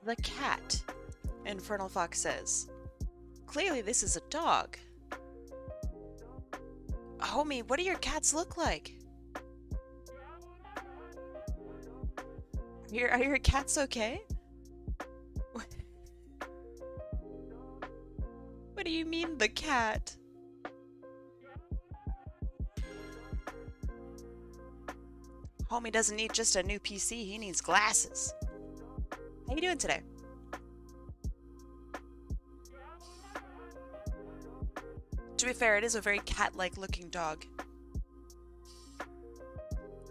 The cat, Infernal Fox says. Clearly this is a dog. Homie, what do your cats look like? Are your cats okay? What do you mean, the cat? Homie doesn't need just a new PC, he needs glasses. How you doing today? To be fair, it is a very cat-like looking dog.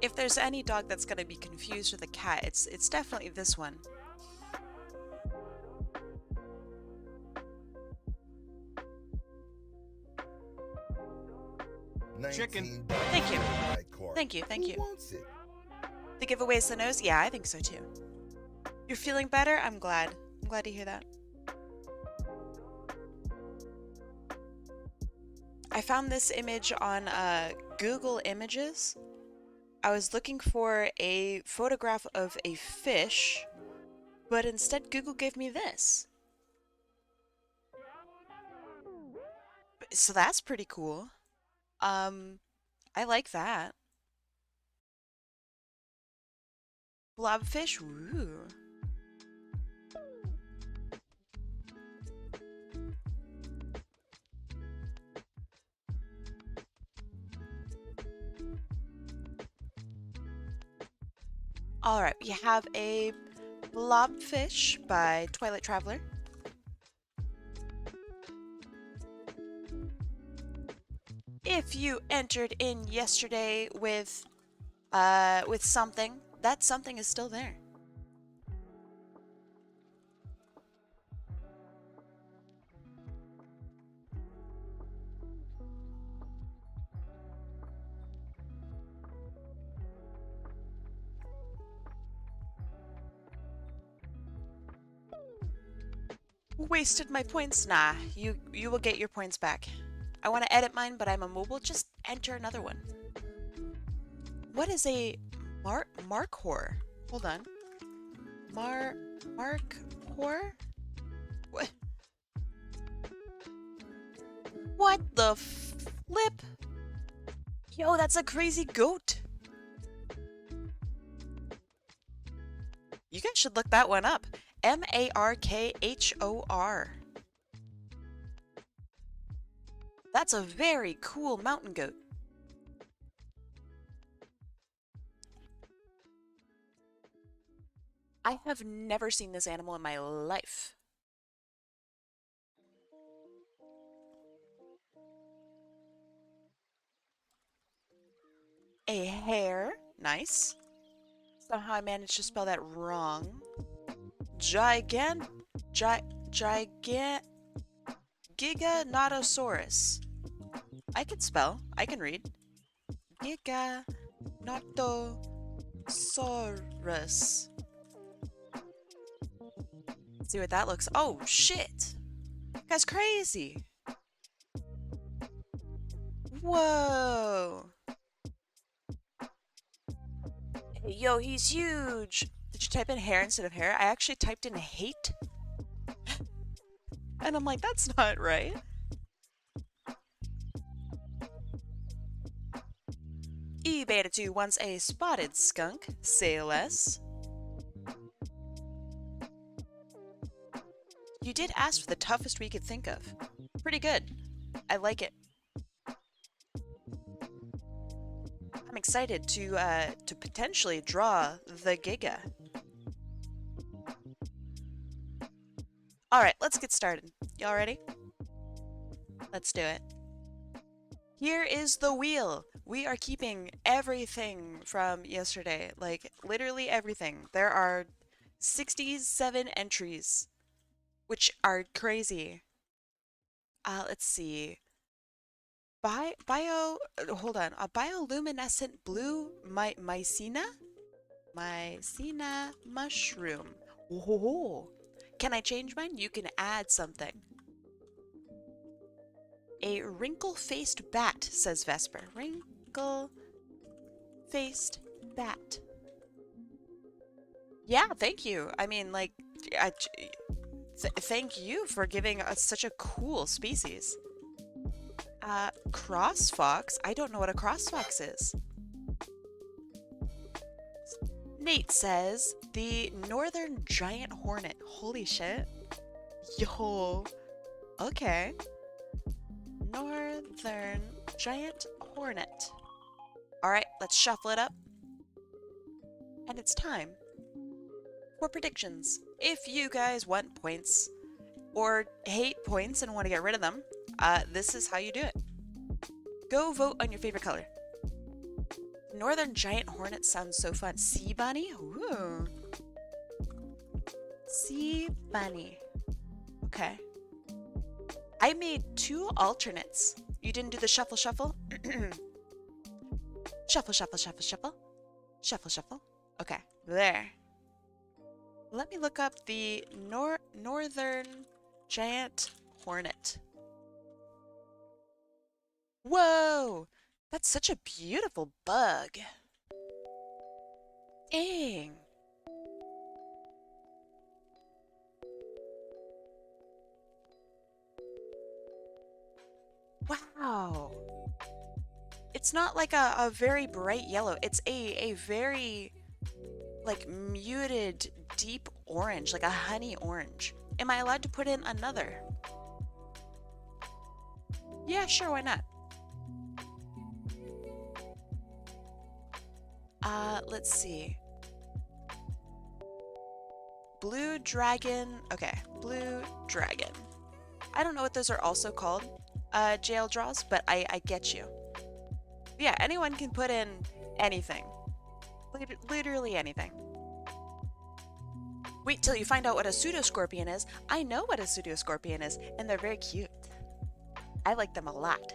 If there's any dog that's gonna be confused with a cat, it's definitely this one. Chicken. Thank you. Thank you, thank you. The giveaway's the nose? Yeah, I think so too. You're feeling better? I'm glad. I'm glad to hear that. I found this image on Google Images. I was looking for a photograph of a fish, but instead Google gave me this. So that's pretty cool. I like that. Blobfish? Ooh. Alright, we have a Blobfish by Twilight Traveler. If you entered in yesterday with something, that something is still there. Wasted my points? Nah, you will get your points back. I want to edit mine, but I'm a mobile. Just enter another one. What is a Markhor? Hold on. Markhor? What? What the flip? Yo, that's a crazy goat. You guys should look that one up. Markhor. That's a very cool mountain goat. I have never seen this animal in my life. A hare. Nice. Somehow I managed to spell that wrong. Giganotosaurus. I can spell. I can read. Giganotosaurus. See what that looks. Oh shit! That guy's crazy. Whoa! Hey, yo, he's huge. Did you type in hair instead of hair? I actually typed in hate. And I'm like, that's not right. eBeta2 wants a spotted skunk. Say less. You did ask for the toughest we could think of. Pretty good. I like it. I'm excited to potentially draw the Giga. Alright, let's get started. Y'all ready? Let's do it. Here is the wheel. We are keeping everything from yesterday. Like, literally everything. There are 67 entries, which are crazy. Let's see. Hold on. A bioluminescent blue mycena? Mycena mushroom. Oh, can I change mine? You can add something. A wrinkle-faced bat, says Vesper. Wrinkle-faced bat. Yeah, thank you. I mean, like, I, thank you for giving us such a cool species. Crossfox? I don't know what a crossfox is. Nate says the northern giant hornet. Holy shit. Yo. Okay. Northern giant hornet. All right, let's shuffle it up. And it's time for predictions. If you guys want points or hate points and want to get rid of them, this is how you do it. Go vote on your favorite color. Northern giant hornet sounds so fun. Sea bunny? Ooh. Sea bunny. Okay. I made 2 alternates. You didn't do the shuffle shuffle? Shuffle, shuffle, shuffle, shuffle. Shuffle, shuffle. Okay, there. Let me look up the northern giant hornet. Whoa! That's such a beautiful bug. Dang. Wow. It's not like a very bright yellow. It's a very, like, muted, deep orange, like a honey orange. Am I allowed to put in another? Yeah, sure, why not? Let's see. Blue dragon. Okay, blue dragon. I don't know what those are also called, jail draws, but I get you. Yeah, anyone can put in anything. Literally anything. Wait till you find out what a pseudoscorpion is. I know what a pseudoscorpion is, and they're very cute. I like them a lot.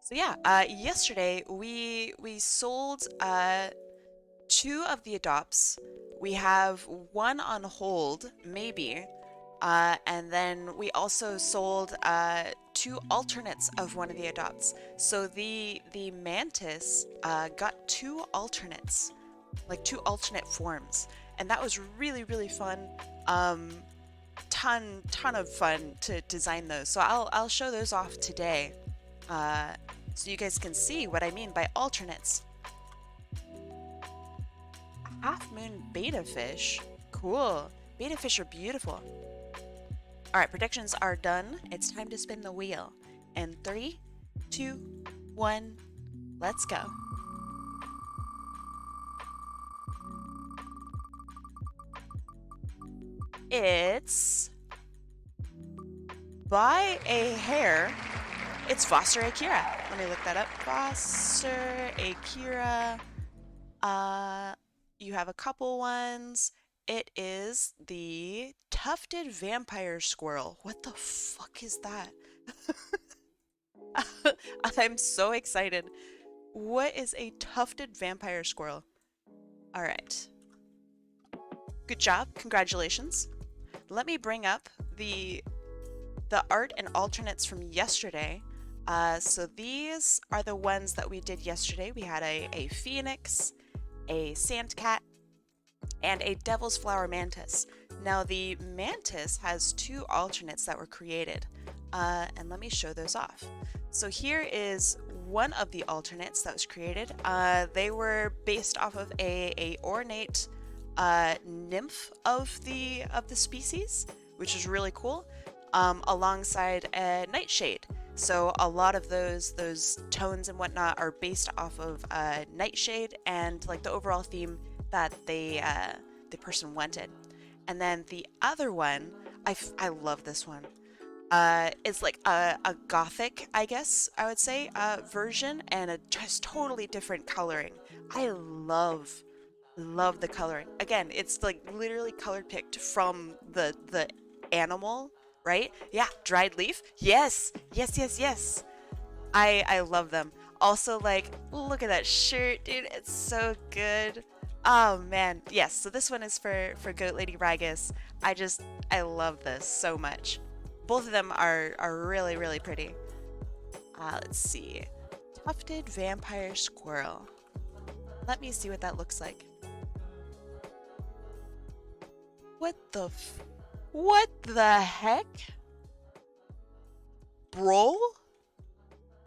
So yeah, yesterday we sold 2 of the adopts. We have 1 on hold, maybe. And then we also sold 2 alternates of one of the adopts. So the mantis got 2 alternates, like 2 alternate forms, and that was really fun. Ton of fun to design those. So I'll show those off today, so you guys can see what I mean by alternates. Half moon beta fish, cool. Beta fish are beautiful. All right, predictions are done. It's time to spin the wheel. And 3, 2, 1, let's go. It's by a hair. It's VosurAekira. Let me look that up. VosurAekira. You have a couple ones. It is the tufted vampire squirrel. What the fuck is that? I'm so excited. What is a tufted vampire squirrel? All right. Good job. Congratulations. Let me bring up the art and alternates from yesterday. So these are the ones that we did yesterday. We had a phoenix, a sand cat, and a devil's flower mantis. Now the mantis has 2 alternates that were created, and let me show those off. So here is one of the alternates that was created. They were based off of a ornate nymph of the species, which is really cool, alongside a nightshade. So a lot of those tones and whatnot are based off of nightshade and like the overall theme that the person wanted. And then the other one, I love this one. It's like a gothic, I guess I would say, version, and a just totally different coloring. I love the coloring. Again, it's like literally color picked from the animal, right? Yeah, dried leaf. Yes, yes, yes, yes. I love them. Also, like, look at that shirt, dude. It's so good. Oh man, yes. So this one is for Goat Lady Ragus. I love this so much. Both of them are really pretty. Let's see. Tufted vampire squirrel. Let me see what that looks like. What the heck? Bro?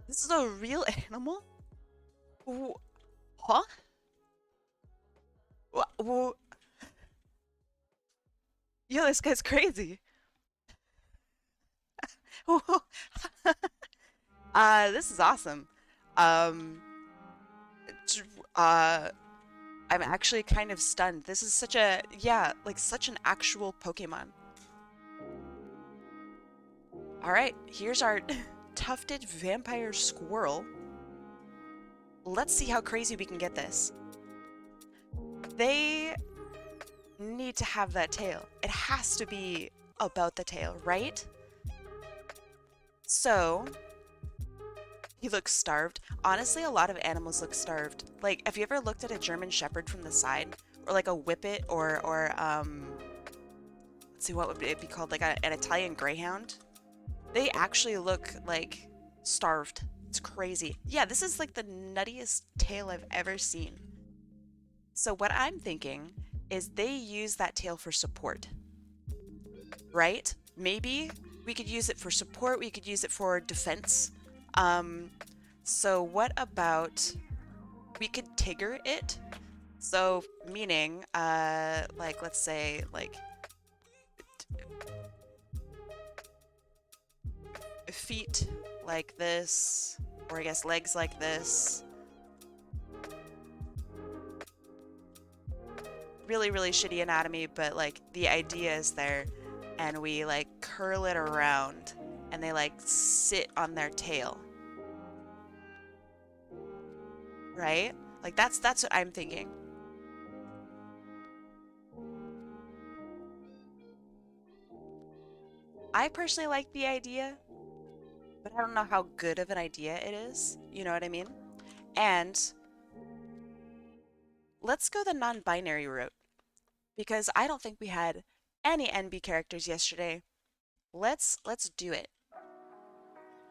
This is a real animal? Huh? Yo, this guy's crazy. This is awesome. Um, uh, I'm actually kind of stunned. This is such a, yeah, like such an actual Pokemon. All right, here's our tufted vampire squirrel. Let's see how crazy we can get this. They need to have that tail. It has to be about the tail, right? So, he looks starved. Honestly, a lot of animals look starved. Like, have you ever looked at a German Shepherd from the side? Or like a Whippet or let's see, what would it be called? Like an Italian Greyhound? They actually look like starved. It's crazy. Yeah, this is like the nuttiest tail I've ever seen. So what I'm thinking is they use that tail for support, right? Maybe we could use it for support. We could use it for defense. So what about we could Tigger it? So meaning, like let's say like feet like this, or I guess legs like this. Really, really shitty anatomy, but like the idea is there, and we like curl it around and they like sit on their tail. Right? Like that's what I'm thinking. I personally like the idea, but I don't know how good of an idea it is. You know what I mean? And let's go the non-binary route, because I don't think we had any NB characters yesterday. Let's do it.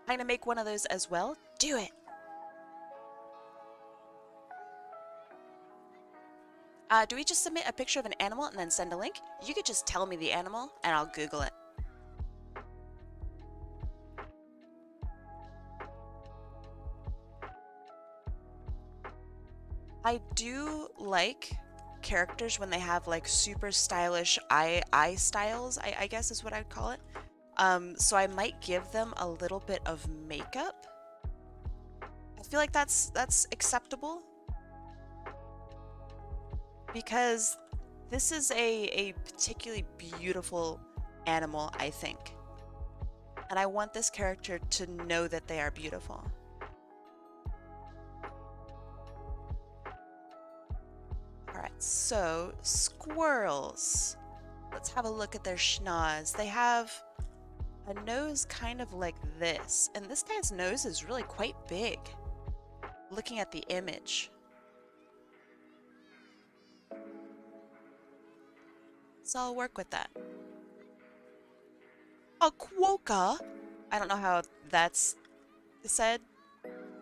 I'm gonna make one of those as well. Do it. Do we just submit a picture of an animal and then send a link? You could just tell me the animal and I'll Google it. I do like characters when they have like super stylish eye styles, I guess is what I'd call it. So I might give them a little bit of makeup. I feel like that's acceptable, because this is a particularly beautiful animal, I think. And I want this character to know that they are beautiful. Alright, so squirrels. Let's have a look at their schnoz. They have a nose kind of like this, and this guy's nose is really quite big, looking at the image. So I'll work with that. A quokka? I don't know how that's said,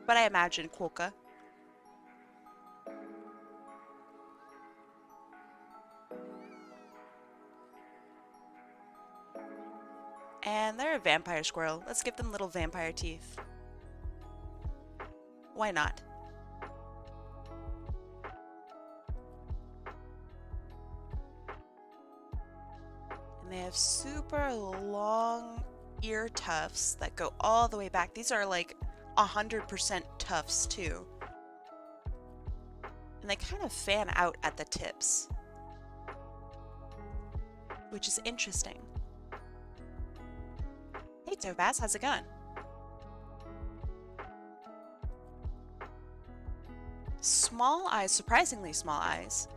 but I imagine quokka. And they're a vampire squirrel. Let's give them little vampire teeth. Why not? And they have super long ear tufts that go all the way back. These are like 100% tufts too. And they kind of fan out at the tips, which is interesting. Hey Topaz, how's it going? Small eyes, surprisingly small eyes.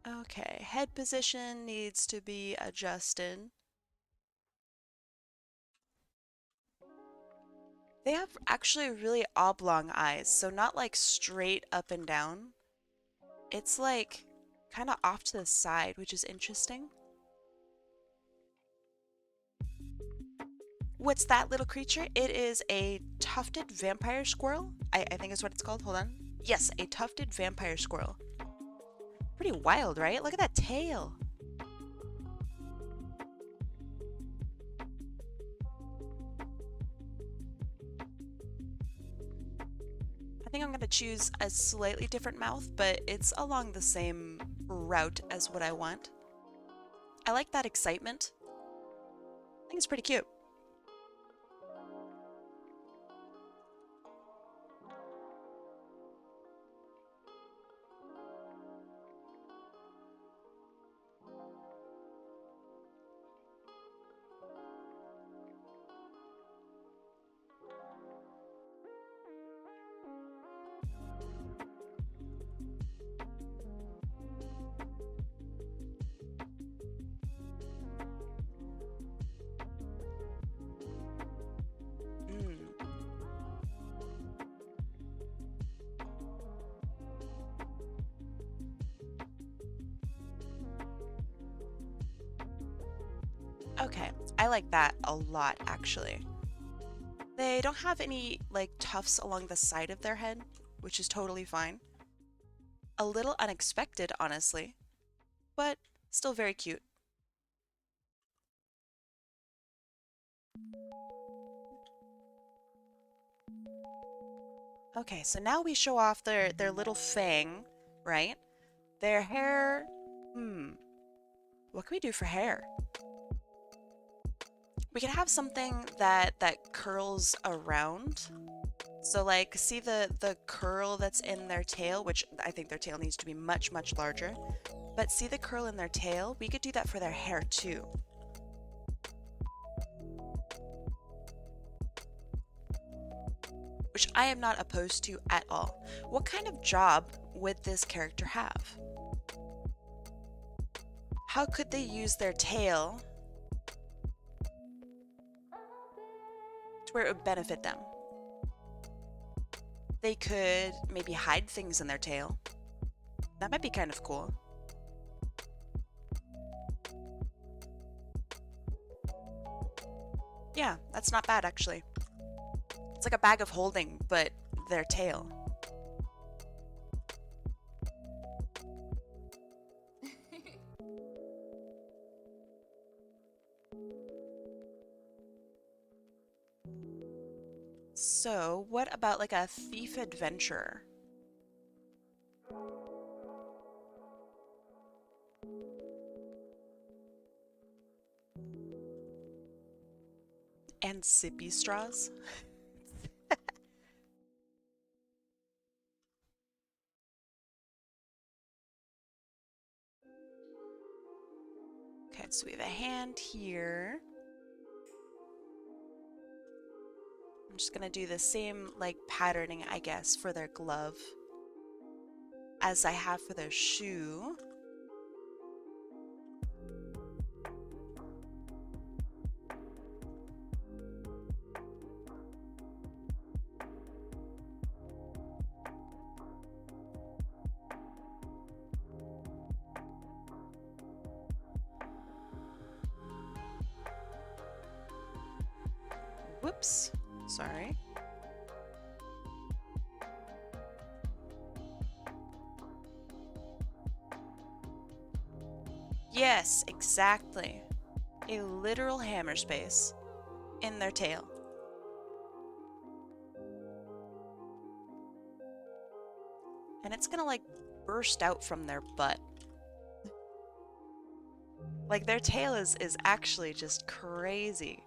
Okay, head position needs to be adjusted. They have actually really oblong eyes, so not like straight up and down. It's like kind of off to the side, which is interesting. What's that little creature? It is a tufted vampire squirrel. I think is what it's called. Hold on. Yes, a tufted vampire squirrel. Pretty wild, right? Look at that tail. I think I'm going to choose a slightly different mouth, but it's along the same route as what I want. I like that excitement. I think it's pretty cute. Okay, I like that a lot, actually. They don't have any, like, tufts along the side of their head, which is totally fine. A little unexpected, honestly, but still very cute. Okay, so now we show off their little fang, right? Their hair, what can we do for hair? We can have something that curls around. So like, see the curl that's in their tail, which I think their tail needs to be much, much larger. But see the curl in their tail? We could do that for their hair too. Which I am not opposed to at all. What kind of job would this character have? How could they use their tail to where it would benefit them? They could maybe hide things in their tail. That might be kind of cool. Yeah, that's not bad actually. It's like a bag of holding, but their tail. So, what about like a thief adventurer? And sippy straws? Okay, so we have a hand here. I'm just gonna do the same like patterning, I guess, for their glove as I have for their shoe. Whoops, sorry. Yes, exactly. A literal hammer space in their tail. And it's gonna like burst out from their butt. Like their tail is actually just crazy.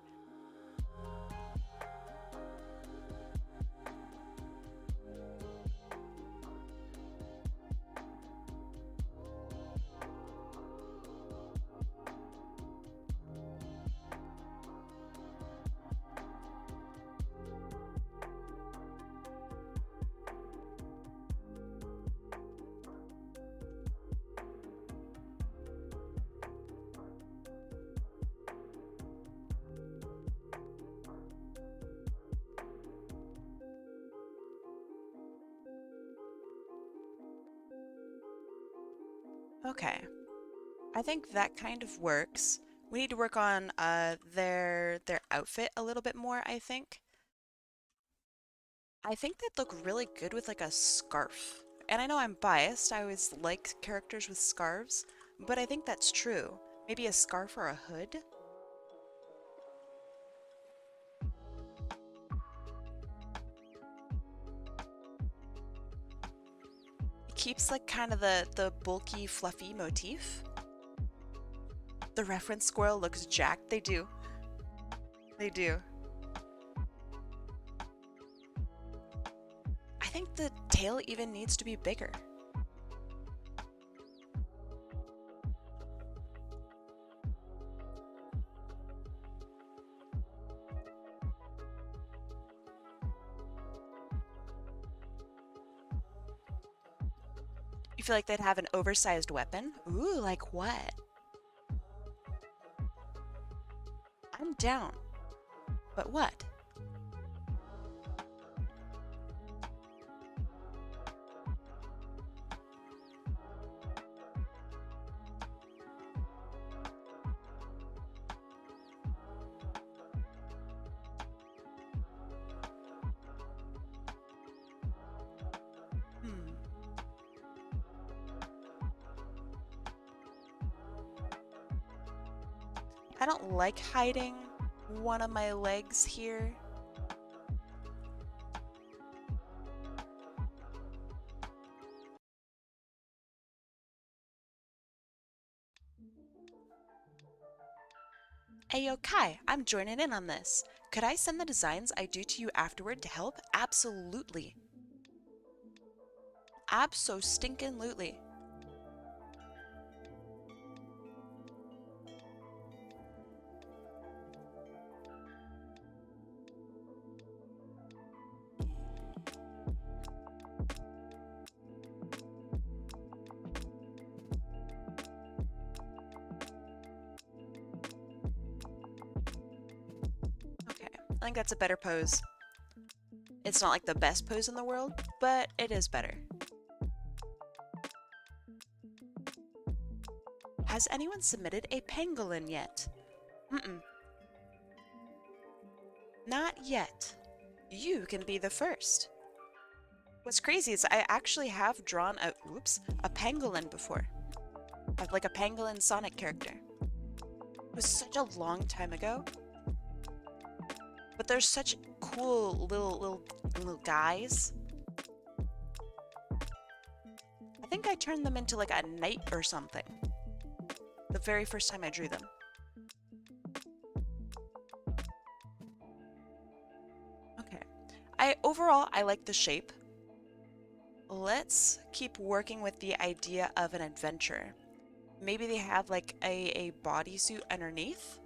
Okay, I think that kind of works. We need to work on their outfit a little bit more, I think. I think they'd look really good with like a scarf. And I know I'm biased, I always like characters with scarves, but I think that's true. Maybe a scarf or a hood? It keeps like kind of the bulky, fluffy motif. The reference squirrel looks jacked. They do. They do. I think the tail even needs to be bigger. You feel like they'd have an oversized weapon? Ooh, like what? I'm down. But what? Hmm. I don't like hiding one of my legs here. Ayo Kai, I'm joining in on this. Could I send the designs I do to you afterward to help? Absolutely. Abso-stinkin-lutely. Okay, I think that's a better pose. It's not like the best pose in the world, but it is better. Has anyone submitted a pangolin yet? Mm-mm. Not yet. You can be the first. What's crazy is I actually have drawn a pangolin before. Like a pangolin Sonic character. It was such a long time ago. But they're such cool little guys. I think I turned them into like a knight or something. The very first time I drew them. Okay. Overall, I like the shape. Let's keep working with the idea of an adventure. Maybe they have like a bodysuit underneath.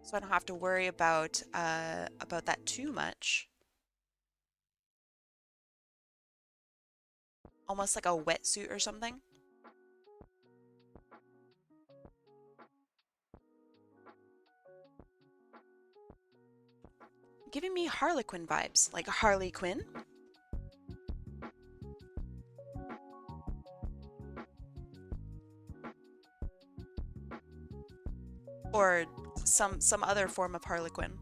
So I don't have to worry about that too much. Almost like a wetsuit or something. Giving me Harlequin vibes, like Harley Quinn. Or some other form of Harlequin.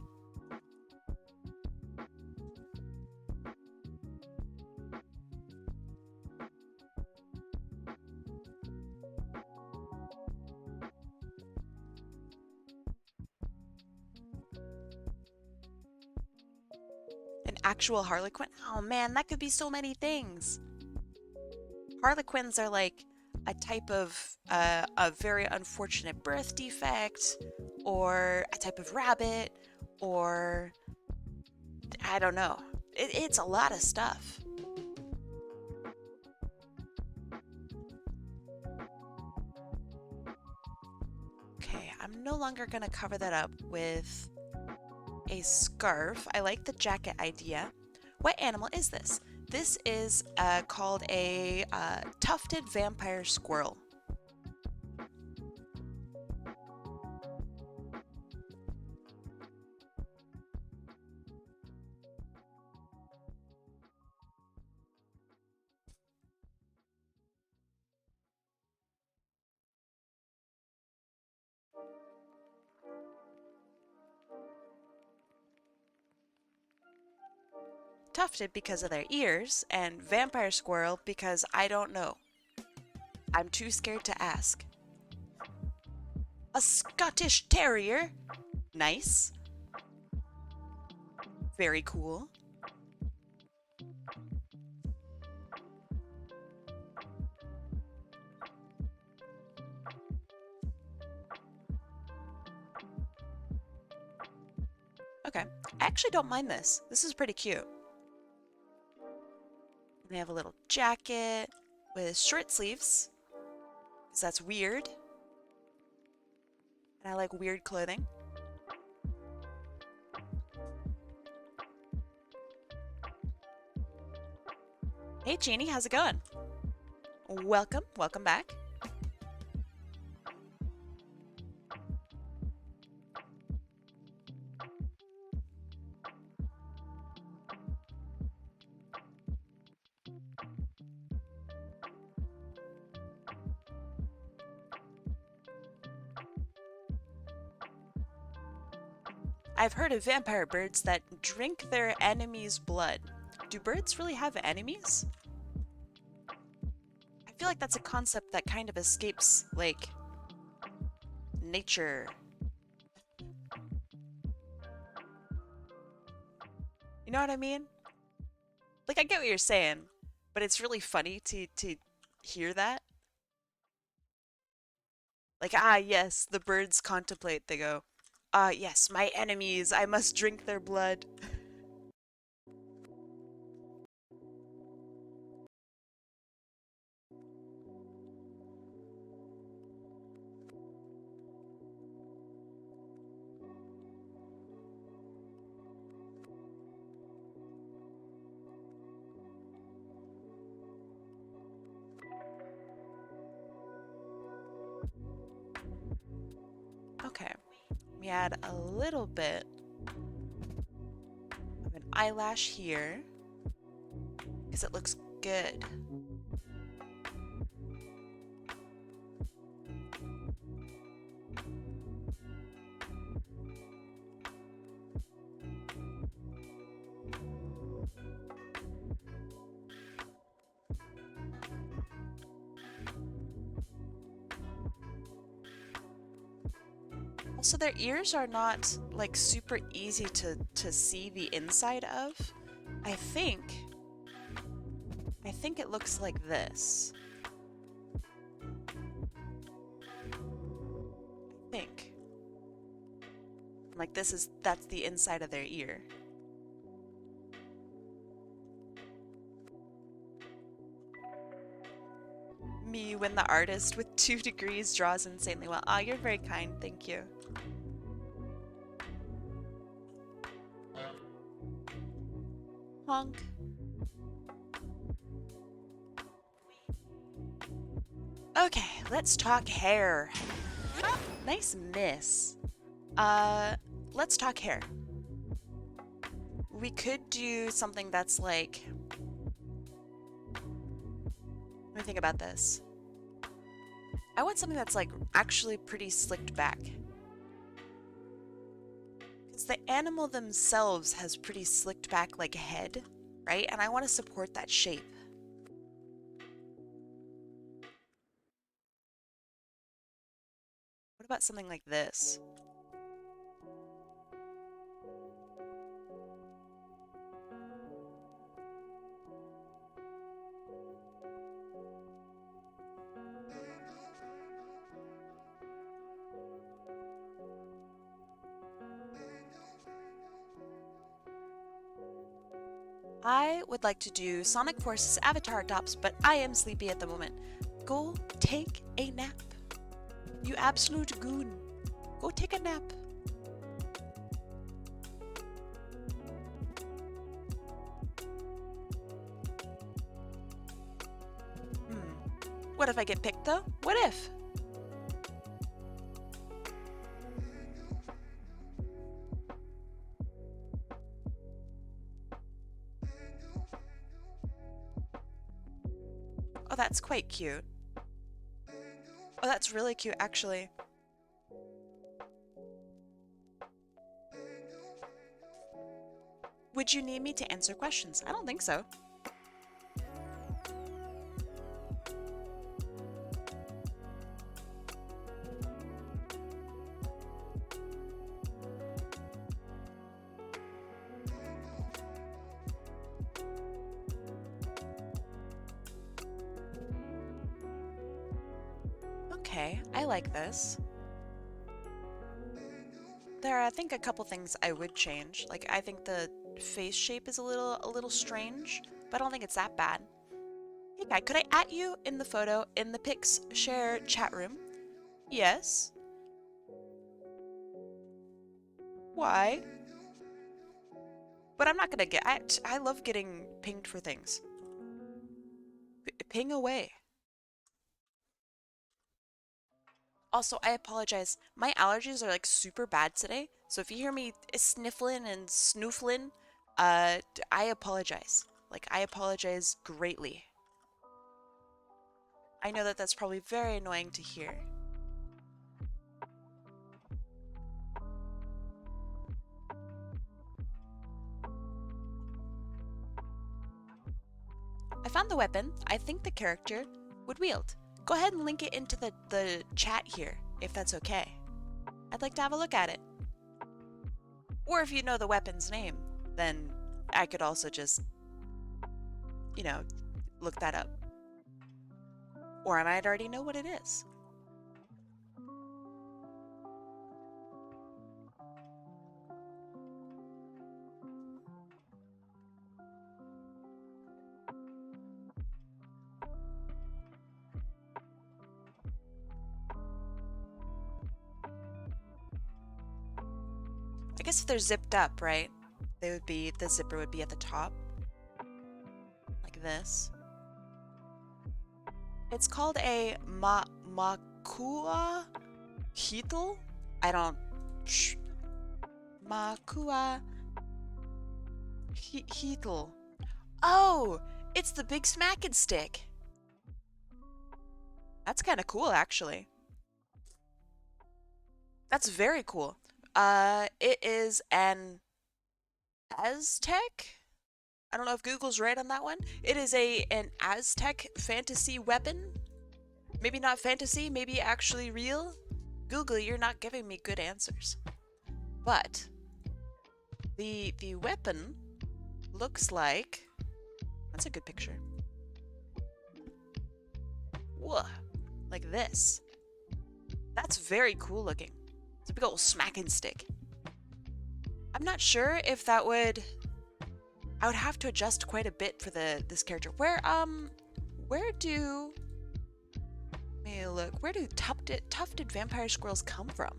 An actual Harlequin? Oh man, that could be so many things. Harlequins are like a type of a very unfortunate birth defect, or a type of rabbit, or I don't know. It's a lot of stuff. Okay, I'm no longer going to cover that up with a scarf. I like the jacket idea. What animal is this? This is called a tufted vampire squirrel. Tufted because of their ears, and vampire squirrel because I don't know. I'm too scared to ask. A Scottish Terrier. Nice. Very cool. Okay, I actually don't mind this. This is pretty cute. They have a little jacket with short sleeves, because that's weird. And I like weird clothing. Hey Jeannie, how's it going? Welcome, welcome back. I've heard of vampire birds that drink their enemies' blood. Do birds really have enemies? I feel like that's a concept that kind of escapes, like, nature. You know what I mean? Like, I get what you're saying, but it's really funny to hear that. Like, ah, yes, the birds contemplate. They go, ah, yes, my enemies, I must drink their blood. Okay, we add a little bit of an eyelash here because it looks good. Also, their ears are not like super easy to see the inside of. I think it looks like this. I think. Like that's the inside of their ear. Me when the artist with 2 degrees draws insanely well. Ah, you're very kind, thank you. Honk. Okay, let's talk hair. Nice miss. Let's talk hair. We could do something that's like... Let me think about this. I want something that's like actually pretty slicked back. Because the animal themselves has pretty slicked back like head, right? And I want to support that shape. What about something like this? I would like to do Sonic Force's avatar adopts, but I am sleepy at the moment. Go take a nap. You absolute goon. Go take a nap. What if I get picked though? What if? Oh, that's quite cute. Oh, that's really cute, actually. Would you need me to answer questions? I don't think so. Okay, I like this. There are, I think, a couple things I would change. Like, I think the face shape is a little strange, but I don't think it's that bad. Hey guy, could I at you in the photo in the pics share chat room? Yes. Why? But I'm not gonna get. I love getting pinged for things. Ping away. Also, I apologize. My allergies are like super bad today, so if you hear me sniffling and snoofling, I apologize. Like, I apologize greatly. I know that that's probably very annoying to hear. I found the weapon I think the character would wield. Go ahead and link it into the chat here, if that's okay. I'd like to have a look at it. Or if you know the weapon's name, then I could also just, you know, look that up. Or I might already know what it is. I guess if they're zipped up, right? The zipper would be at the top. Like this. It's called a Makua Heatle? I don't... Makua Heatle. Oh! It's the big smacking stick! That's kind of cool, actually. That's very cool. It is an Aztec? I don't know if Google's right on that one. It is an Aztec fantasy weapon. Maybe not fantasy, maybe actually real. Google, you're not giving me good answers. But the weapon looks like... That's a good picture. Whoa, like this. That's very cool looking. It's a big old smacking stick. I'm not sure if that would... I would have to adjust quite a bit for this character. Where do... Let me look. Where do tufted vampire squirrels come from?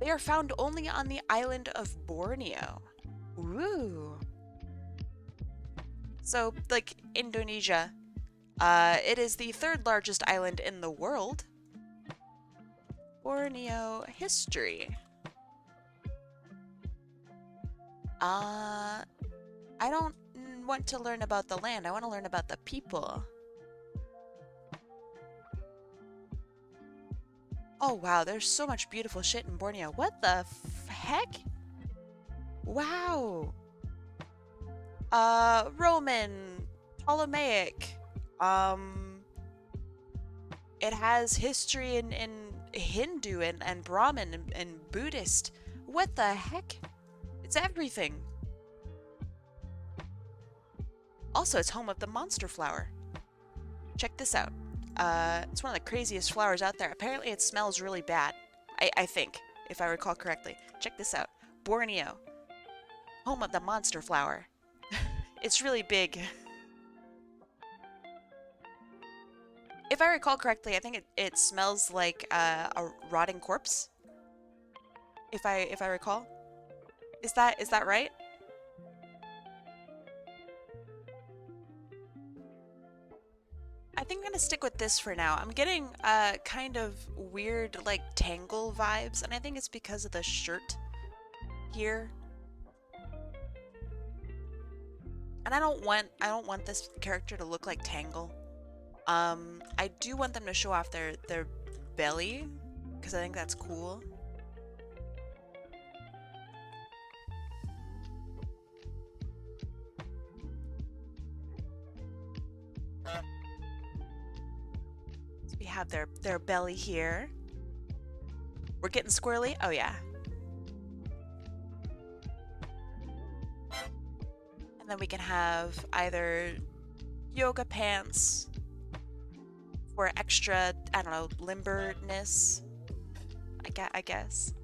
They are found only on the island of Borneo. Ooh. So, like Indonesia, it is the third largest island in the world. Borneo history. I don't want to learn about the land. I want to learn about the people. Oh wow, there's so much beautiful shit in Borneo. What the heck? Wow. Roman, Ptolemaic. It has history in Hindu and Brahmin and Buddhist. What the heck? It's everything. Also, it's home of the monster flower. Check this out. It's one of the craziest flowers out there. Apparently it smells really bad. I think, if I recall correctly. Check this out. Borneo. Home of the monster flower. It's really big. If I recall correctly, I think it smells like a rotting corpse. If I recall. Is that right? I think I'm gonna stick with this for now. I'm getting kind of weird like Tangle vibes, and I think it's because of the shirt here. And I don't want this character to look like Tangle. I do want them to show off their belly, because I think that's cool. So we have their belly here. We're getting squirrely? Oh yeah. And then we can have either yoga pants for extra, I don't know, limberness, I guess.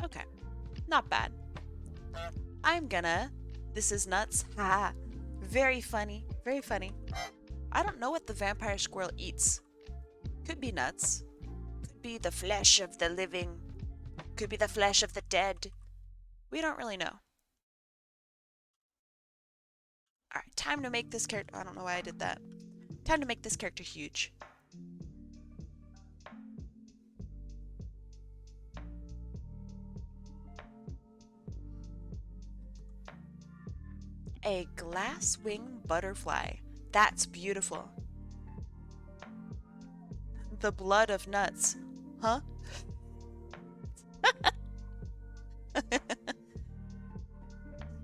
Okay, not bad. This is nuts, haha. Very funny, very funny. I don't know what the vampire squirrel eats. Could be nuts. Could be the flesh of the living. Could be the flesh of the dead. We don't really know. Alright, time to make this character... I don't know why I did that. Time to make this character huge. A glass-wing butterfly. That's beautiful. The blood of nuts. Huh?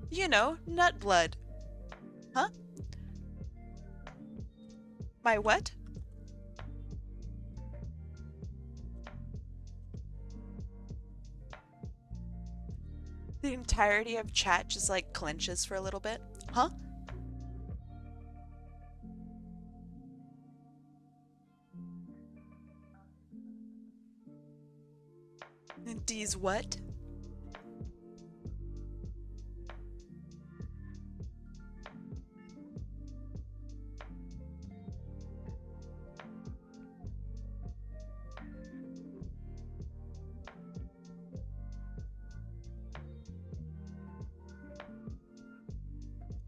You know, nut blood. Huh? My what? The entirety of chat just like clenches for a little bit. Huh? D's what?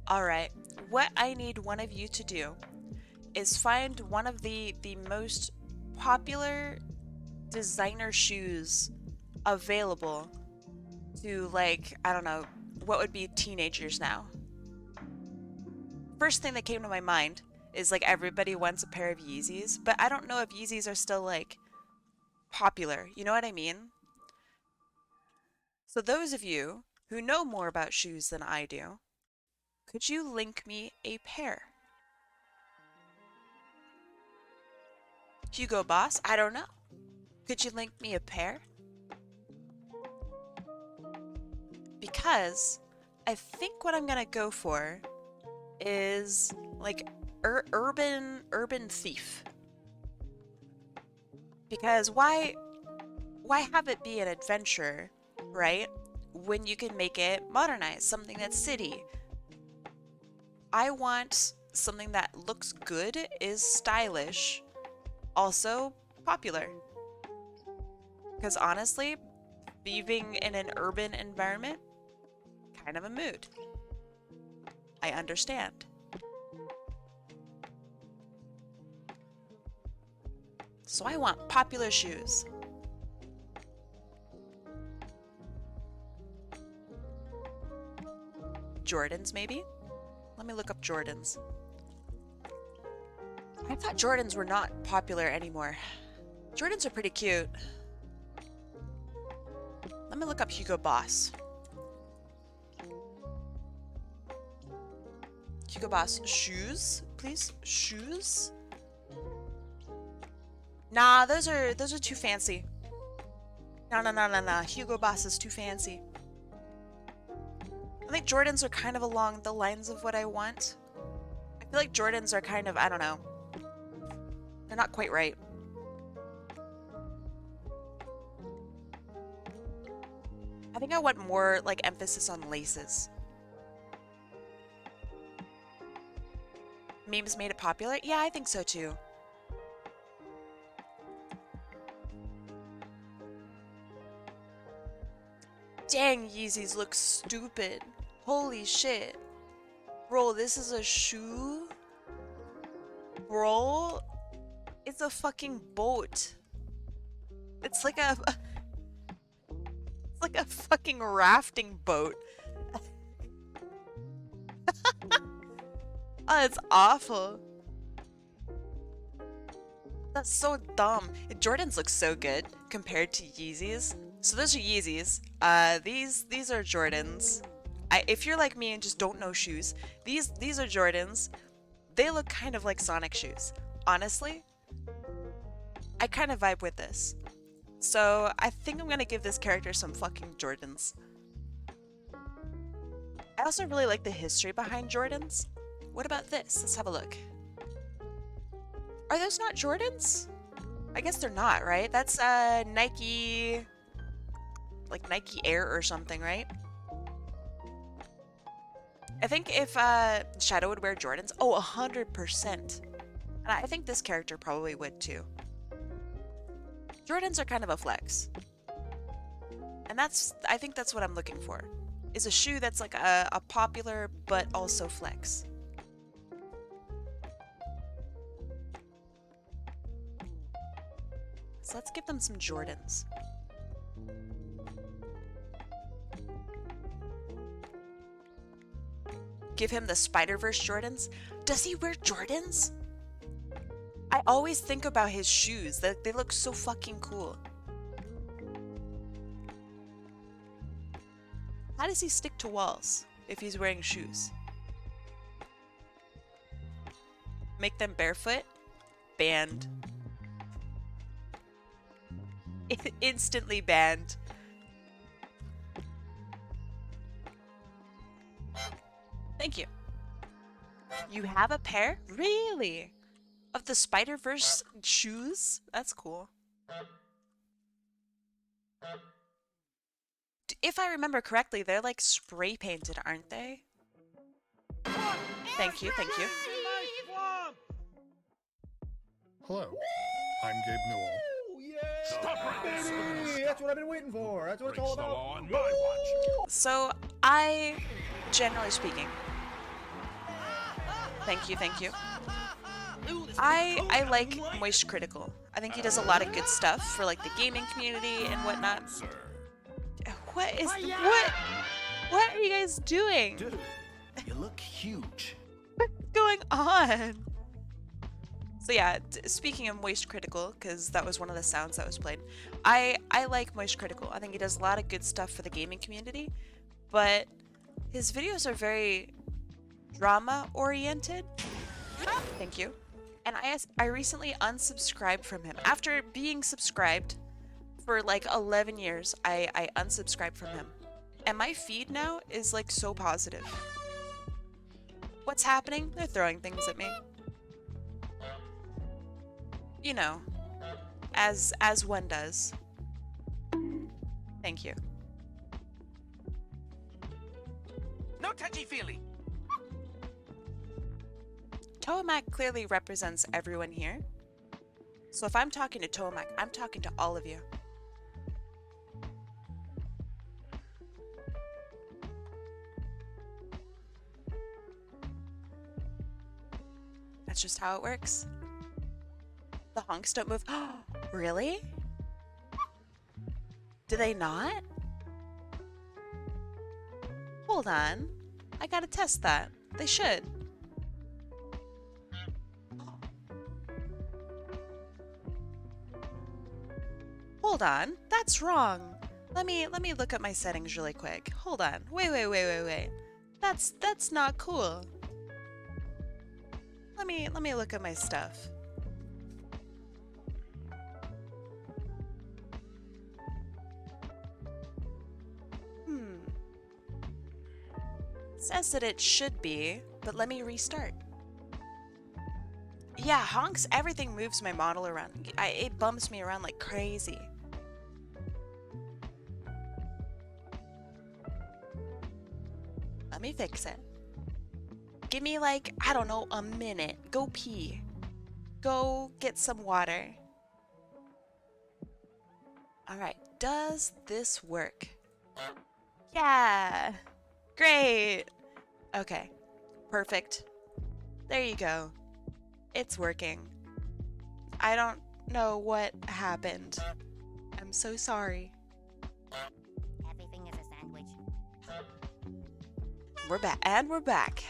Alright, what I need one of you to do is find one of the most popular designer shoes available to, like, I don't know, what would be teenagers now. First thing that came to my mind is like everybody wants a pair of Yeezys, but I don't know if Yeezys are still like popular, you know what I mean? So those of you who know more about shoes than I do, could you link me a pair? Hugo Boss? I don't know. Could you link me a pair? Because I think what I'm gonna go for is like urban thief. Because why have it be an adventure, right? When you can make it modernized, something that's city. I want something that looks good, is stylish, also popular. Because honestly, thieving in an urban environment, kind of a mood. I understand. So I want popular shoes. Jordans, maybe? Let me look up Jordans. I thought Jordans were not popular anymore. Jordans are pretty cute. Let me look up Hugo Boss. Hugo Boss shoes, please? Shoes? Nah, those are too fancy. Nah. Hugo Boss is too fancy. I think Jordans are kind of along the lines of what I want. I feel like Jordans are kind of, I don't know. They're not quite right. I think I want more, like, emphasis on laces. Memes made it popular? Yeah, I think so too. Dang, Yeezys look stupid. Holy shit. Bro, this is a shoe? Bro, it's a fucking boat. It's like a... It's like a fucking rafting boat. Oh, it's awful. That's so dumb. Jordans look so good compared to Yeezys. So those are Yeezys. These are Jordans. If you're like me and just don't know shoes, these are Jordans. They look kind of like Sonic shoes. Honestly, I kind of vibe with this. So I think I'm gonna give this character some fucking Jordans. I also really like the history behind Jordans. What about this? Let's have a look. Are those not Jordans? I guess they're not, right? That's Nike, like Nike Air or something, right? I think if Shadow would wear Jordans, oh, 100%. And I think this character probably would too. Jordans are kind of a flex. And I think that's what I'm looking for. Is a shoe that's like a popular but also flex. So let's give them some Jordans. Give him the Spider-Verse Jordans. Does he wear Jordans? I always think about his shoes. They look so fucking cool. How does he stick to walls if he's wearing shoes? Make them barefoot? Banned. Instantly banned. Thank you. You have a pair? Really? Of the Spider-Verse shoes? That's cool. If I remember correctly, they're like spray painted, aren't they? Thank you, thank you. Hello, I'm Gabe Newell. Stop right there! That's what I've been waiting for. That's what it's all about. So, I, generally speaking, thank you. I like Moist Critical. I think he does a lot of good stuff for like the gaming community and whatnot. What are you guys doing? Dude, you look huge. What's going on? So yeah, speaking of Moist Critical, because that was one of the sounds that was played, I like Moist Critical. I think he does a lot of good stuff for the gaming community, but his videos are very drama oriented. Thank you. And I recently unsubscribed from him. After being subscribed for like 11 years, I unsubscribed from him. And my feed now is like so positive. What's happening? They're throwing things at me. You know, as one does. Thank you. No touchy-feely. Tomac clearly represents everyone here. So if I'm talking to Tomac, I'm talking to all of you. That's just how it works. The honks don't move. Really? Do they not? Hold on. I gotta test that. They should. Hold on. That's wrong. Let me look at my settings really quick. Hold on. Wait. That's not cool. Let me look at my stuff. Says that it should be, but let me restart. Yeah, honks, everything moves my model around. It bumps me around like crazy. Let me fix it. Give me like, I don't know, a minute. Go pee. Go get some water. Alright, does this work? Yeah! Great! Okay, perfect. There you go. It's working. I don't know what happened. I'm so sorry. Everything is a sandwich. We're back. And we're back.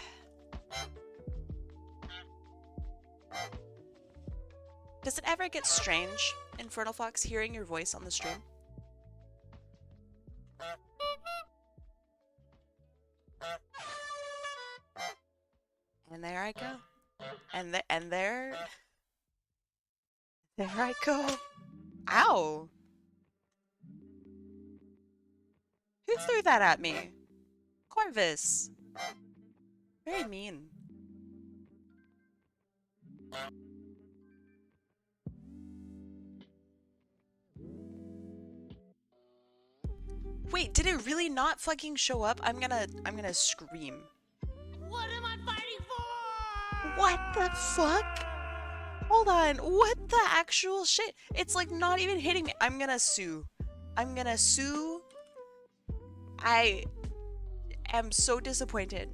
ever get strange, Infernal Fox, hearing your voice on the stream? And there I go. And there I go. Ow! Who threw that at me? Corvus. Very mean. Wait, did it really not fucking show up? I'm gonna scream. What am I fighting for? What the fuck? Hold on, what the actual shit? It's like not even hitting me. I'm gonna sue. I'm gonna sue. I am so disappointed.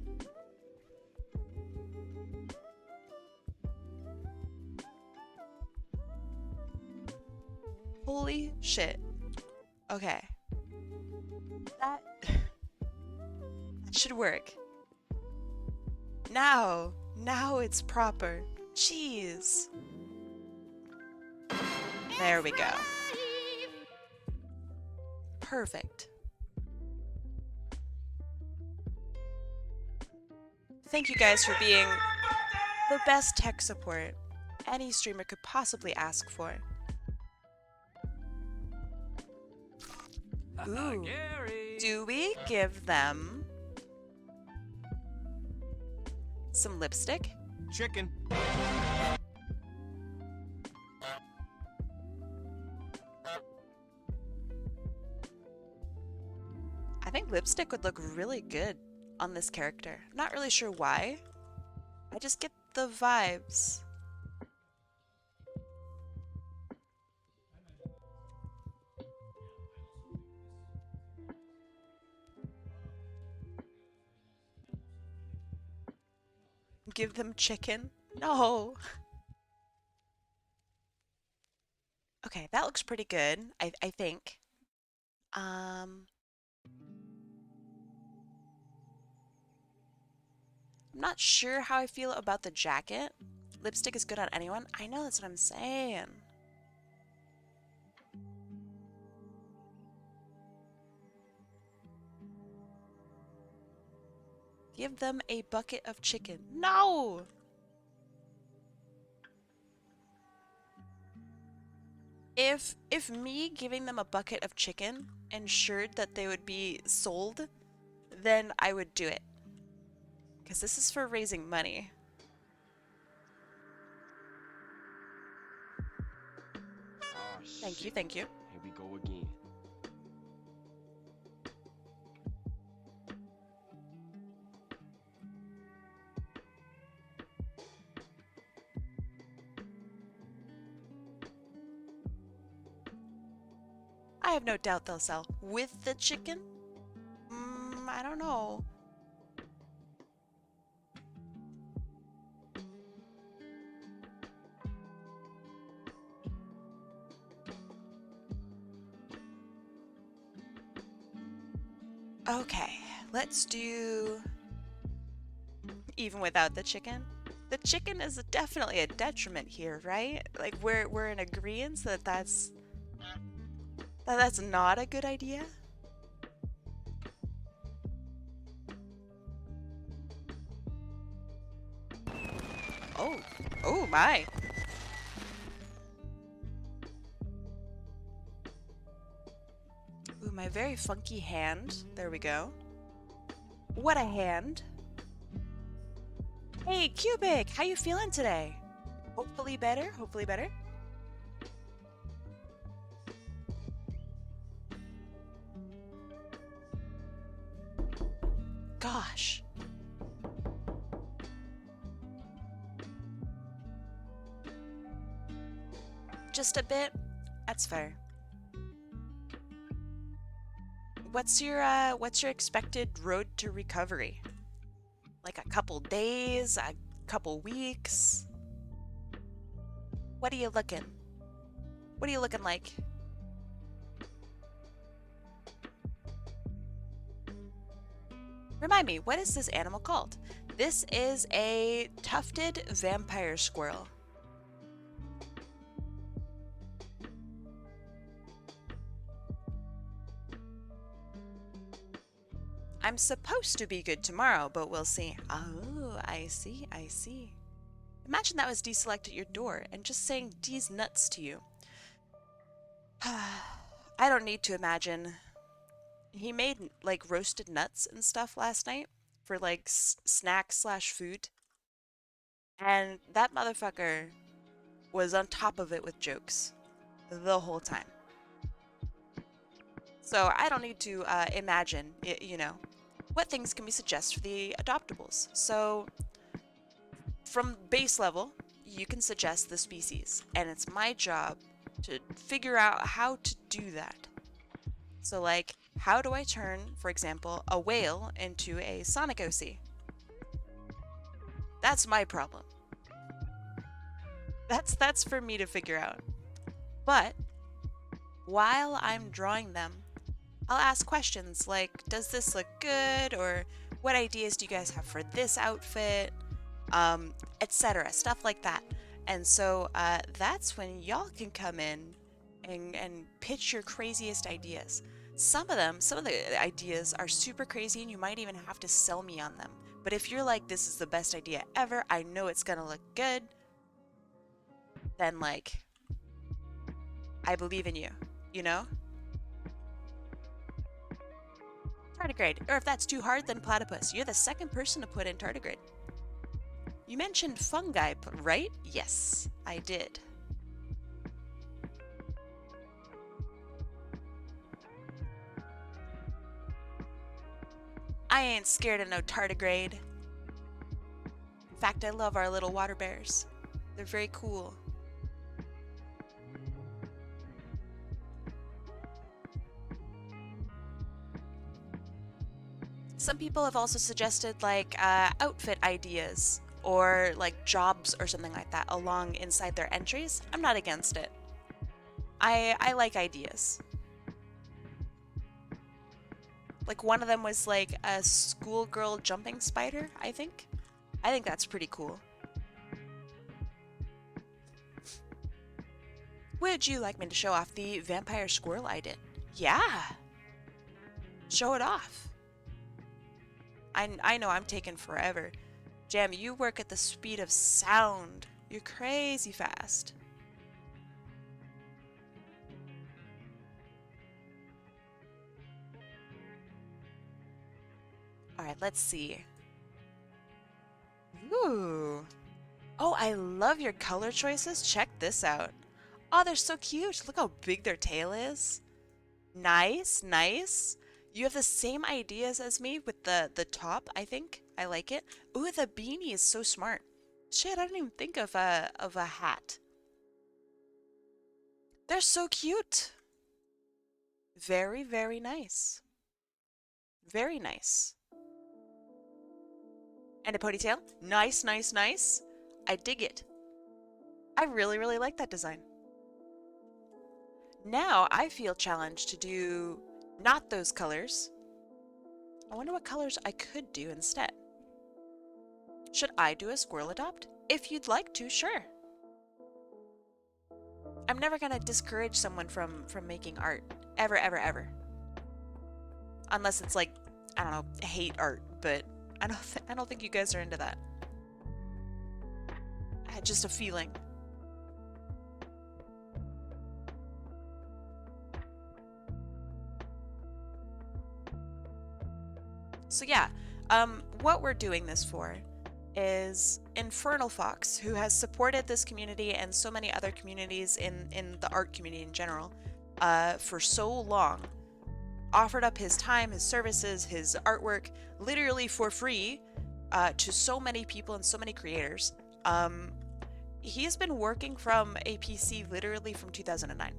Holy shit. Okay. That should work. Now it's proper. Jeez. There we go. Perfect. Thank you guys for being the best tech support any streamer could possibly ask for. Ooh. Do we give them some lipstick? Chicken. I think lipstick would look really good on this character. I'm not really sure why. I just get the vibes. Give them chicken? No. Okay, that looks pretty good, I think. I'm not sure how I feel about the jacket. Lipstick is good on anyone. I know, that's what I'm saying. Give them a bucket of chicken. No! If me giving them a bucket of chicken ensured that they would be sold, then I would do it. Because this is for raising money. Oh, Thank shit. you, thank you. Here we go again. I have no doubt they'll sell. With the chicken? I don't know. Okay, let's do... Even without the chicken? The chicken is definitely a detriment here, right? Like, we're in agreement that that's not a good idea? Oh, oh my. Ooh, my very funky hand. There we go. What a hand. Hey, Cubic, how you feeling today? Hopefully better, hopefully better. Gosh. Just a bit? That's fair. What's your expected road to recovery? Like a couple days, a couple weeks? What are you looking? What are you looking like? Remind me, what is this animal called? This is a tufted vampire squirrel. I'm supposed to be good tomorrow, but we'll see. Oh, I see, I see. Imagine that was deselect at your door and just saying D's nuts to you. I don't need to imagine. He made like roasted nuts and stuff last night for like snacks slash food. And that motherfucker was on top of it with jokes the whole time. So I don't need to imagine, you know, what things can we suggest for the adoptables. So from base level, you can suggest the species, and it's my job to figure out how to do that. So like, how do I turn, for example, a whale into a sonic OC? That's my problem. That's for me to figure out. But while I'm drawing them, I'll ask questions like, does this look good? Or what ideas do you guys have for this outfit? Etc. Stuff like that. And so that's when y'all can come in and pitch your craziest ideas. Some of the ideas are super crazy and you might even have to sell me on them. But if you're like, this is the best idea ever, I know it's gonna look good, then like, I believe in you, you know? Tardigrade. Or if that's too hard, then platypus. You're the second person to put in tardigrade. You mentioned fungi, right? Yes, I did. I ain't scared of no tardigrade. In fact, I love our little water bears. They're very cool. Some people have also suggested like outfit ideas or like jobs or something like that along inside their entries. I'm not against it. I like ideas. Like one of them was like a schoolgirl jumping spider, I think. I think that's pretty cool. Would you like me to show off the vampire squirrel I did? Yeah. Show it off. I know I'm taking forever. Jam, you work at the speed of sound. You're crazy fast. Alright, let's see. Ooh. Oh, I love your color choices. Check this out. Oh, they're so cute. Look how big their tail is. Nice, nice. You have the same ideas as me with the top, I think. I like it. Ooh, the beanie is so smart. Shit, I didn't even think of a hat. They're so cute. Very, very nice. Very nice. And a ponytail. Nice, nice, nice. I dig it. I really, really like that design. Now I feel challenged to do not those colors. I wonder what colors I could do instead. Should I do a squirrel adopt? If you'd like to, sure. I'm never gonna discourage someone from making art. Ever, ever, ever. Unless it's like, I don't know, hate art, but I don't think you guys are into that. I had just a feeling. So yeah, what we're doing this for is Infernal Fox, who has supported this community and so many other communities in the art community in general for so long, offered up his time, his services, his artwork, literally for free to so many people and so many creators. He's been working from a PC literally from 2009,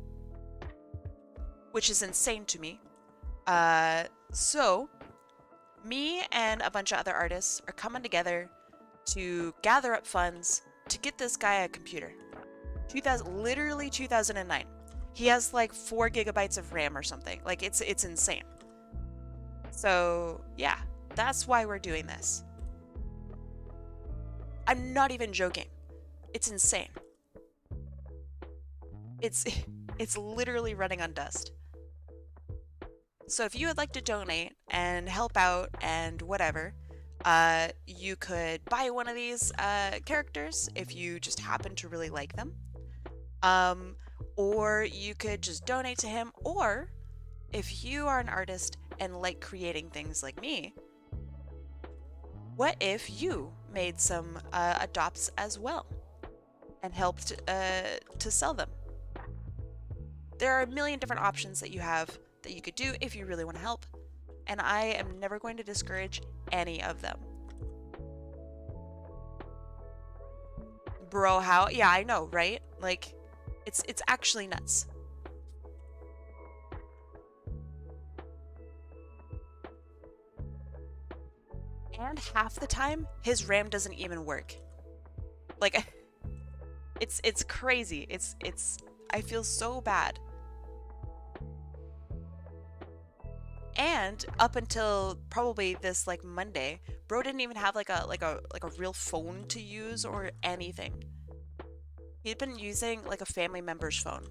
which is insane to me. So me and a bunch of other artists are coming together to gather up funds to get this guy a computer. Literally 2009. He has like 4 gigabytes of RAM or something. Like it's insane. So yeah, that's why we're doing this. I'm not even joking. It's insane. It's literally running on dust. So if you would like to donate and help out and whatever, you could buy one of these characters if you just happen to really like them. Um, or you could just donate to him, or if you are an artist and like creating things like me, what if you made some adopts as well and helped to sell them? There are a million different options that you have that you could do if you really want to help, and I am never going to discourage any of them. Bro, how? Yeah, I know, right? Like, it's actually nuts. And half the time, his RAM doesn't even work. Like, it's crazy. It's I feel so bad. And up until probably this like Monday, bro didn't even have like a real phone to use or anything. He'd been using like a family member's phone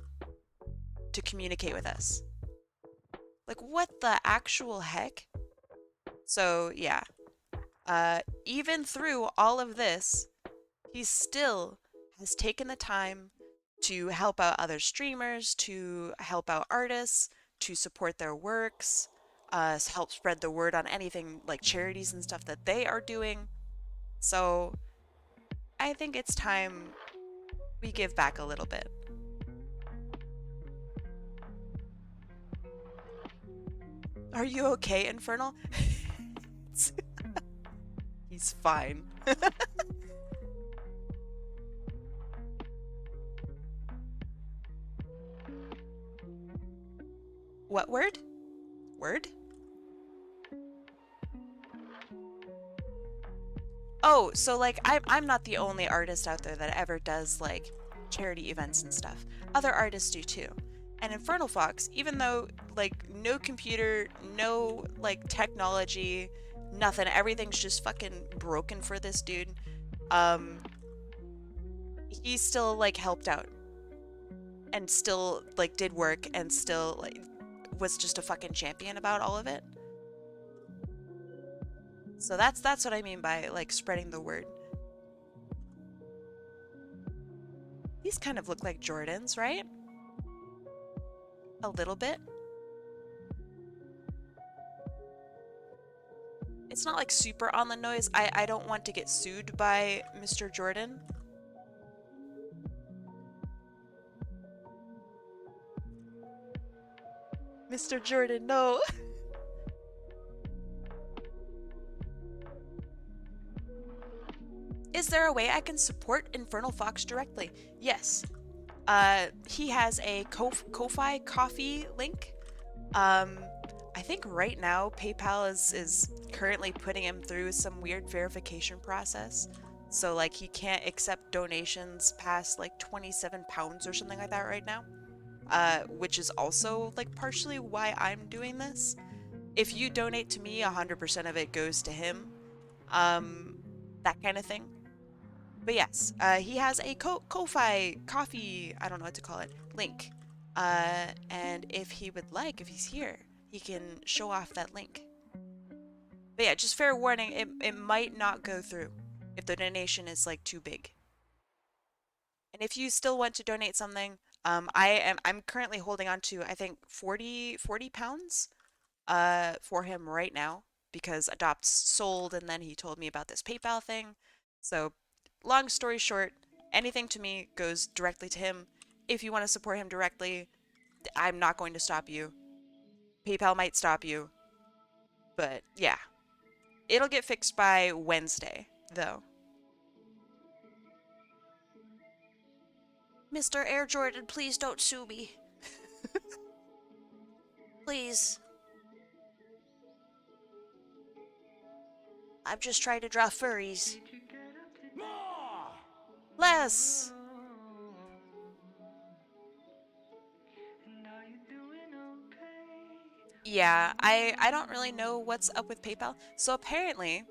to communicate with us. Like, what the actual heck? So yeah, even through all of this, he still has taken the time to help out other streamers, to help out artists, to support their works, help spread the word on anything like charities and stuff that they are doing. So I think it's time we give back a little bit. Are you okay, Infernal? He's fine. What word? Word? Oh, so like I'm not the only artist out there that ever does like charity events and stuff. Other artists do too. And Infernal Fox, even though like no computer, no like technology, nothing, everything's just fucking broken for this dude. Um he still like helped out and still like did work and still like was just a fucking champion about all of it. So that's what I mean by like spreading the word. These kind of look like Jordans, right? A little bit. It's not like super on the nose. I don't want to get sued by Mr. Jordan. Mr. Jordan, no. Is there a way I can support Infernal Fox directly? Yes. He has a Ko-Fi coffee link. I think right now PayPal is currently putting him through some weird verification process. So like he can't accept donations past like 27 pounds or something like that right now. Which is also like partially why I'm doing this. If you donate to me, 100% of it goes to him. That kind of thing. But yes, he has a Ko-Fi coffee, I don't know what to call it, link. And if he would like, if he's here, he can show off that link. But yeah, just fair warning, it might not go through if the donation is like too big. And if you still want to donate something, I'm currently holding on to I think 40 pounds for him right now because Adopt's sold and then he told me about this PayPal thing. So long story short, anything to me goes directly to him. If you want to support him directly, I'm not going to stop you. PayPal might stop you. But yeah. It'll get fixed by Wednesday, though. Mr. Air Jordan, please don't sue me. Please. I'm just trying to draw furries. Less! Yeah, I don't really know what's up with PayPal. So apparently,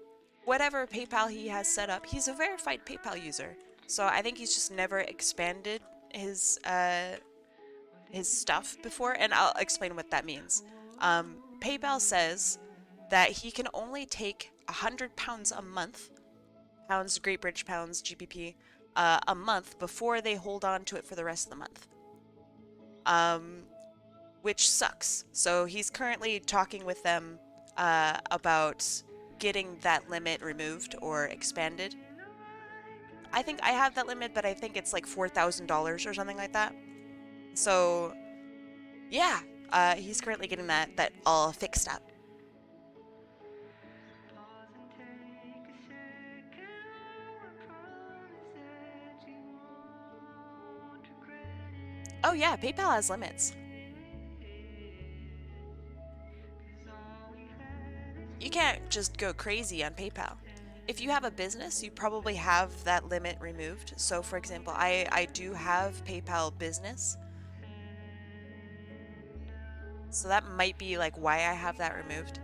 whatever PayPal he has set up, he's a verified PayPal user. So I think he's just never expanded his stuff before, and I'll explain what that means. PayPal says that he can only take 100 pounds a month, pounds, Great British pounds, GBP, a month before they hold on to it for the rest of the month. Which sucks. So he's currently talking with them about getting that limit removed or expanded. I think I have that limit, but I think it's like $4,000 or something like that. So, yeah, he's currently getting that all fixed up. Oh yeah, PayPal has limits. You can't just go crazy on PayPal. If you have a business, you probably have that limit removed. So for example, I do have PayPal Business. So that might be like why I have that removed.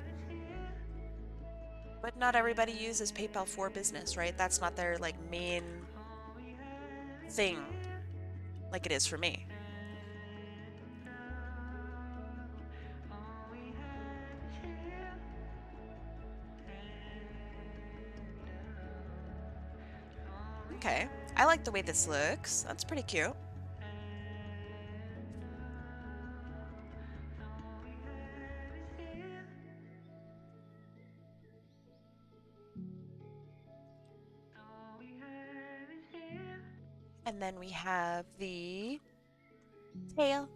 But not everybody uses PayPal for business, right? That's not their like main thing like it is for me. Okay, I like the way this looks. That's pretty cute. And then we have the tail.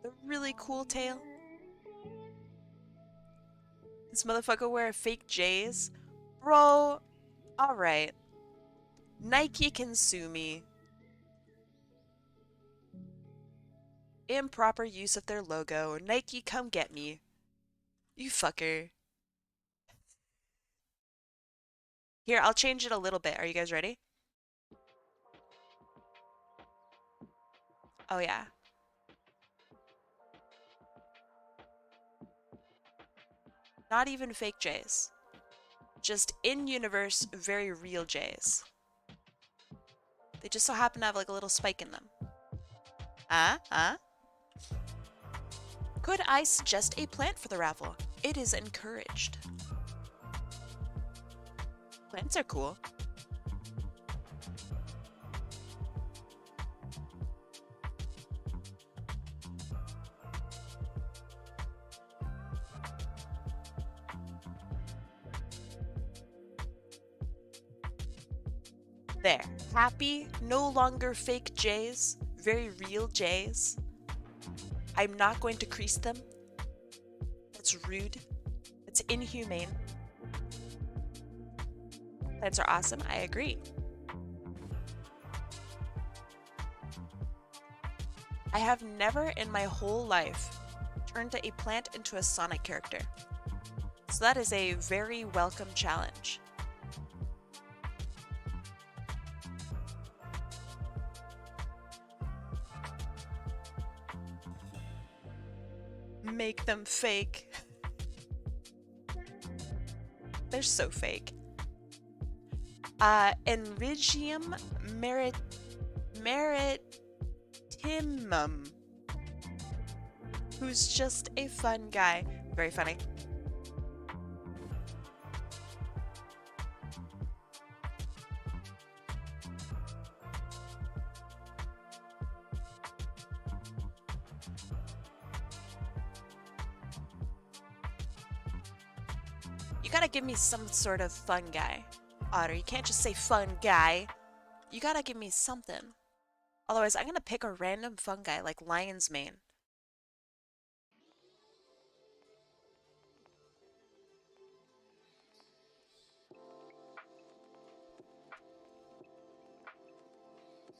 The really cool tail. This motherfucker wear fake J's? Bro, alright. Nike can sue me. Improper use of their logo. Nike, come get me. You fucker. Here, I'll change it a little bit. Are you guys ready? Oh yeah. Not even fake J's. Just in-universe, very real J's. They just so happen to have like a little spike in them. Could I suggest a plant for the raffle? It is encouraged. Plants are cool. There. Happy, no longer fake J's, very real J's. I'm not going to crease them. That's rude. That's inhumane. Plants are awesome, I agree. I have never in my whole life turned a plant into a Sonic character. So that is a very welcome challenge. Make them fake. They're so fake. Enrigium maritimum, who's just a fun guy. Very funny. You gotta give me some sort of fun guy, Otter. You can't just say fun guy. You gotta give me something. Otherwise, I'm gonna pick a random fun guy like Lion's Mane.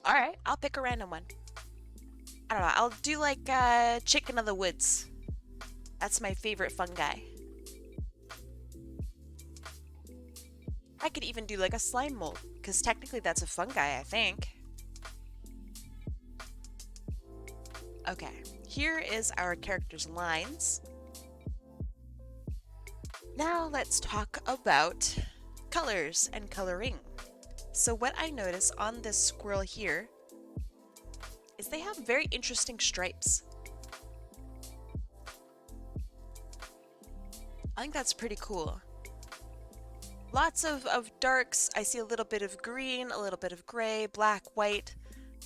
Alright, I'll pick a random one. I don't know, I'll do like Chicken of the Woods. That's my favorite fun guy. I could even do like a slime mold, because technically that's a fun guy, I think. Okay, here is our character's lines. Now let's talk about colors and coloring. So what I notice on this squirrel here is they have very interesting stripes. I think that's pretty cool. Lots of darks. I see a little bit of green, a little bit of gray, black, white.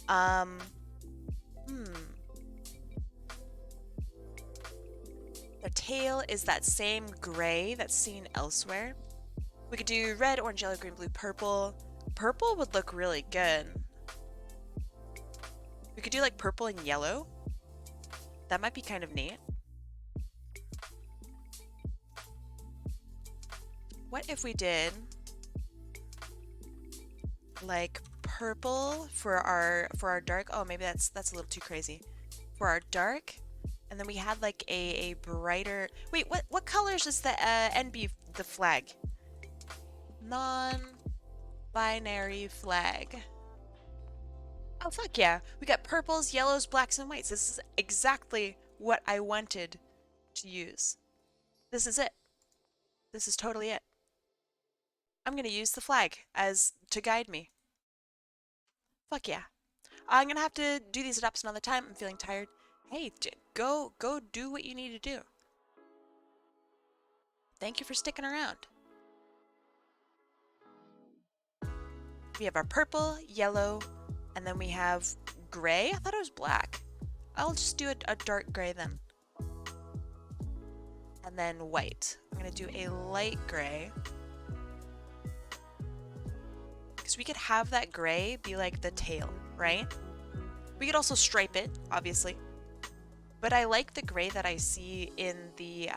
The tail is that same gray that's seen elsewhere. We could do red, orange, yellow, green, blue, purple. Purple would look really good. We could do like purple and yellow. That might be kind of neat. What if we did like purple for our dark? Oh, maybe that's a little too crazy. For our dark, and then we had like a brighter. Wait, what colors is the NB the flag? Non-binary flag. Oh fuck yeah! We got purples, yellows, blacks, and whites. This is exactly what I wanted to use. This is it. This is totally it. I'm gonna use the flag as to guide me. Fuck yeah. I'm gonna have to do these adapts another time. I'm feeling tired. Hey, go do what you need to do. Thank you for sticking around. We have our purple, yellow, and then we have gray. I thought it was black. I'll just do a dark gray then. And then white. I'm gonna do a light gray. Because we could have that gray be like the tail, right? We could also stripe it, obviously. But I like the gray that I see in the,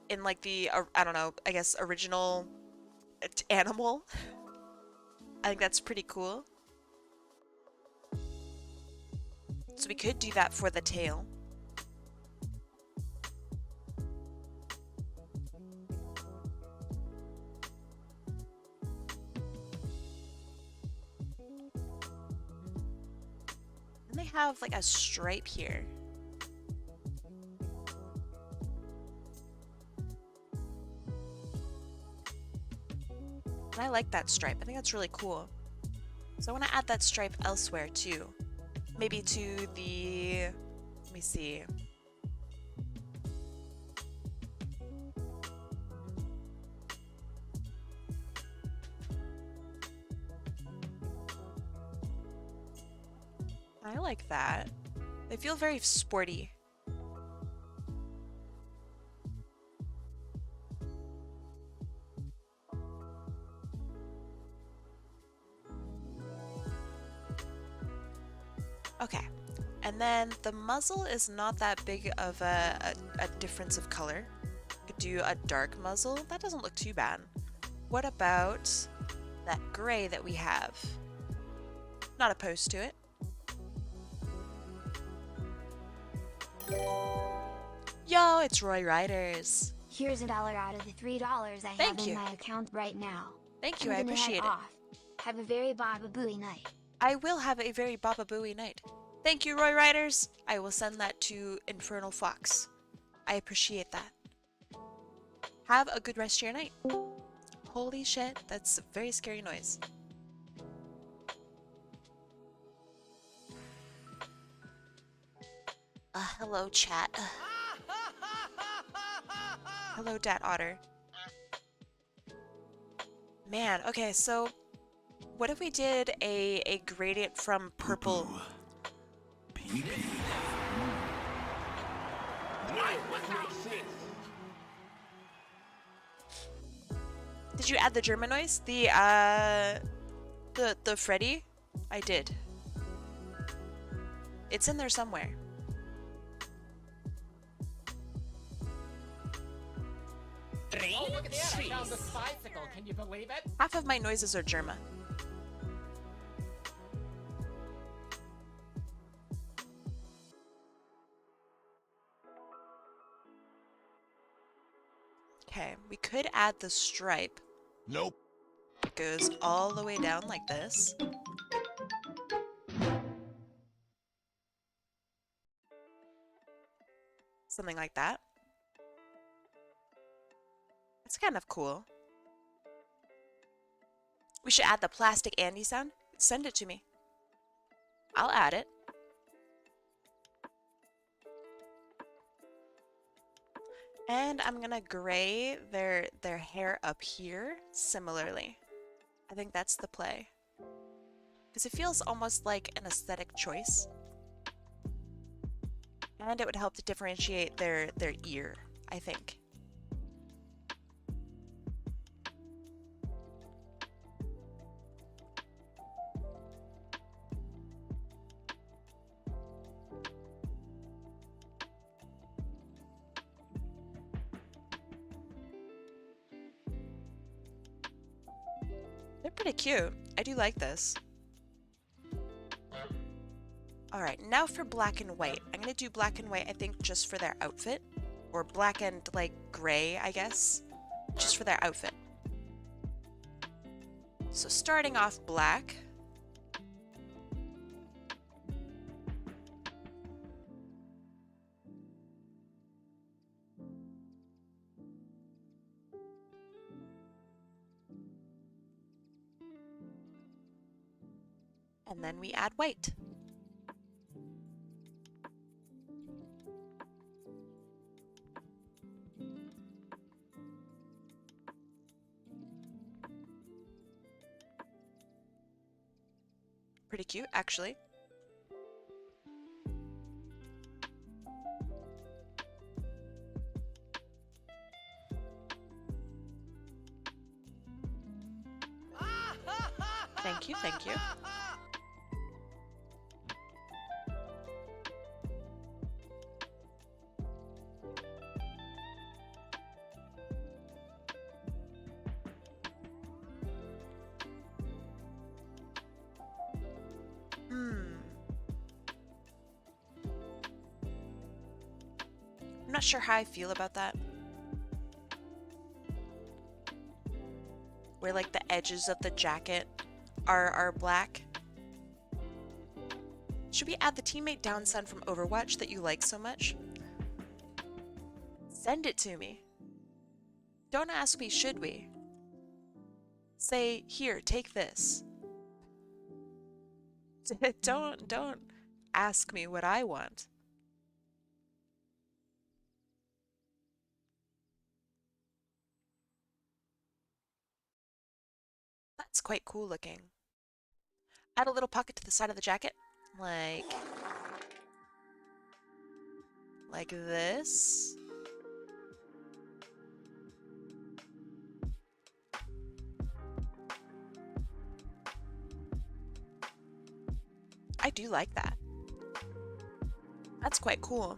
in like the, I don't know, I guess original animal. I think that's pretty cool. So we could do that for the tail. And they have like a stripe here. And I like that stripe. I think that's really cool. So I want to add that stripe elsewhere too. Maybe to the, let me see. I like that. They feel very sporty. Okay, and then the muzzle is not that big of a difference of color. Could do a dark muzzle. That doesn't look too bad. What about that gray that we have? Not opposed to it. Yo, it's Roy Riders. Here's $1 out of the $3 I Thank have you. in my account right now. Thank you, I'm I gonna head appreciate it. off. Have a very Baba Booey night. I will have a very Baba Booey night. Thank you, Roy Riders. I will send that to Infernal Fox. I appreciate that. Have a good rest of your night. Holy shit, that's a very scary noise. Hello, chat. Hello, Dat Otter. Man, okay, so what if we did a gradient from purple? Did you add the German noise? The Freddy? I did. It's in there somewhere. Oh, look at that! I found this bicycle. Can you believe it? Half of my noises are German. Okay, we could add the stripe. Nope. It goes all the way down like this. Something like that. It's kind of cool. We should add the plastic Andy sound. Send it to me. I'll add it. And I'm gonna gray their hair up here similarly. I think that's the play. Because it feels almost like an aesthetic choice. And it would help to differentiate their ear, I think. They're pretty cute. I do like this. Alright, now for black and white. I'm gonna do black and white, I think, just for their outfit. Or black and, like, gray, I guess. Just for their outfit. So starting off black. And then we add white. Pretty cute, actually. Thank you, thank you. I'm not sure how I feel about that. Where like the edges of the jacket are black. Should we add the teammate Downsun from Overwatch that you like so much? Send it to me. Don't ask me, should we? Say, here, take this. Don't ask me what I want. That's quite cool looking. Add a little pocket to the side of the jacket, like this. I do like that. That's quite cool.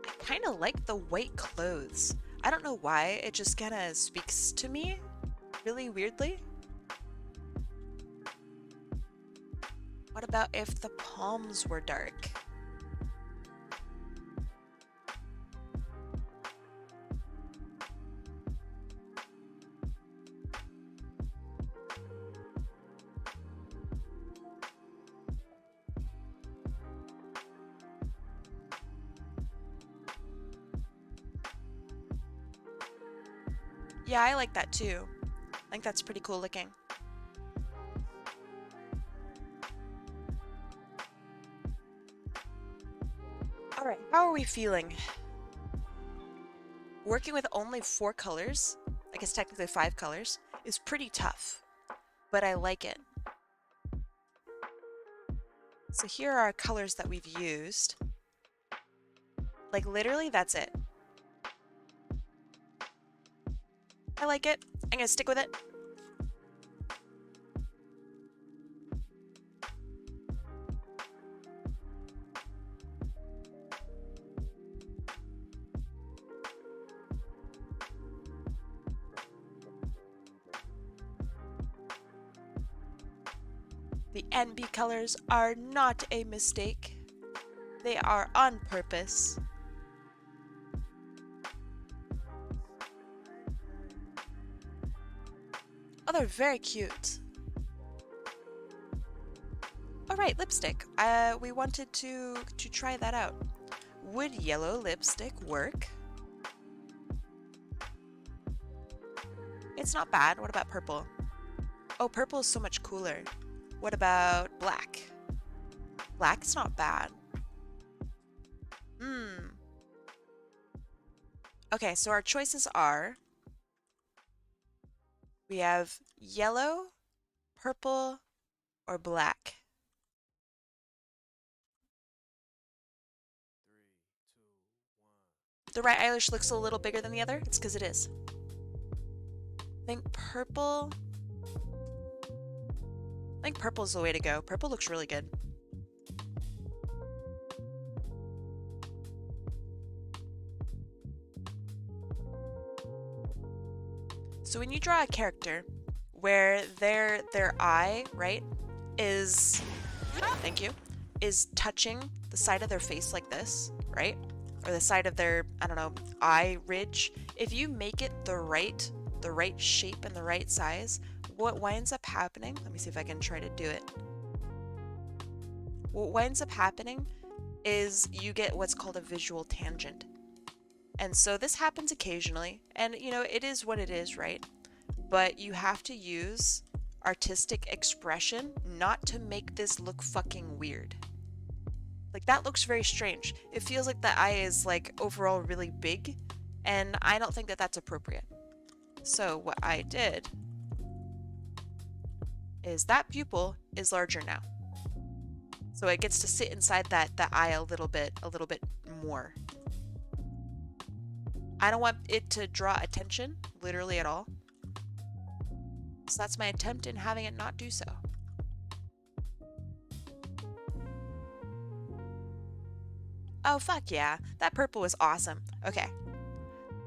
I kind of like the white clothes. I don't know why, it just kind of speaks to me really weirdly. What about if the palms were dark? Yeah, I like that too. I think that's pretty cool looking. Alright, how are we feeling? Working with only 4 colors, I guess technically 5 colors, is pretty tough, but I like it. So here are our colors that we've used. Like literally, that's it. I like it. I'm gonna stick with it. The NB colors are not a mistake. They are on purpose. Oh, they're very cute. All right, lipstick. We wanted to try that out. Would yellow lipstick work? It's not bad. What about purple? Oh, purple is so much cooler. What about black? Black's not bad. Okay, so our choices are, we have yellow, purple, or black. The right eyelash looks a little bigger than the other. It's because it is. I think purple is the way to go. Purple looks really good. So when you draw a character where their eye, right, is, thank you, is touching the side of their face like this, right? Or the side of their, I don't know, eye ridge. If you make it the right shape and the right size, what winds up happening, let me see if I can try to do it. What winds up happening is you get what's called a visual tangent. And so this happens occasionally, and you know, it is what it is, right? But you have to use artistic expression not to make this look fucking weird. Like, that looks very strange. It feels like the eye is like overall really big, and I don't think that that's appropriate. So what I did is that pupil is larger now. So it gets to sit inside that eye a little bit more. I don't want it to draw attention, literally at all. So that's my attempt in having it not do so. Oh, fuck yeah. That purple was awesome. Okay.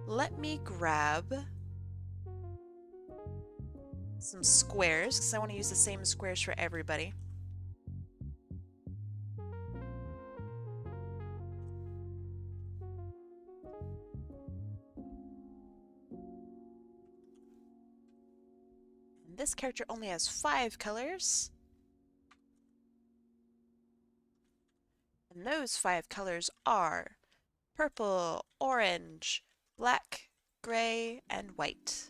Let me grab some squares, because I want to use the same squares for everybody. And this character only has 5 colors. And those 5 colors are purple, orange, black, gray, and white.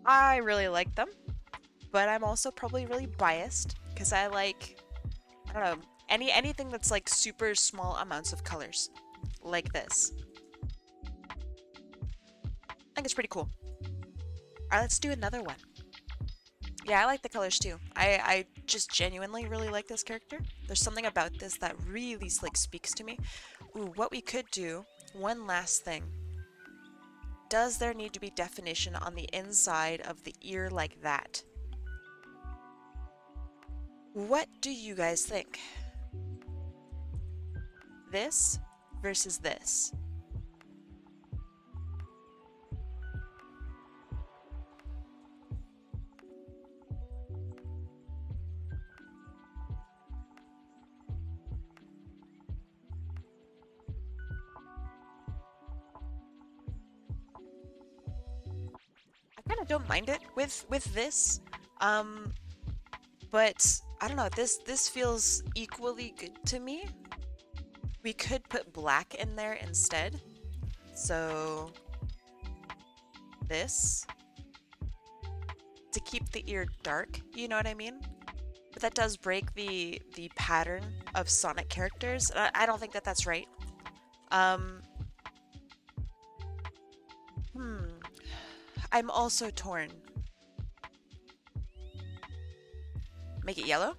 I really like them, but I'm also probably really biased because I like, I don't know, anything that's like super small amounts of colors, like this. I think it's pretty cool. Alright, let's do another one. Yeah, I like the colors too. I just genuinely really like this character. There's something about this that really like speaks to me. Ooh, what we could do, one last thing. Does there need to be definition on the inside of the ear like that? What do you guys think? This versus this. I kind of don't mind it with this, but I don't know. This feels equally good to me. We could put black in there instead. So this to keep the ear dark. You know what I mean? But that does break the pattern of Sonic characters. I don't think that that's right. I'm also torn. Make it yellow?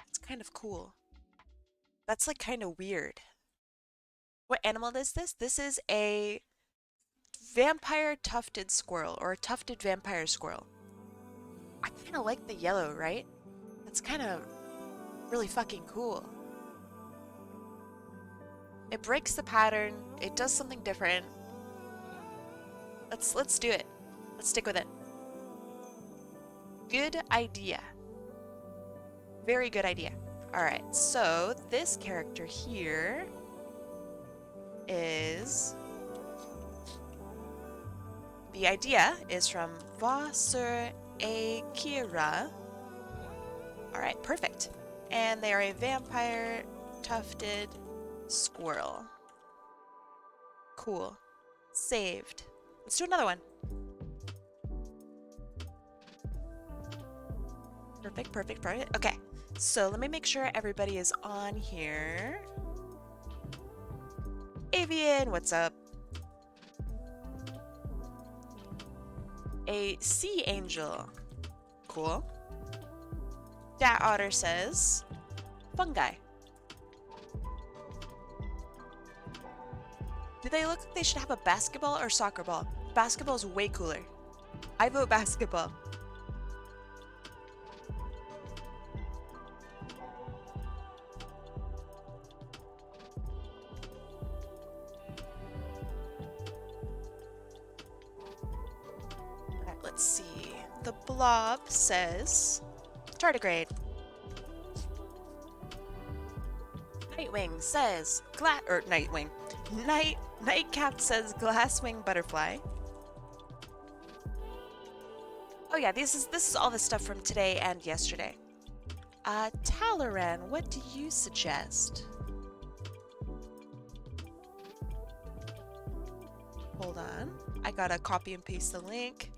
It's kind of cool. That's like kind of weird. What animal is this? This is a vampire tufted squirrel, or a tufted vampire squirrel. I kind of like the yellow, right? That's kind of really fucking cool. It breaks the pattern. It does something different. Let's do it. Let's stick with it. Good idea. Very good idea. All right, so this character here is... The idea is from VosurAekira. All right, perfect. And they are a vampire tufted squirrel. Cool. Saved. Let's do another one. Perfect, perfect, perfect. Okay, so let me make sure everybody is on here. Avian, what's up? A sea angel. Cool. Dat Otter says fungi. Do they look like they should have a basketball or soccer ball? Basketball is way cooler. I vote basketball. Alright, let's see. The blob says tardigrade. Nightwing says Nightwing. Nightcap says glasswing butterfly. Oh yeah, this is all the stuff from today and yesterday. Talaran, what do you suggest? Hold on. I gotta copy and paste the link.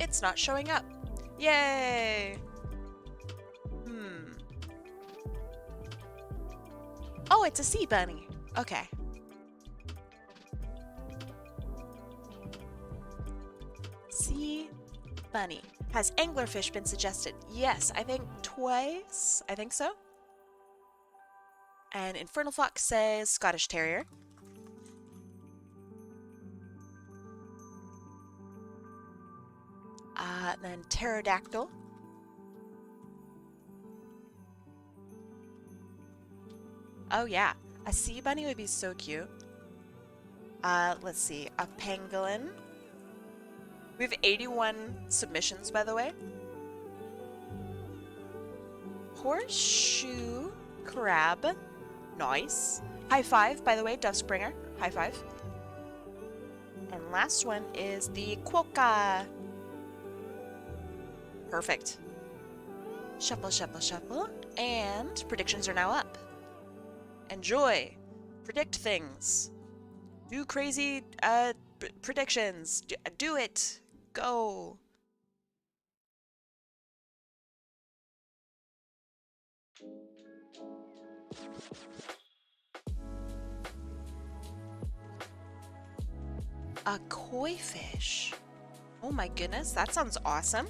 It's not showing up. Yay! Oh, it's a sea bunny. Okay. Sea bunny. Has anglerfish been suggested? Yes, I think twice. I think so. And Infernal Fox says Scottish Terrier. Then pterodactyl. Oh yeah, a sea bunny would be so cute. Let's see, a pangolin. We have 81 submissions, by the way. Horseshoe crab. Nice. High five, by the way, Dovespringer. High five. And last one is the quokka. Perfect. Shuffle, shuffle, shuffle. And predictions are now up. Enjoy. Predict things. Do crazy predictions. Do it. Go. A koi fish. Oh my goodness, that sounds awesome.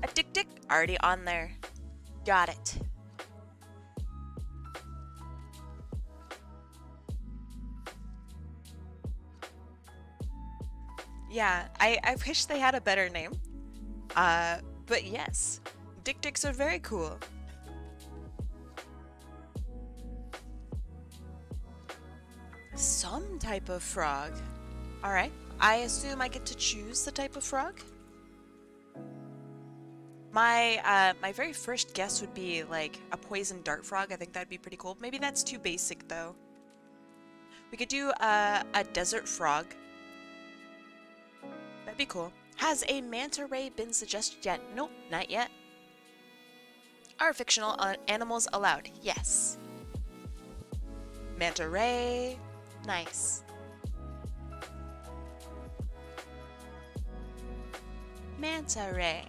A dick already on there. Got it. Yeah, I wish they had a better name. But yes, dicks are very cool. Some type of frog. Alright, I assume I get to choose the type of frog? My very first guess would be like a poison dart frog. I think that'd be pretty cool. Maybe that's too basic though. We could do a desert frog. That'd be cool. Has a manta ray been suggested yet? Nope, not yet. Are fictional animals allowed? Yes. Manta ray. Nice. Manta ray.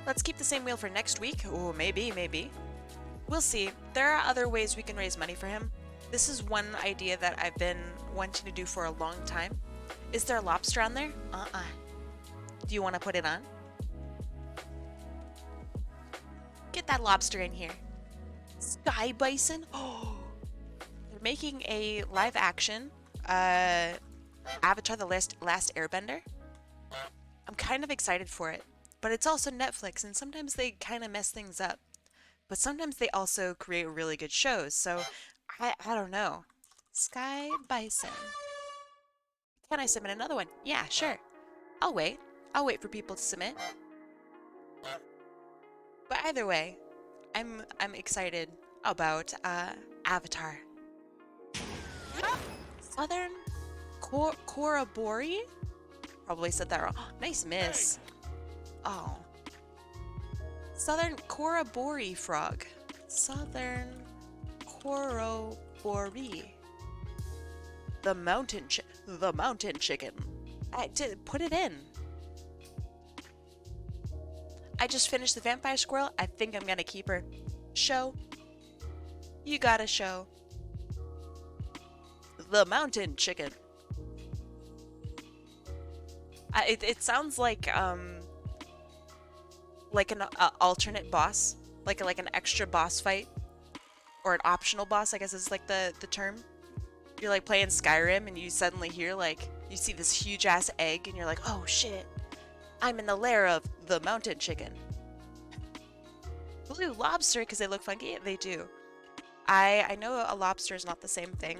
Let's keep the same wheel for next week. Oh, maybe. We'll see. There are other ways we can raise money for him. This is one idea that I've been wanting to do for a long time. Is there a lobster on there? Do you want to put it on? Get that lobster in here. Sky bison. Oh, they're making a live action Avatar: The Last Airbender. I'm kind of excited for it, but it's also Netflix, and sometimes they kind of mess things up. But sometimes they also create really good shows, so I don't know. Sky bison. Can I submit another one? Yeah, sure. I'll wait. I'll wait for people to submit. But either way, I'm excited about Avatar. Southern Korobori? Probably said that wrong. Nice miss. Oh. Southern Korobori frog. Southern Korobori. The mountain chicken. I did put it in. I just finished the vampire squirrel. I think I'm gonna keep her. Show. You gotta show. The mountain chicken. It sounds like an alternate boss, like an extra boss fight, or an optional boss, I guess is like the term. You're like playing Skyrim and you suddenly hear like you see this huge ass egg and you're like, oh shit, I'm in the lair of the mountain chicken. Blue lobster because they look funky. They do. I know a lobster is not the same thing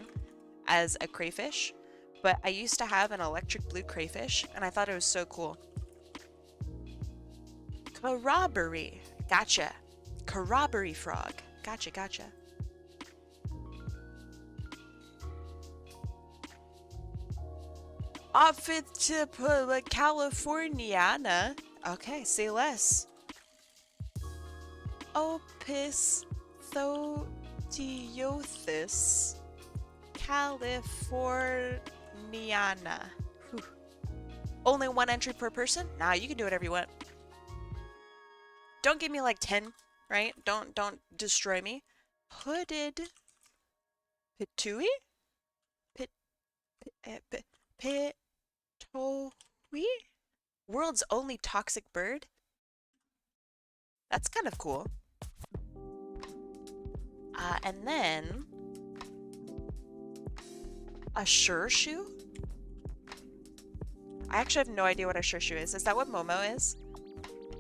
as a crayfish, but I used to have an electric blue crayfish and I thought it was so cool. Corroboree. Gotcha. Corroboree frog. Gotcha, gotcha. Outfit to Californiana. Okay, say less. Opisthodiothis Californiana. Whew. Only one entry per person? Nah, you can do whatever you want. Don't give me like 10, right? Don't destroy me. Hooded Pitui? Pitoi? World's only toxic bird? That's kind of cool. And then a Shurshu? I actually have no idea what a Shurshu is. Is that what Momo is?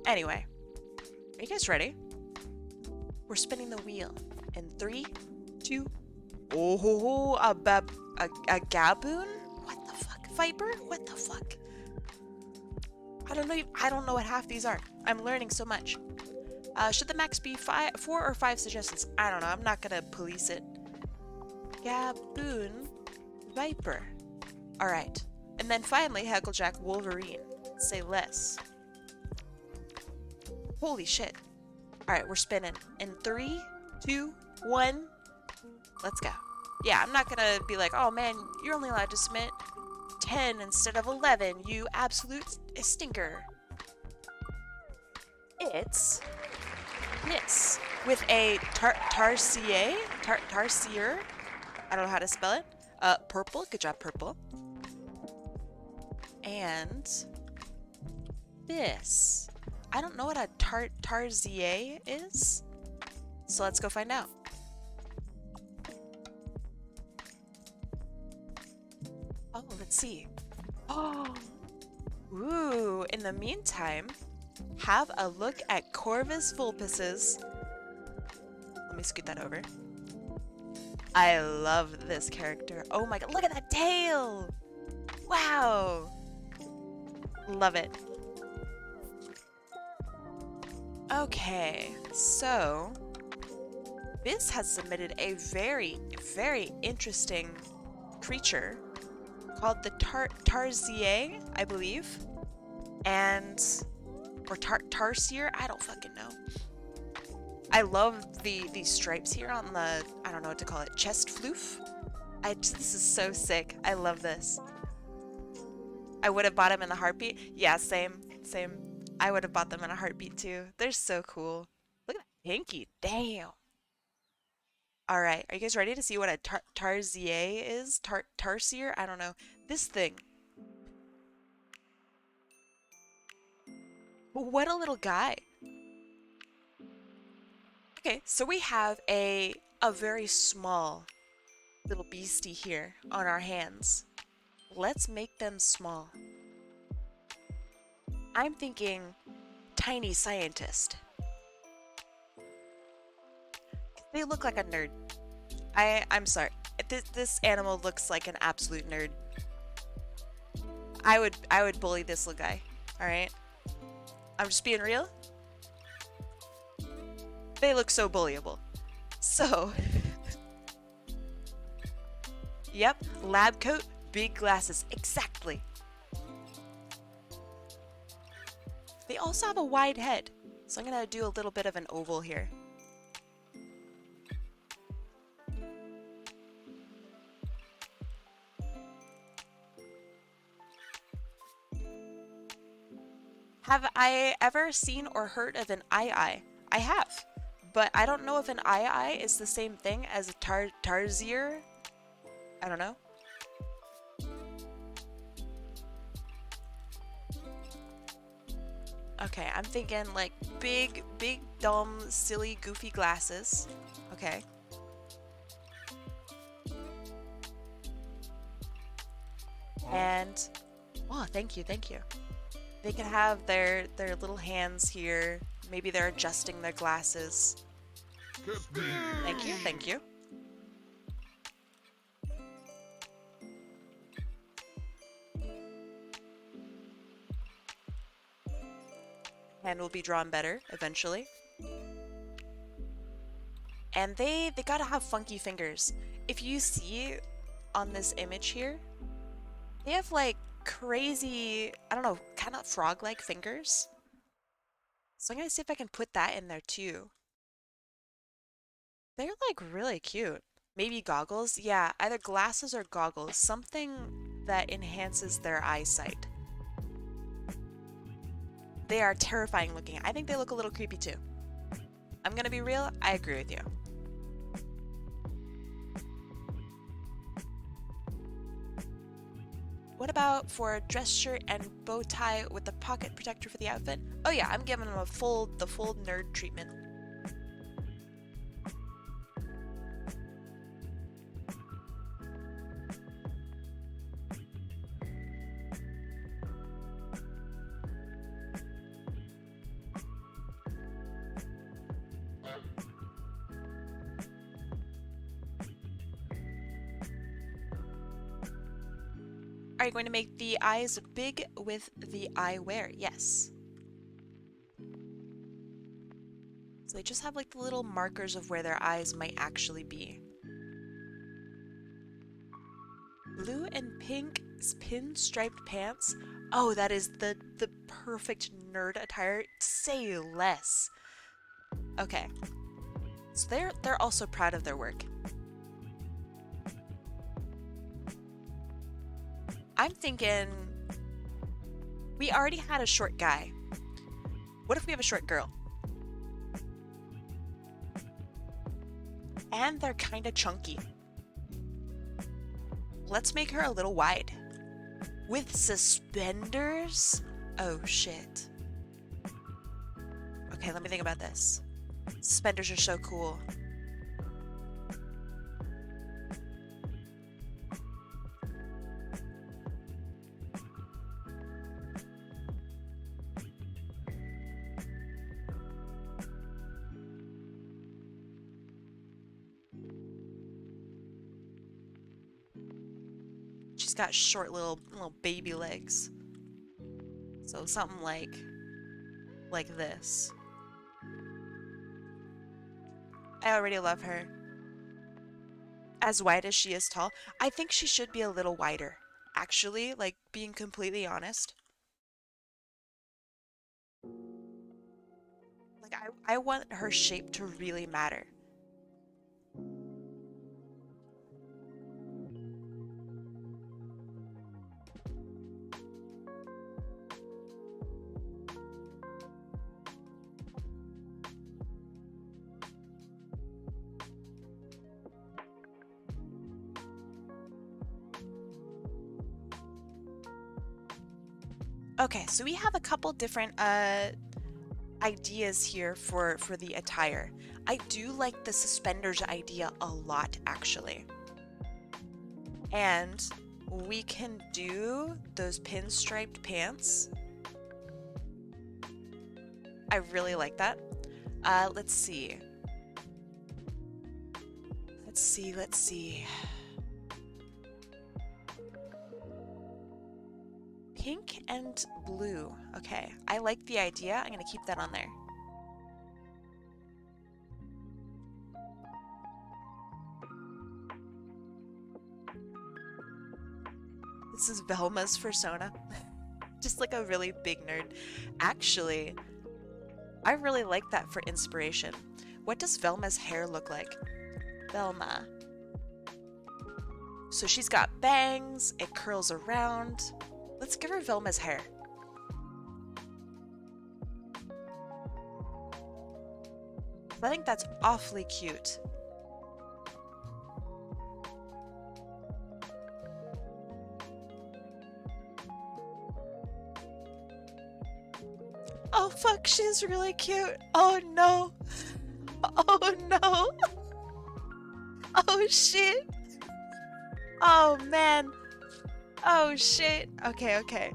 Anyway, are you guys ready? We're spinning the wheel in 3, 2. Oh, a gaboon? What the fuck? Viper? What the fuck? I don't know what half these are. I'm learning so much. Should the max be 4 or 5 suggestions? I don't know. I'm not gonna police it. Gaboon, Viper. All right, and then finally Hecklejack Wolverine. Say less. Holy shit! All right, we're spinning in 3, 2, 1. Let's go. Yeah, I'm not gonna be like, oh man, you're only allowed to submit 10 instead of 11. You absolute stinker. It's this with a Tarsier. Tarsier. I don't know how to spell it. Purple. Good job, purple. And this. I don't know what a Tarsier is. So let's go find out. Oh, let's see. Oh. Ooh, in the meantime, have a look at Corvus Vulpus's. Let me scoot that over. I love this character. Oh my god, look at that tail! Wow! Love it. Okay, so Biz has submitted a very, very interesting creature called the Tarsier, I believe. And or Tarsier, I don't fucking know. I love the stripes here on the, I don't know what to call it, chest floof. This is so sick. I love this. I would have bought him in the heartbeat. Yeah, same. I would have bought them in a heartbeat too. They're so cool. Look at that pinky. Damn. All right, are you guys ready to see what a Tarsier is? Tarsier? I don't know. This thing. What a little guy. Okay, so we have a very small little beastie here on our hands. Let's make them small. I'm thinking tiny scientist. They look like a nerd. I'm sorry. This animal looks like an absolute nerd. I would bully this little guy. All right. I'm just being real. They look so bullyable. So, yep, lab coat, big glasses, exactly. They also have a wide head, so I'm gonna do a little bit of an oval here. Have I ever seen or heard of an eye? I have, but I don't know if an eye is the same thing as a tarsier. I don't know. Okay, I'm thinking like big, dumb, silly, goofy glasses. Okay. And, oh, thank you. They can have their little hands here. Maybe they're adjusting their glasses. Thank you. Hand will be drawn better eventually. And they gotta have funky fingers. If you see on this image here, they have like crazy, I don't know, kind of frog-like fingers. So I'm gonna see if I can put that in there too. They're like really cute. Maybe goggles? Yeah, either glasses or goggles. Something that enhances their eyesight. They are terrifying looking. I think they look a little creepy too. I'm gonna be real, I agree with you. What about for a dress shirt and bow tie with the pocket protector for the outfit? Oh yeah, I'm giving them the full nerd treatment. Are you going to make the eyes big with the eyewear? Yes. So they just have like the little markers of where their eyes might actually be. Blue and pink pinstriped pants. Oh, that is the perfect nerd attire. Say less. Okay. So they're also proud of their work. I'm thinking we already had a short guy. What if we have a short girl? And they're kind of chunky. Let's make her a little wide. With suspenders? Oh shit. Okay, let me think about this. Suspenders are so cool. She's got short little baby legs. So something like this. I already love her. As wide as she is tall, I think she should be a little wider. Actually, like being completely honest. Like I want her shape to really matter. Okay, so we have a couple different ideas here for the attire. I do like the suspenders idea a lot, actually. And we can do those pinstriped pants. I really like that. Let's see. Let's see. Pink and blue. Okay, I like the idea. I'm gonna keep that on there. This is Velma's persona. Just like a really big nerd. Actually, I really like that for inspiration. What does Velma's hair look like? Velma. So she's got bangs, it curls around. Let's give her Velma's hair. I think that's awfully cute. Oh fuck, she's really cute. Oh no. Oh no. Oh shit. Oh man. Oh shit. Okay, okay.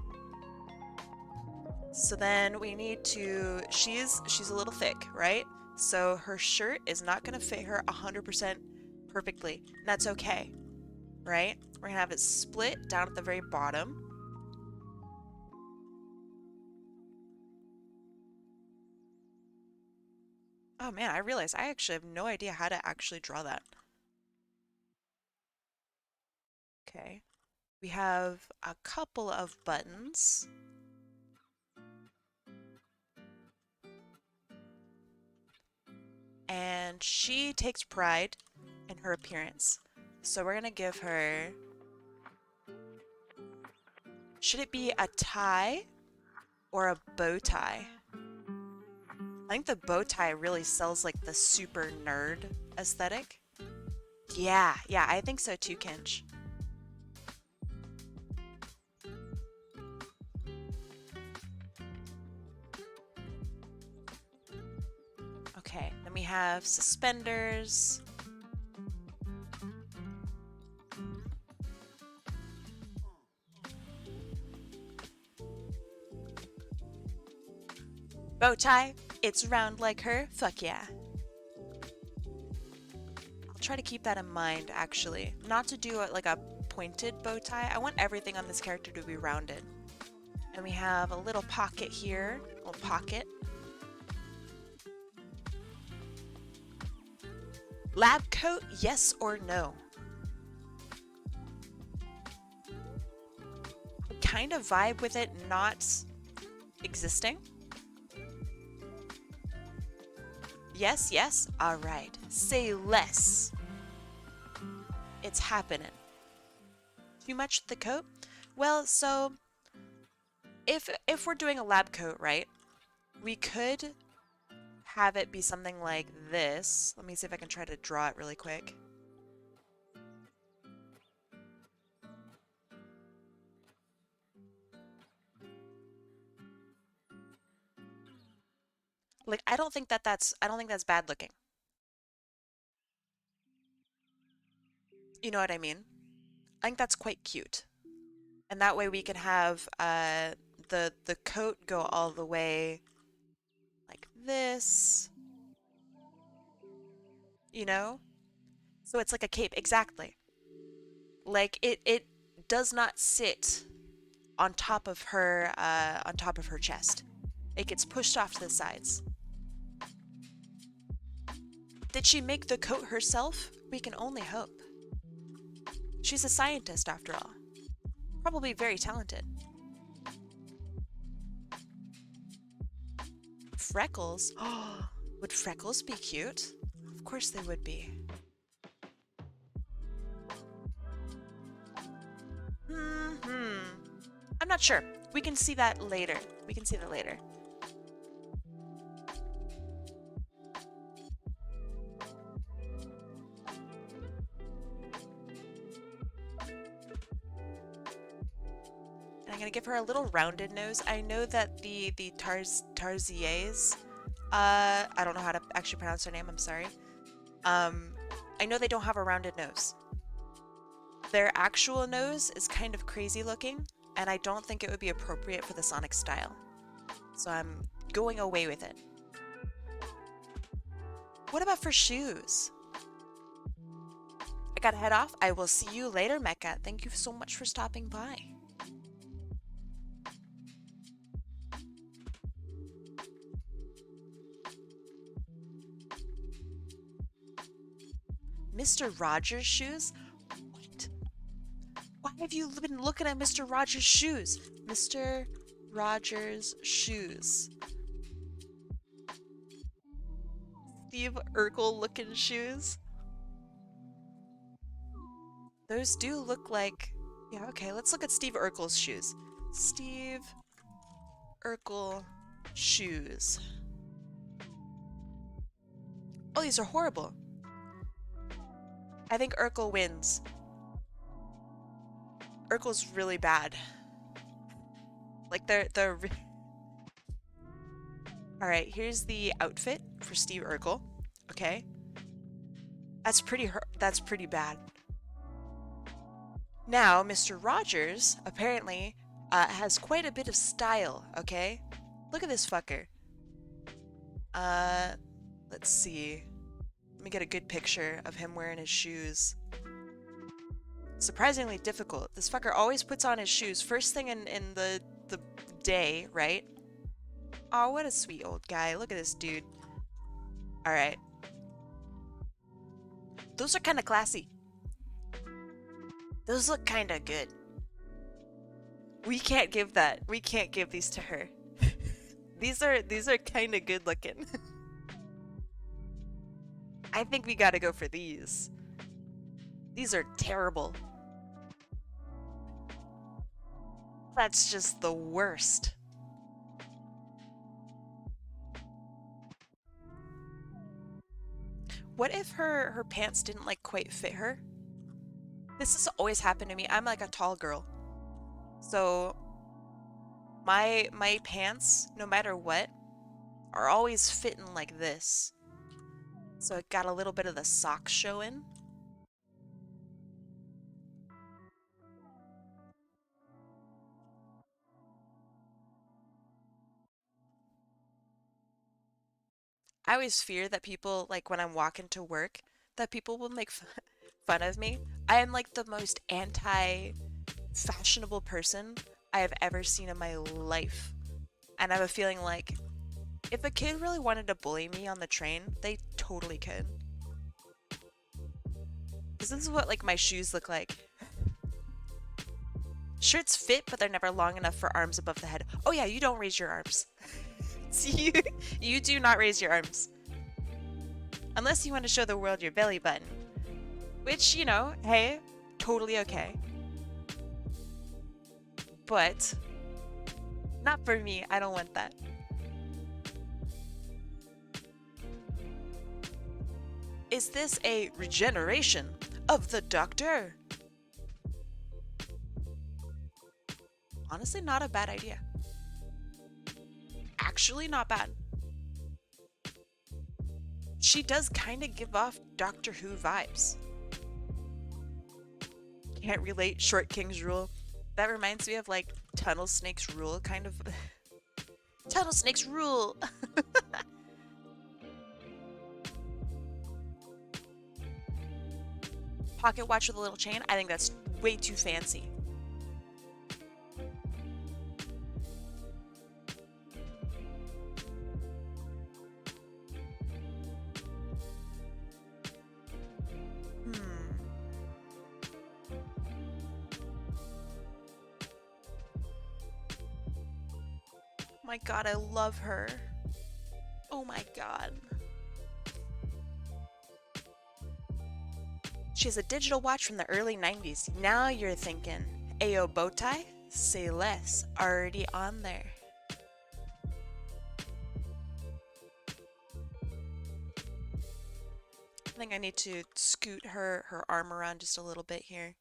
So then we need to, she's a little thick, right? So her shirt is not gonna fit her 100% perfectly. That's okay, right? We're gonna have it split down at the very bottom. Oh man, I realized I actually have no idea how to actually draw that. Okay. We have a couple of buttons. And she takes pride in her appearance. So we're gonna give her... Should it be a tie or a bow tie? I think the bow tie really sells like the super nerd aesthetic. Yeah, I think so too, Kinch. Okay, then we have suspenders. Bow tie, it's round like her, fuck yeah. I'll try to keep that in mind, actually. Not to do like a pointed bow tie. I want everything on this character to be rounded. And we have a little pocket here, a little pocket. Lab coat, yes or no? I kind of vibe with it not existing. Yes, yes? Alright. Say less. It's happening. Too much the coat? Well, so if we're doing a lab coat, right? We could have it be something like this. Let me see if I can try to draw it really quick. Like, I don't think that's bad looking. You know what I mean? I think that's quite cute. And that way we can have the coat go all the way like this. You know? So it's like a cape, exactly. Like it does not sit on top of her chest. It gets pushed off to the sides. Did she make the coat herself? We can only hope. She's a scientist after all. Probably very talented. Freckles? Oh, would freckles be cute? Of course they would be. I'm not sure. We can see that later. We can see that later. And I'm gonna give her a little rounded nose. I know that the Tarsiers I don't know how to actually pronounce their name, I'm sorry. I know they don't have a rounded nose. Their actual nose is kind of crazy looking, and I don't think it would be appropriate for the Sonic style. So I'm going away with it. What about for shoes? I gotta head off. I will see you later, Mecha. Thank you so much for stopping by. Mr. Rogers' shoes? What? Why have you been looking at Mr. Rogers' shoes? Mr. Rogers' shoes. Steve Urkel looking shoes? Those do look like... Yeah, okay, let's look at Steve Urkel's shoes. Steve Urkel shoes. Oh, these are horrible. I think Urkel wins. Urkel's really bad. Like, they're... Alright, here's the outfit for Steve Urkel. Okay. That's pretty bad. Now, Mr. Rogers, apparently, has quite a bit of style, okay? Look at this fucker. Let's see. Let me get a good picture of him wearing his shoes. Surprisingly difficult. This fucker always puts on his shoes first thing in the day, right? Oh, what a sweet old guy. Look at this dude. Alright. Those are kind of classy. Those look kind of good. We can't give that. We can't give these to her. These are kind of good looking. I think we gotta go for these. These are terrible. That's just the worst. What if her pants didn't like quite fit her? This has always happened to me. I'm like a tall girl. So my pants, no matter what, are always fitting like this. So it got a little bit of the socks showing. I always fear that people, like when I'm walking to work, that people will make fun of me. I am like the most anti-fashionable person I have ever seen in my life. And I have a feeling like if a kid really wanted to bully me on the train, they totally could. Because this is what like my shoes look like. Shirts fit, but they're never long enough for arms above the head. Oh yeah, you don't raise your arms. You do not raise your arms. Unless you want to show the world your belly button. Which, you know, hey, totally okay. But not for me. I don't want that. Is this a regeneration of the Doctor? Honestly, not a bad idea. Actually, not bad. She does kind of give off Doctor Who vibes. Can't relate, Short King's rule. That reminds me of like Tunnel Snake's rule, kind of. Tunnel Snake's rule! Pocket watch with a little chain? I think that's way too fancy. My god, I love her. Oh my god. She has a digital watch from the early 90s. Now you're thinking, Ayo bow tie? Say less. Already on there. I think I need to scoot her arm around just a little bit here.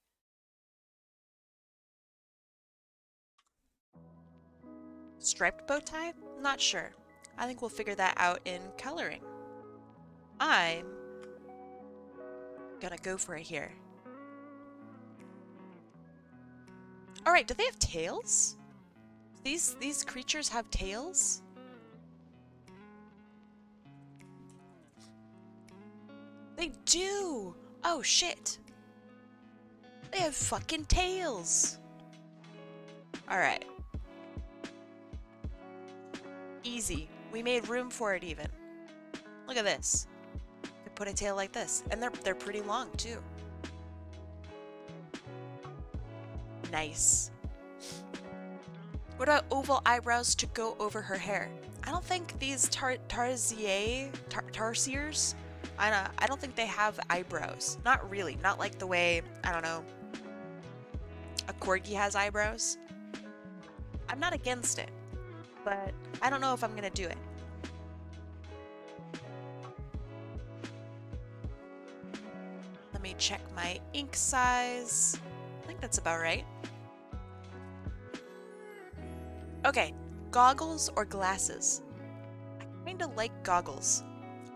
Striped bow tie? Not sure. I think we'll figure that out in coloring. I'm gonna go for it here. Alright, do they have tails? These creatures have tails? They do! Oh shit! They have fucking tails! Alright. Easy. We made room for it even. Look at this. Could put a tail like this. And they're pretty long too. Nice. What about oval eyebrows to go over her hair? I don't think these Tarsiers, I don't think they have eyebrows. Not really. Not like the way, I don't know, a corgi has eyebrows. I'm not against it, but I don't know if I'm gonna do it. Let me check my ink size. I think that's about right. Okay, goggles or glasses? I kinda like goggles.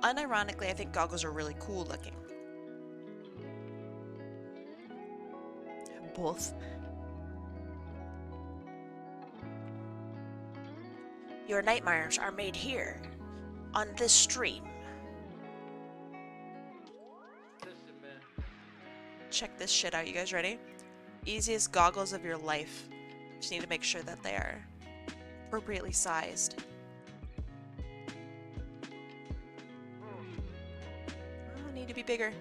Unironically, I think goggles are really cool looking. Both. Your nightmares are made here, on this stream. Check this shit out, you guys ready? Easiest goggles of your life. Just need to make sure that they are appropriately sized. Oh, need to be bigger.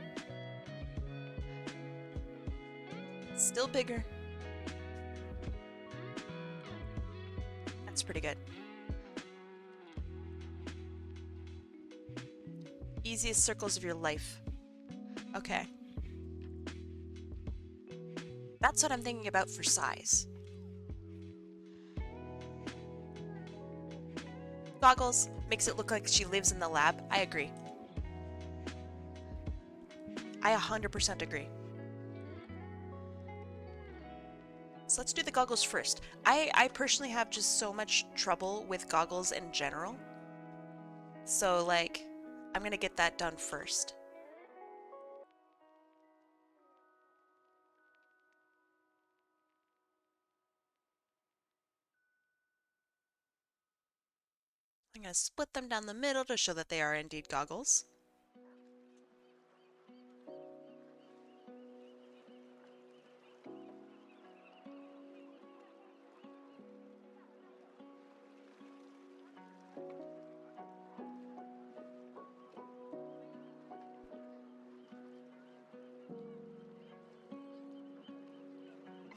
Still bigger. That's pretty good. Easiest circles of your life. Okay. That's what I'm thinking about for size. Goggles makes it look like she lives in the lab. I agree. I 100% agree. So let's do the goggles first. I personally have just so much trouble with goggles in general. So like, I'm gonna get that done first. I'm gonna split them down the middle to show that they are indeed goggles.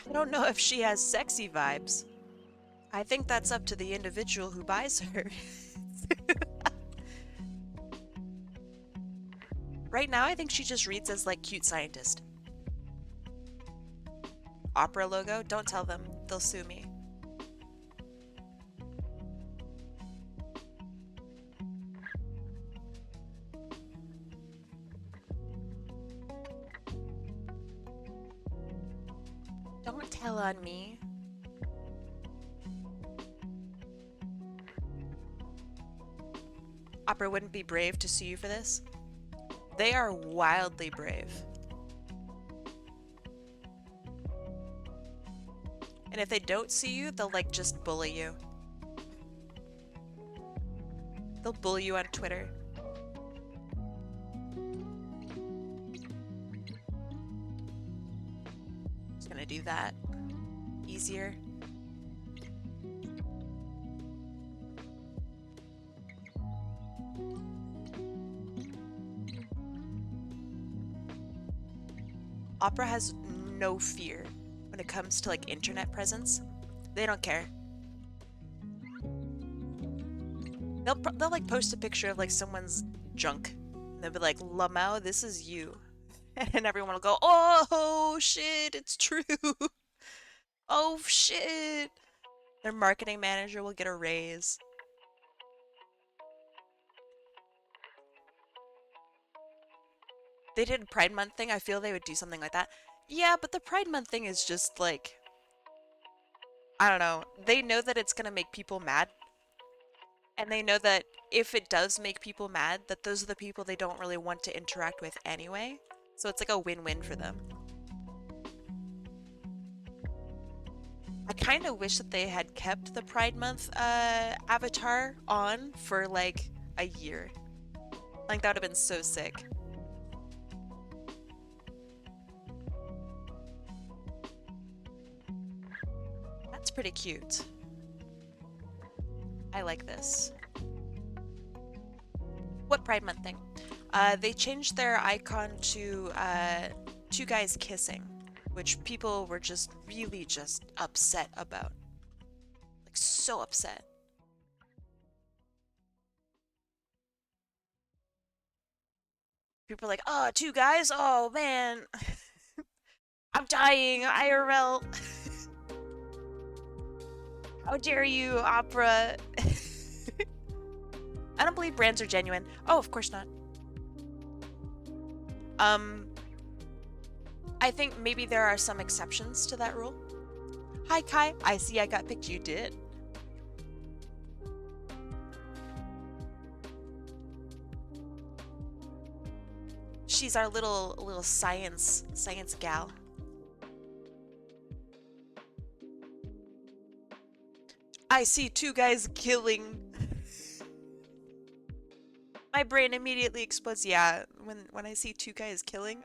I don't know if she has sexy vibes. I think that's up to the individual who buys her. Right now, I think she just reads as like cute scientist. Opera logo? Don't tell them. They'll sue me. Don't tell on me. Opera wouldn't be brave to sue you for this. They are wildly brave. And if they don't sue you, they'll like just bully you. They'll bully you on Twitter. Just gonna do that. Easier. Opera has no fear when it comes to like internet presence. They don't care. They'll like post a picture of like someone's junk. And they'll be like, Lamau, this is you. And everyone will go, oh shit, it's true. Oh shit. Their marketing manager will get a raise. They did a Pride Month thing, I feel they would do something like that. Yeah, but the Pride Month thing is just like, I don't know. They know that it's gonna make people mad. And they know that if it does make people mad, that those are the people they don't really want to interact with anyway. So it's like a win-win for them. I kind of wish that they had kept the Pride Month avatar on for like a year. Like that would have been so sick. That's pretty cute. I like this. What Pride Month thing? They changed their icon to two guys kissing, which people were just really just upset about. Like so upset. People are like, oh, two guys? Oh man. I'm dying, IRL. How dare you, Opera? I don't believe brands are genuine. Oh, of course not. I think maybe there are some exceptions to that rule. Hi, Kai. I see I got picked. You did. She's our little science gal. I see two guys killing. My brain immediately explodes. Yeah, when I see two guys killing,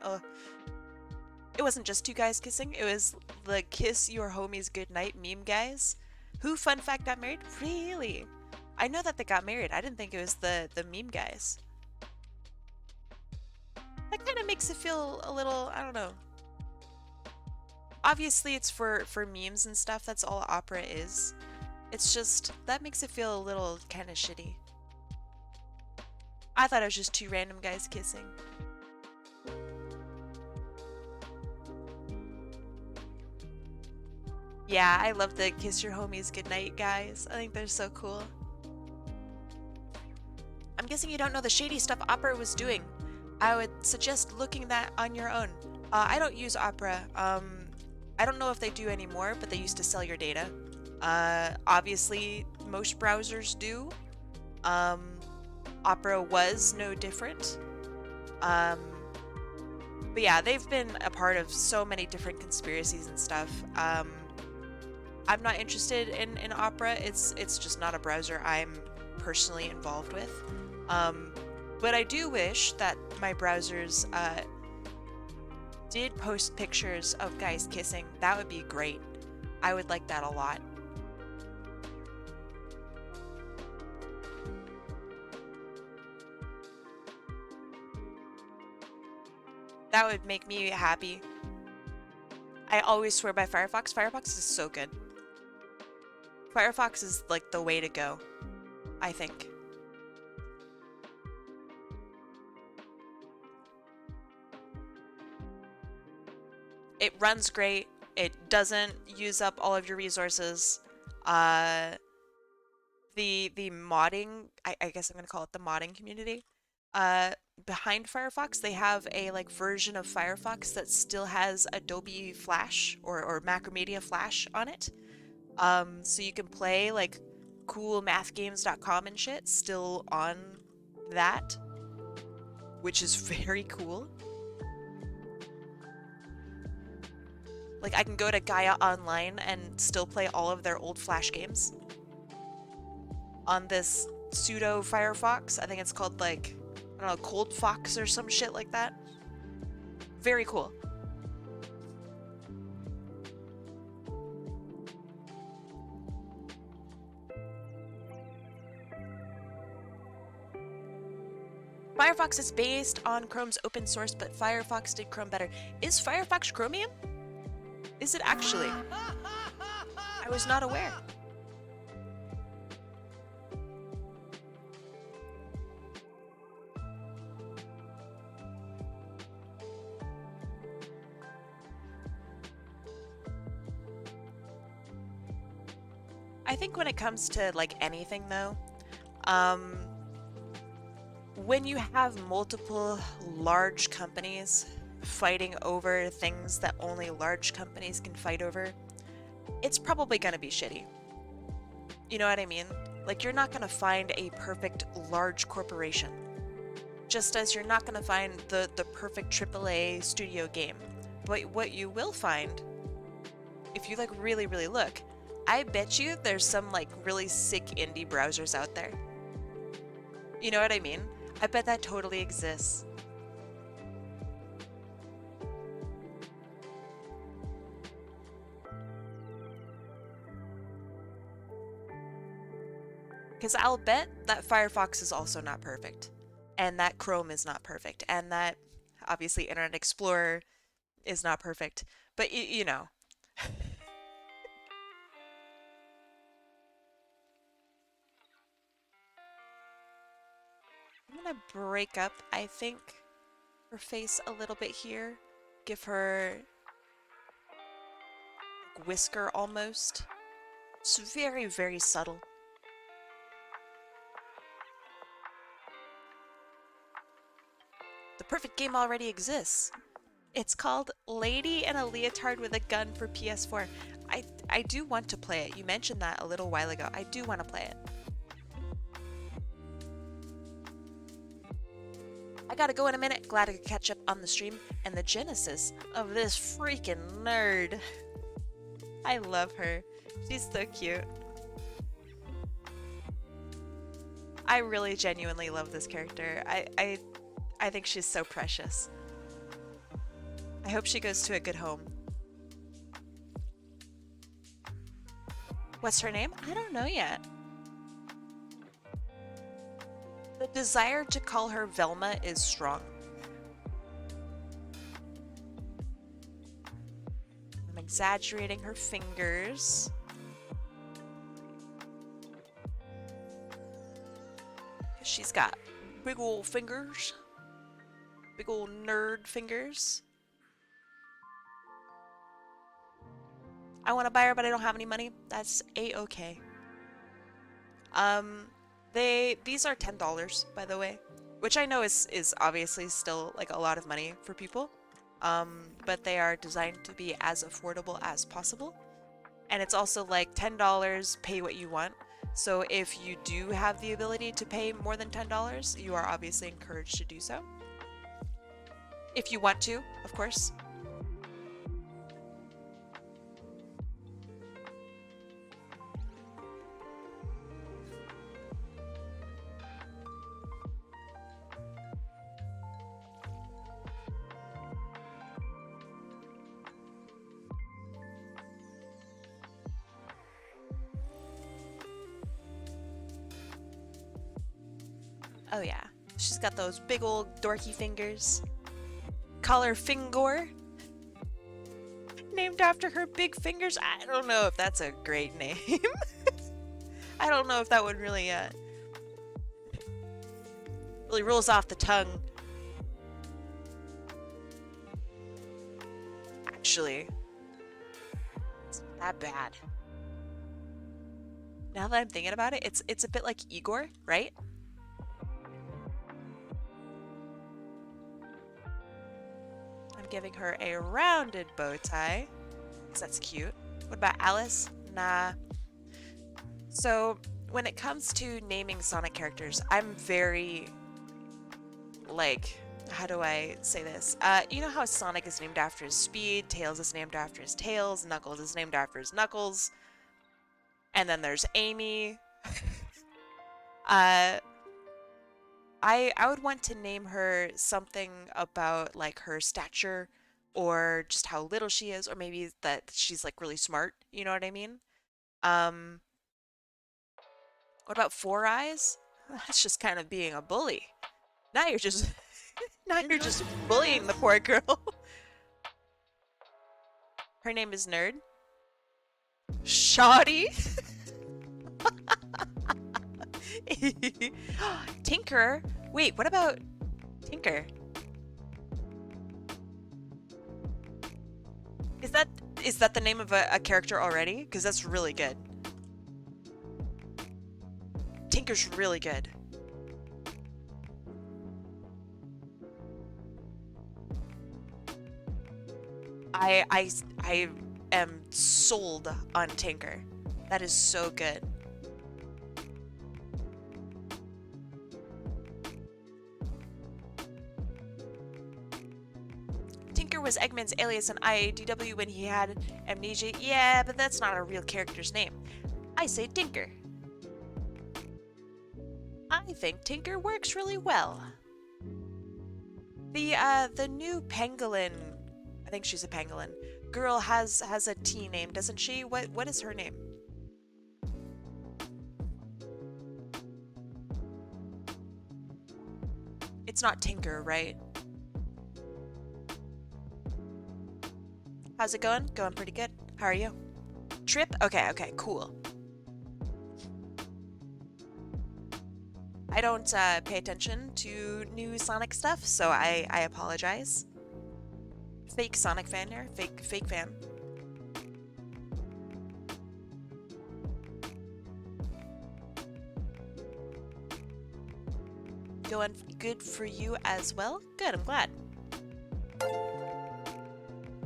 it wasn't just two guys kissing. It was the kiss your homies goodnight meme guys, who, fun fact, got married. Really? I know that they got married. I didn't think it was the meme guys. That kind of makes it feel a little, I don't know. Obviously, it's for memes and stuff. That's all opera is. It's just, that makes it feel a little kind of shitty. I thought it was just two random guys kissing. Yeah, I love the kiss your homies goodnight guys. I think they're so cool. I'm guessing you don't know the shady stuff Opera was doing. I would suggest looking that on your own. I don't use Opera. I don't know if they do anymore, but they used to sell your data. Obviously, most browsers do. Opera was no different. But yeah, they've been a part of so many different conspiracies and stuff. I'm not interested in Opera. It's just not a browser I'm personally involved with. But I do wish that my browsers did post pictures of guys kissing. That would be great. I would like that a lot. That would make me happy. I always swear by Firefox. Firefox is so good. Firefox is like the way to go, I think. It runs great. It doesn't use up all of your resources. The modding, I guess I'm gonna call it the modding community. Behind Firefox, they have a like version of Firefox that still has Adobe Flash or Macromedia Flash on it. So you can play like cool mathgames.com and shit still on that, which is very cool. Like I can go to Gaia Online and still play all of their old Flash games on this pseudo Firefox. I think it's called like, I don't know, Cold Fox or some shit like that. Very cool. Firefox is based on Chrome's open source, but Firefox did Chrome better. Is Firefox Chromium? Is it actually? I was not aware. I think when it comes to like anything though, when you have multiple large companies fighting over things that only large companies can fight over, it's probably gonna be shitty. You know what I mean? Like, you're not gonna find a perfect large corporation. Just as you're not gonna find the perfect AAA studio game. But what you will find, if you like really, really look, I bet you there's some like really sick indie browsers out there. You know what I mean? I bet that totally exists. Because I'll bet that Firefox is also not perfect. And that Chrome is not perfect. And that, obviously, Internet Explorer is not perfect. But, you know. I'm gonna break up, I think, her face a little bit here. Give her whisker almost. It's very, very subtle. The perfect game already exists. It's called Lady in a Leotard with a Gun for PS4. I do want to play it. You mentioned that a little while ago. I do want to play it. I gotta go in a minute. Glad I could catch up on the stream and the genesis of this freaking nerd. I love her. She's so cute. I really genuinely love this character. I think she's so precious. I hope she goes to a good home. What's her name? I don't know yet. The desire to call her Velma is strong. I'm exaggerating her fingers. She's got big ol' fingers. Big ol' nerd fingers. I want to buy her, but I don't have any money. That's a-okay. These are $10, by the way, which I know is obviously still like a lot of money for people. But they are designed to be as affordable as possible. And it's also like $10, pay what you want. So if you do have the ability to pay more than $10, you are obviously encouraged to do so. If you want to, of course. Oh yeah, she's got those big old dorky fingers. Call her Fingor. Named after her big fingers. I don't know if that's a great name. I don't know if that would really really rolls off the tongue. Actually, it's not that bad. Now that I'm thinking about it, it's a bit like Igor, right? Giving her a rounded bow tie, because that's cute. What about Alice? Nah. So when it comes to naming Sonic characters, I'm very, like, how do I say this? You know how Sonic is named after his speed, Tails is named after his tails, Knuckles is named after his knuckles, and then there's Amy. I would want to name her something about like her stature or just how little she is, or maybe that she's like really smart, you know what I mean? What about Four Eyes? That's just kind of being a bully. Now you're just now you're just bullying the poor girl. Her name is Nerd. Shoddy. Tinker? Wait, what about Tinker? Is that the name of a character already? Because that's really good. Tinker's really good. I am sold on Tinker. That is so good. was Eggman's alias in IADW when he had amnesia? Yeah, but that's not a real character's name. I say Tinker. I think Tinker works really well. The new pangolin, I think she's a pangolin, girl has a T name, doesn't she? What is her name? It's not Tinker, right? How's it going? Going pretty good. How are you? Trip? Okay, okay, cool. I don't pay attention to new Sonic stuff, so I apologize. Fake Sonic fan there. Fake fan. Going good for you as well? Good, I'm glad.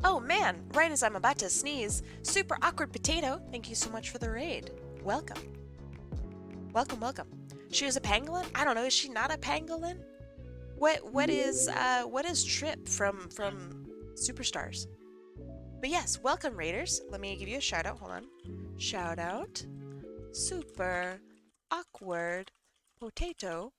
Oh man, right as I'm about to sneeze. Super awkward potato, thank you so much for the raid. Welcome. Welcome, welcome. She is a pangolin? I don't know, is she not a pangolin? What is Trip from Superstars? But yes, welcome raiders. Let me give you a shout out, hold on. Shout out. Super awkward potato.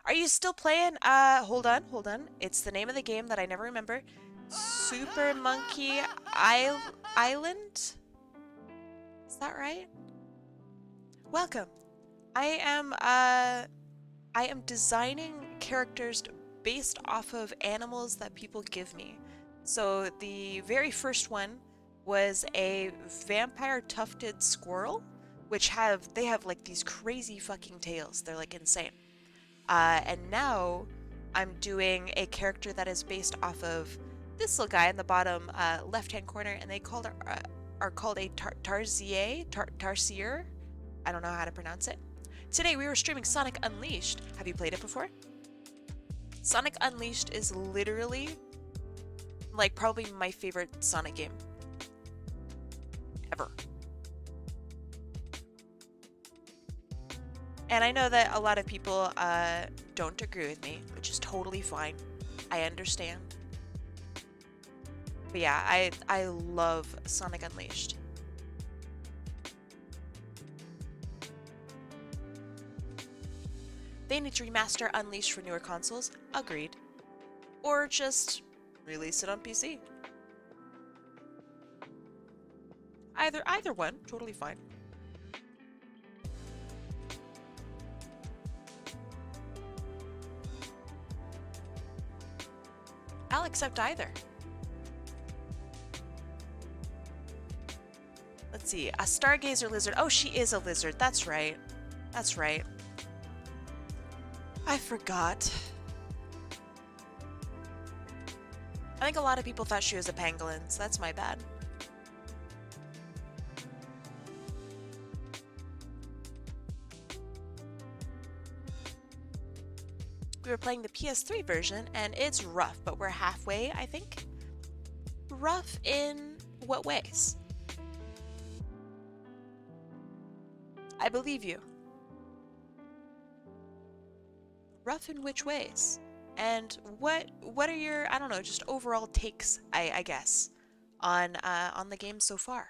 Are you still playing? Hold on. It's the name of the game that I never remember. Super Monkey Island? Is that right? Welcome. I am designing characters based off of animals that people give me. So the very first one was a vampire tufted squirrel, which they have like these crazy fucking tails. They're like insane. And now I'm doing a character that is based off of this little guy in the bottom left-hand corner, and they are called a Tarsier. I don't know how to pronounce it. Today we were streaming Sonic Unleashed. Have you played it before? Sonic Unleashed is literally like probably my favorite Sonic game ever. And I know that a lot of people don't agree with me, which is totally fine. I understand. But yeah, I love Sonic Unleashed. They need to remaster Unleashed for newer consoles. Agreed. Or just release it on PC. Either one, totally fine. I'll accept either. Let's see, a stargazer lizard. Oh, she is a lizard. That's right. That's right. I forgot. I think a lot of people thought she was a pangolin, so that's my bad. We were playing the PS3 version, and it's rough, but we're halfway, I think. Rough in what ways? I believe you. Rough in which ways? And what are your, I don't know, just overall takes, I guess, on the game so far?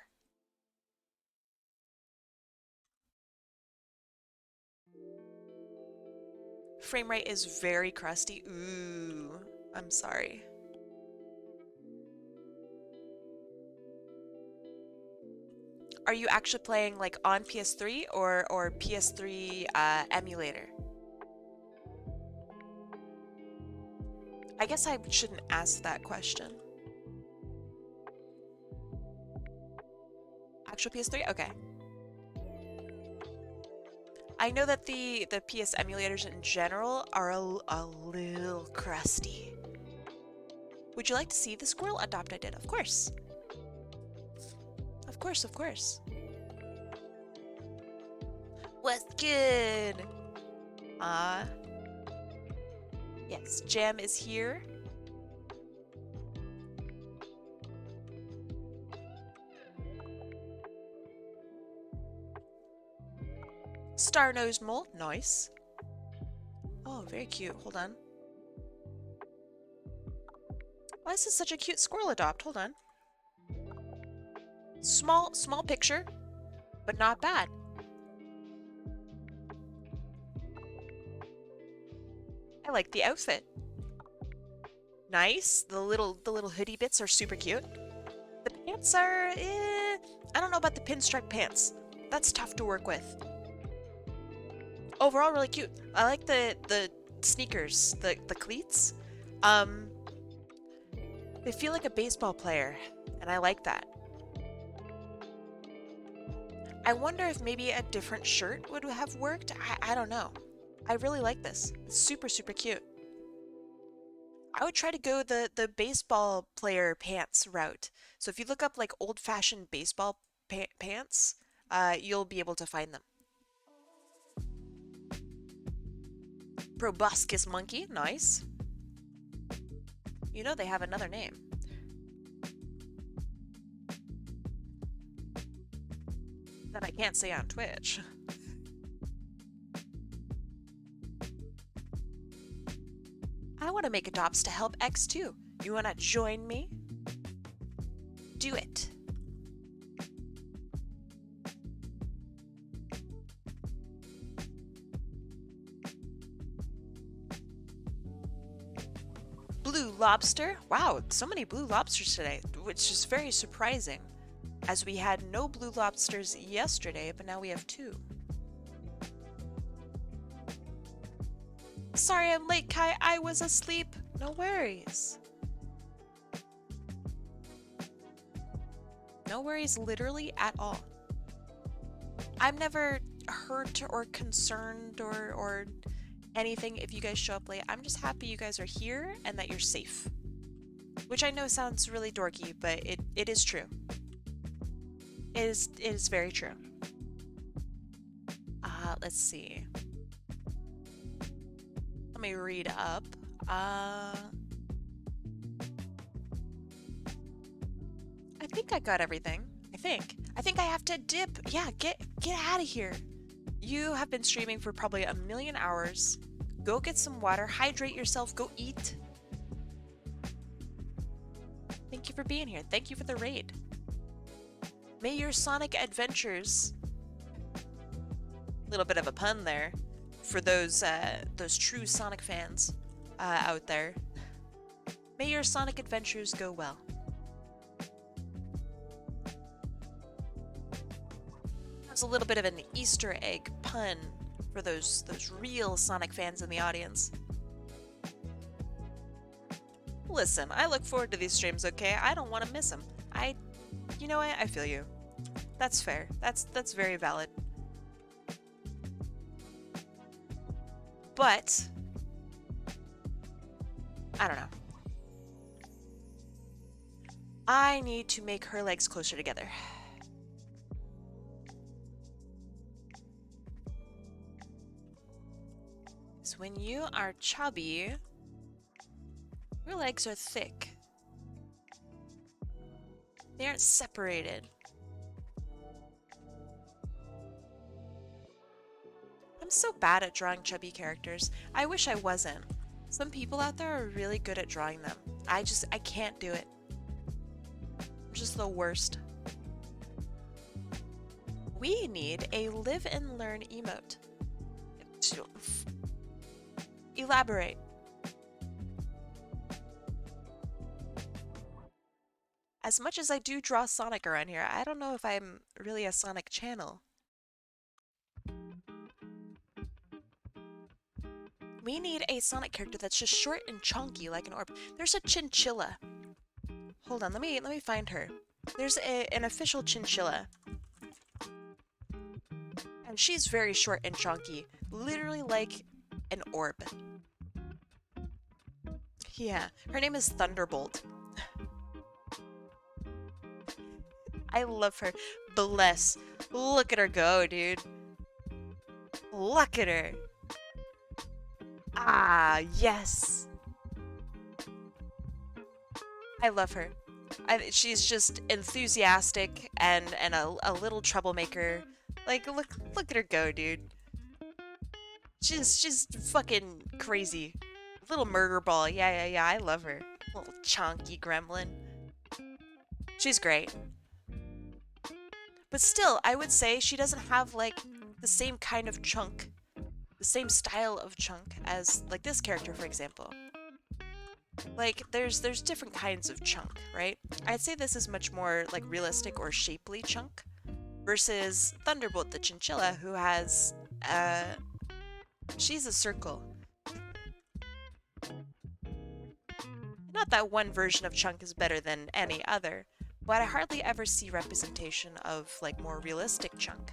Frame rate is very crusty. Ooh, I'm sorry. Are you actually playing like on PS3 or PS3 emulator? I guess I shouldn't ask that question. Actual PS3? Okay. I know that the PS emulators in general are a little crusty. Would you like to see the squirrel adopt? I did, of course. Of course, of course. What's good? Yes, Jam is here. Star-nosed mole, nice. Oh, very cute. Hold on. Why is this such a cute squirrel adopt? Hold on. Small picture, but not bad. I like the outfit. Nice. The little hoodie bits are super cute. The pants are, I don't know about the pinstripe pants. That's tough to work with. Overall, really cute. I like the sneakers, the cleats. They feel like a baseball player, and I like that. I wonder if maybe a different shirt would have worked. I don't know. I really like this. It's super, super cute. I would try to go the baseball player pants route. So if you look up like old-fashioned baseball pants, you'll be able to find them. Proboscis monkey, nice. You know they have another name. That I can't say on Twitch. I want to make adopts to help X too. You want to join me? Do it. Blue lobster. Wow, so many blue lobsters today, which is very surprising, as we had no blue lobsters yesterday, but now we have 2. Sorry I'm late, Kai. I was asleep. No worries. No worries literally at all. I'm never hurt or concerned or anything if you guys show up late. I'm just happy you guys are here and that you're safe. Which I know sounds really dorky, but it is true. It is very true. Let's see. Let me read up. I think I got everything. I think I have to dip. Yeah, get out of here. You have been streaming for probably 1,000,000 hours. Go get some water, hydrate yourself, go eat. Thank you for being here. Thank you for the raid. May your Sonic adventures, little bit of a pun there, for those true Sonic fans out there. May your Sonic adventures go well. That's a little bit of an Easter egg pun for those real Sonic fans in the audience. Listen, I look forward to these streams, okay? I don't want to miss them. You know what? I feel you. That's fair. That's very valid. But I don't know. I need to make her legs closer together. So when you are chubby, your legs are thick. They aren't separated. I'm so bad at drawing chubby characters. I wish I wasn't. Some people out there are really good at drawing them. I can't do it. I'm just the worst. We need a live and learn emote. Elaborate. As much as I do draw Sonic around here, I don't know if I'm really a Sonic channel. We need a Sonic character that's just short and chunky like an orb. There's a chinchilla. Hold on, let me find her. There's an official chinchilla. And she's very short and chunky. Literally like an orb. Yeah, her name is Thunderbolt. I love her. Bless. Look at her go, dude. Look at her. Ah, yes. I love her. She's just enthusiastic and a little troublemaker. Like, look at her go, dude. She's fucking crazy. Little murder ball. Yeah, I love her. Little chonky gremlin. She's great. But still, I would say she doesn't have, like, the same kind of chunk, the same style of chunk as, like, this character, for example. Like, there's different kinds of chunk, right? I'd say this is much more, like, realistic or shapely chunk versus Thunderbolt the chinchilla, who has, she's a circle. Not that one version of chunk is better than any other, but I hardly ever see representation of, like, more realistic chunk.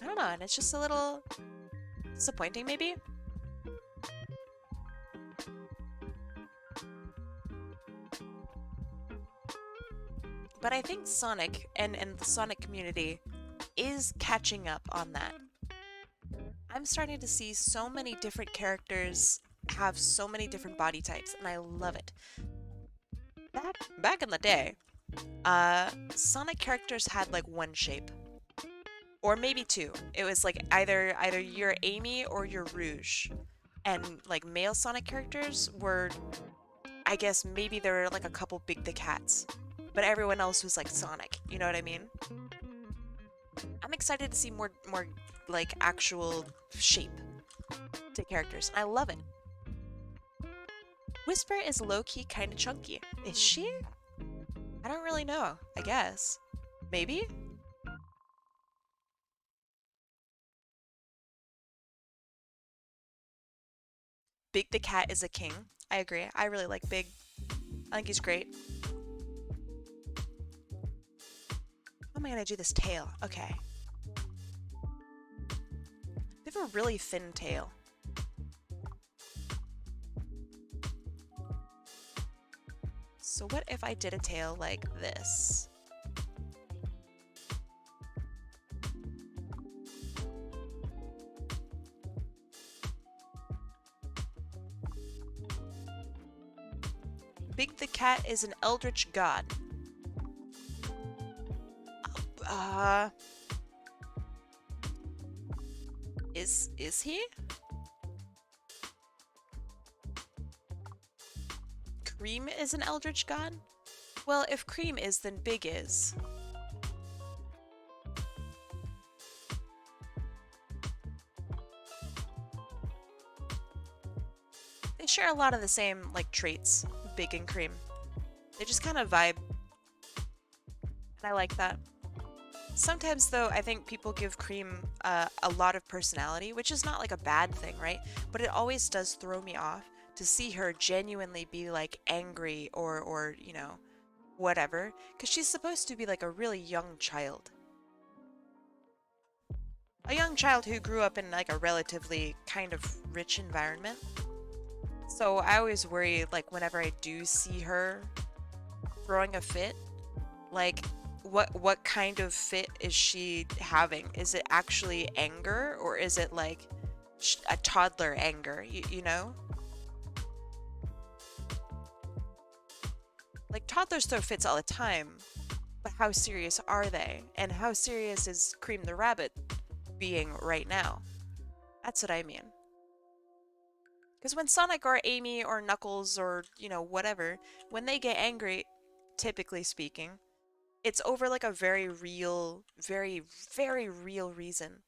I don't know, and it's just a little disappointing, maybe? But I think Sonic and the Sonic community is catching up on that. I'm starting to see so many different characters have so many different body types, and I love it. Back in the day, Sonic characters had like one shape. Or maybe two. It was like either you're Amy or you're Rouge. And like male Sonic characters were, I guess maybe there were like a couple Big the Cats. But everyone else was like Sonic, you know what I mean? I'm excited to see more like actual shape to characters. I love it. Whisper is low-key kind of chunky. Is she? I don't really know, I guess. Maybe? Big the Cat is a king. I agree. I really like Big. I think he's great. How am I gonna do this tail? Okay. They have a really thin tail. So what if I did a tail like this? Big the Cat is an eldritch god. Is he? Cream is an eldritch god? Well, if Cream is, then Big is. They share a lot of the same, like, traits, Big and Cream. They just kind of vibe. And I like that. Sometimes, though, I think people give Cream a lot of personality, which is not like a bad thing, right? But it always does throw me off to see her genuinely be like angry or you know, whatever, because she's supposed to be like a really young child. A young child who grew up in like a relatively kind of rich environment. So I always worry, like, whenever I do see her throwing a fit, like, what kind of fit is she having? Is it actually anger, or is it like a toddler anger, you know? Like, toddlers throw fits all the time, but how serious are they? And how serious is Cream the Rabbit being right now? That's what I mean. Because when Sonic or Amy or Knuckles or, you know, whatever, when they get angry, typically speaking, it's over like a very real, very, very real reason.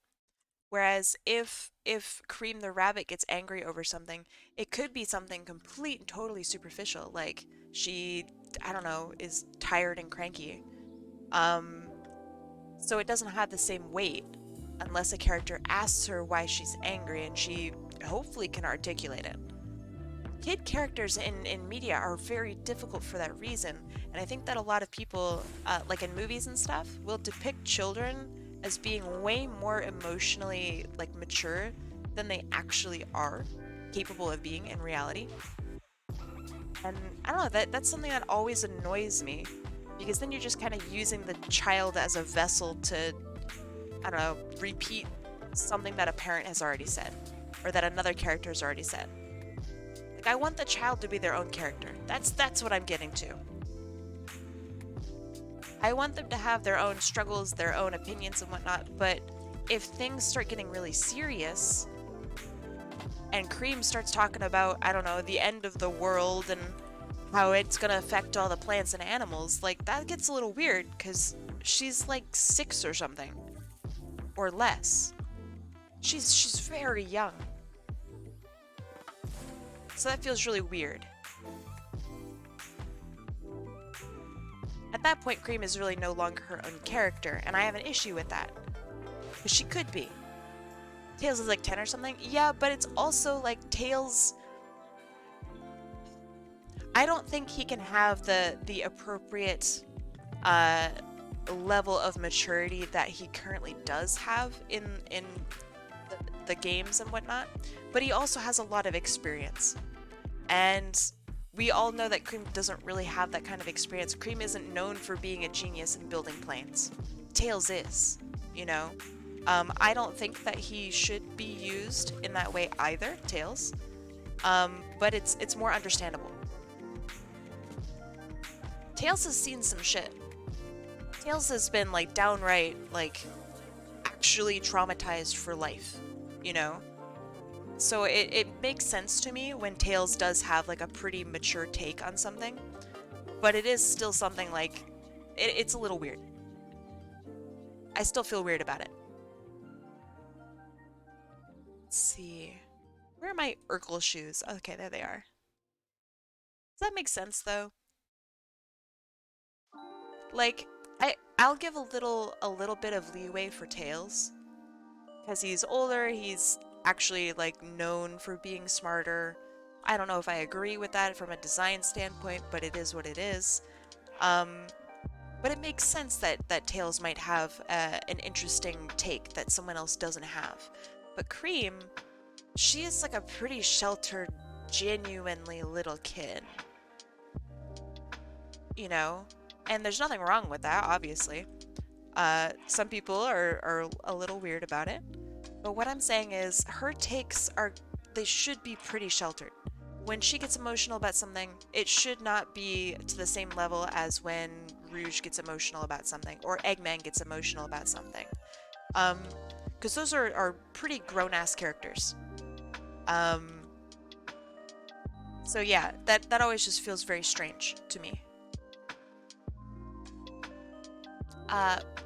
Whereas if Cream the Rabbit gets angry over something, it could be something complete and totally superficial, like she, I don't know, is tired and cranky. So it doesn't have the same weight unless a character asks her why she's angry and she hopefully can articulate it. Kid characters in media are very difficult for that reason, and I think that a lot of people, like in movies and stuff, will depict children as being way more emotionally, like, mature than they actually are capable of being in reality. And I don't know, that's something that always annoys me, because then you're just kind of using the child as a vessel to, I don't know, repeat something that a parent has already said, or that another character has already said. Like, I want the child to be their own character. That's what I'm getting to. I want them to have their own struggles, their own opinions and whatnot, but if things start getting really serious, and Cream starts talking about, I don't know, the end of the world and how it's gonna affect all the plants and animals, like, that gets a little weird, because she's like 6 or something. Or less. She's very young. So that feels really weird. At that point, Cream is really no longer her own character, and I have an issue with that. Because she could be. Tails is like 10 or something? Yeah, but it's also like Tails... I don't think he can have the appropriate level of maturity that he currently does have in the games and whatnot, but he also has a lot of experience. And we all know that Cream doesn't really have that kind of experience. Cream isn't known for being a genius in building planes. Tails is, you know? I don't think that he should be used in that way either, Tails. But it's more understandable. Tails has seen some shit. Tails has been, like, downright, like, actually traumatized for life, you know? So it makes sense to me when Tails does have, like, a pretty mature take on something. But it is still something, like, it's a little weird. I still feel weird about it. Let's see. Where are my Urkel shoes? Okay, there they are. Does that make sense, though? Like, I'll give a little bit of leeway for Tails, because he's older, he's actually, like, known for being smarter. I don't know if I agree with that from a design standpoint, but it is what it is. But it makes sense that Tails might have an interesting take that someone else doesn't have. But Cream, she is like a pretty sheltered, genuinely little kid. You know? And there's nothing wrong with that, obviously. Some people are a little weird about it. But what I'm saying is, her takes they should be pretty sheltered. When she gets emotional about something, it should not be to the same level as when Rouge gets emotional about something, or Eggman gets emotional about something. Because those are pretty grown-ass characters. So yeah, that always just feels very strange to me.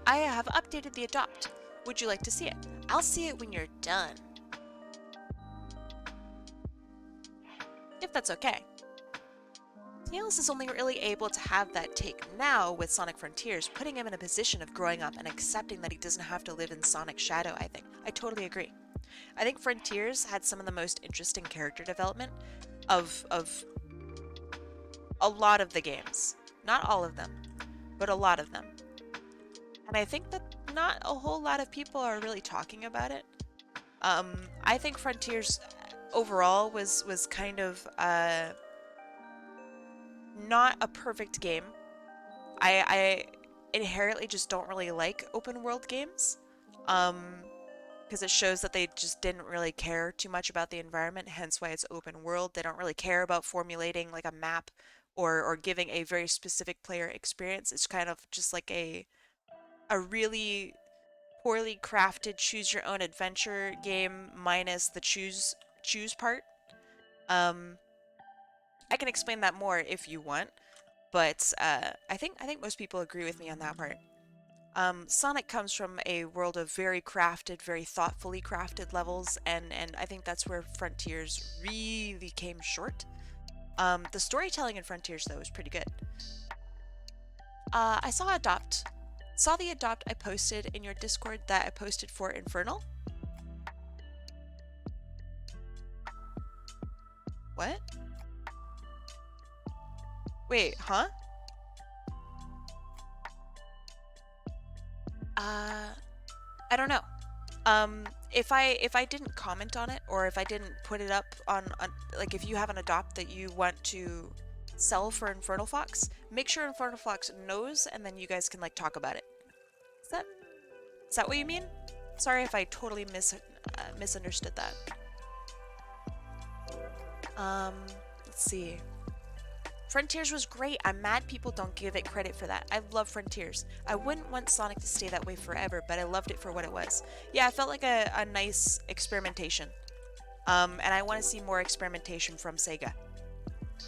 I have updated the Adopt. Would you like to see it? I'll see it when you're done. If that's okay. Tails is only really able to have that take now with Sonic Frontiers, putting him in a position of growing up and accepting that he doesn't have to live in Sonic's shadow, I think. I totally agree. I think Frontiers had some of the most interesting character development of a lot of the games. Not all of them, but a lot of them. And I think that not a whole lot of people are really talking about it. I think Frontiers overall was kind of not a perfect game. I inherently just don't really like open world games. Because it shows that they just didn't really care too much about the environment, hence why it's open world. They don't really care about formulating like a map or giving a very specific player experience. It's kind of just like a really poorly crafted choose your own adventure game minus the choose part. I can explain that more if you want, but I think most people agree with me on that part. Sonic comes from a world of very crafted, very thoughtfully crafted levels, and I think that's where Frontiers really came short. The storytelling in Frontiers, though, is pretty good. I saw the Adopt I posted in your Discord that I posted for Infernal. What? Wait, huh? I don't know. If I didn't comment on it, or if I didn't put it up on like, if you have an Adopt that you want to sell for Infernal Fox, make sure Infernal Fox knows, and then you guys can like talk about it. Is that what you mean? Sorry if I totally misunderstood that. Let's see. Frontiers was great. I'm mad people don't give it credit for that. I love Frontiers. I wouldn't want Sonic to stay that way forever, but I loved it for what it was. Yeah, I felt like a nice experimentation. And I want to see more experimentation from Sega.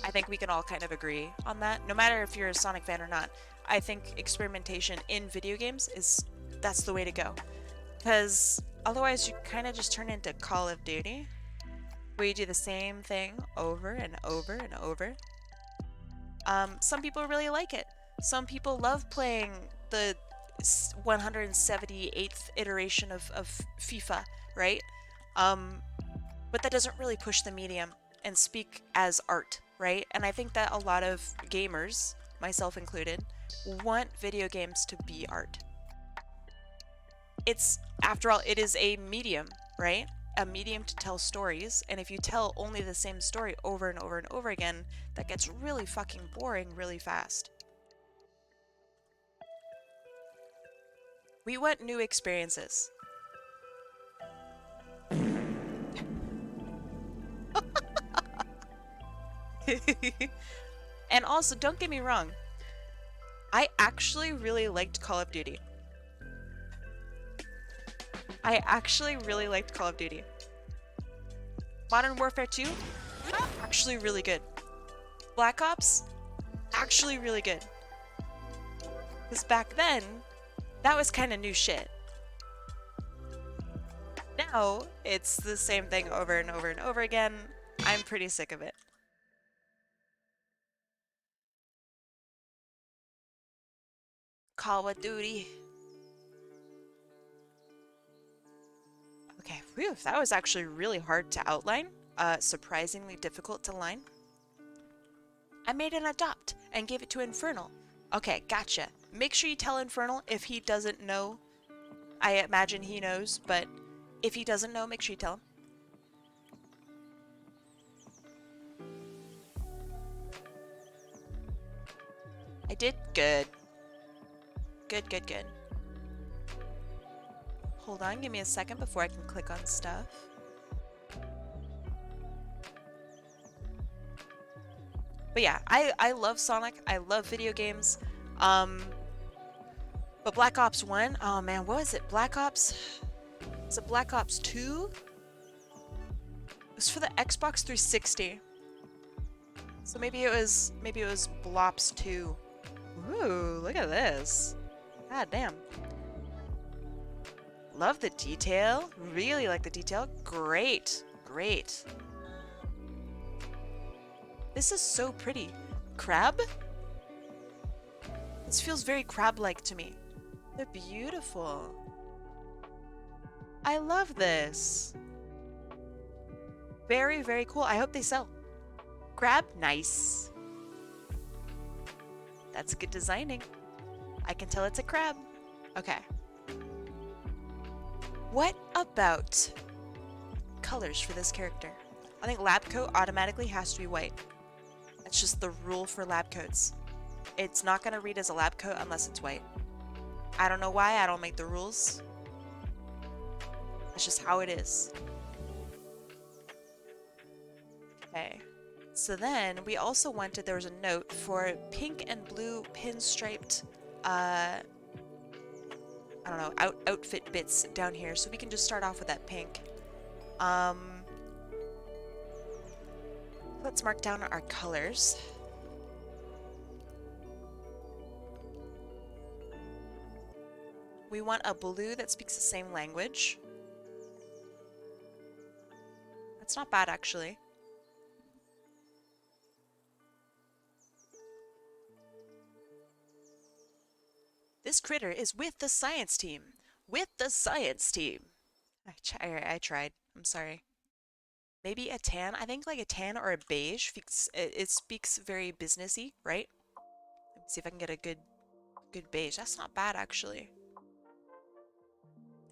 I think we can all kind of agree on that. No matter if you're a Sonic fan or not, I think experimentation in video games that's the way to go. Because otherwise you kind of just turn into Call of Duty, where you do the same thing over and over and over. Some people really like it. Some people love playing the 178th iteration of FIFA, right? But that doesn't really push the medium and speak as art, right? And I think that a lot of gamers, myself included, want video games to be art. After all, it is a medium, right? A medium to tell stories, and if you tell only the same story over and over and over again, that gets really fucking boring really fast. We want new experiences. And also, don't get me wrong, I actually really liked Call of Duty. I actually really liked Call of Duty. Modern Warfare 2, actually really good. Black Ops, actually really good. Because back then, that was kind of new shit. Now, it's the same thing over and over and over again. I'm pretty sick of it. Call of Duty. Okay, whew, that was actually really hard to outline. Surprisingly difficult to line. I made an adopt and gave it to Infernal. Okay, gotcha. Make sure you tell Infernal if he doesn't know. I imagine he knows, but if he doesn't know, make sure you tell him. I did good. Good, good, good. Hold on, give me a second before I can click on stuff. But yeah, I love Sonic. I love video games. But Black Ops 1, oh man, what was it? Black Ops? Was it Black Ops 2? It was for the Xbox 360. So maybe it was Blops 2. Ooh, look at this. God damn. Love the detail. Really like the detail. Great. Great. This is so pretty. Crab? This feels very crab-like to me. They're beautiful. I love this. Very, very cool. I hope they sell. Crab? Nice. That's good designing. I can tell it's a crab. Okay. What about colors for this character? I think lab coat automatically has to be white. That's just the rule for lab coats. It's not going to read as a lab coat unless it's white. I don't know why, I don't make the rules. That's just how it is. Okay. So then we also wanted, there was a note for pink and blue pinstriped, I don't know, outfit bits down here. So we can just start off with that pink. Let's mark down our colors. We want a blue that speaks the same language. That's not bad, actually. This critter is with the science team. With the science team. I tried. I'm sorry. Maybe a tan. I think like a tan or a beige. It speaks very businessy, right? Let me see if I can get a good beige. That's not bad, actually.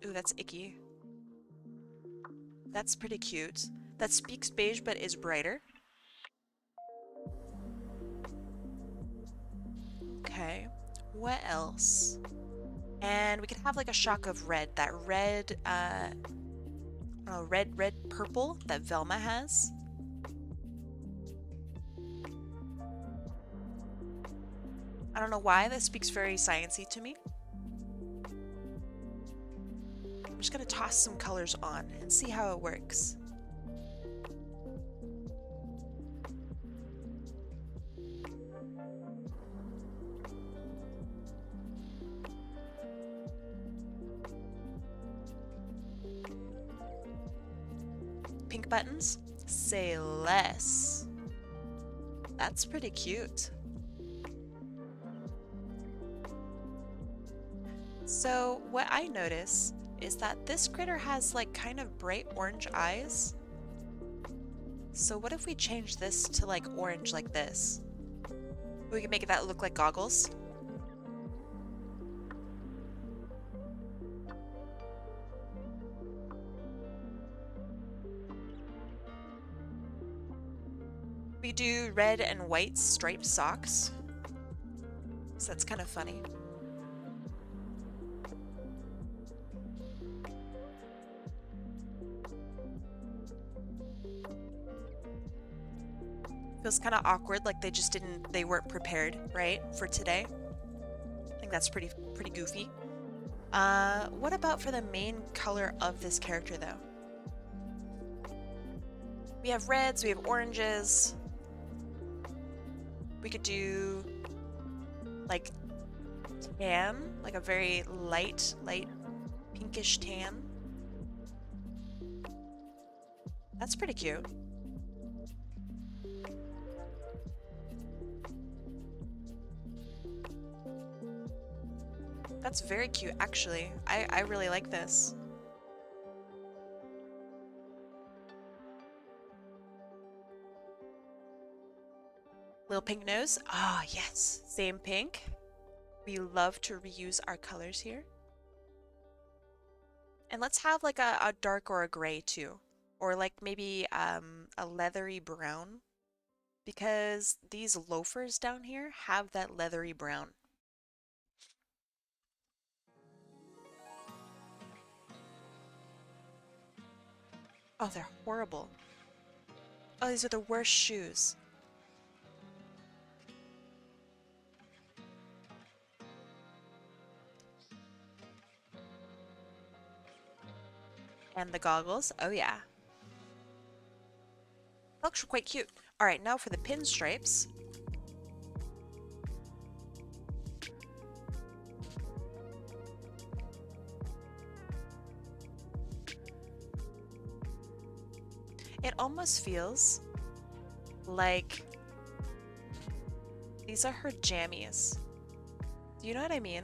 Ooh, that's icky. That's pretty cute. That speaks beige but is brighter. Okay. What else? And we could have like a shock of red. That red, I don't know, red purple that Velma has. I don't know why, that speaks very sciencey to me. I'm just gonna toss some colors on and see how it works. pink buttons. Say less. That's pretty cute. So what I notice is that this critter has like kind of bright orange eyes. So what if we change this to like orange like this? We can make that look like goggles. We do red and white striped socks. So that's kind of funny. Feels kind of awkward, like they weren't prepared, right, for today. I think that's pretty goofy. What about for the main color of this character, though? We have reds, we have oranges. We could do like tan, like a very light pinkish tan. That's pretty cute. That's very cute, actually. I really like this. Little pink nose. Ah, yes. Same pink. We love to reuse our colors here. And let's have like a dark or a gray too. Or like maybe a leathery brown. Because these loafers down here have that leathery brown. Oh, they're horrible. Oh, these are the worst shoes. And the goggles. Oh, yeah. That looks quite cute. All right, now for the pinstripes. It almost feels like these are her jammies. Do you know what I mean?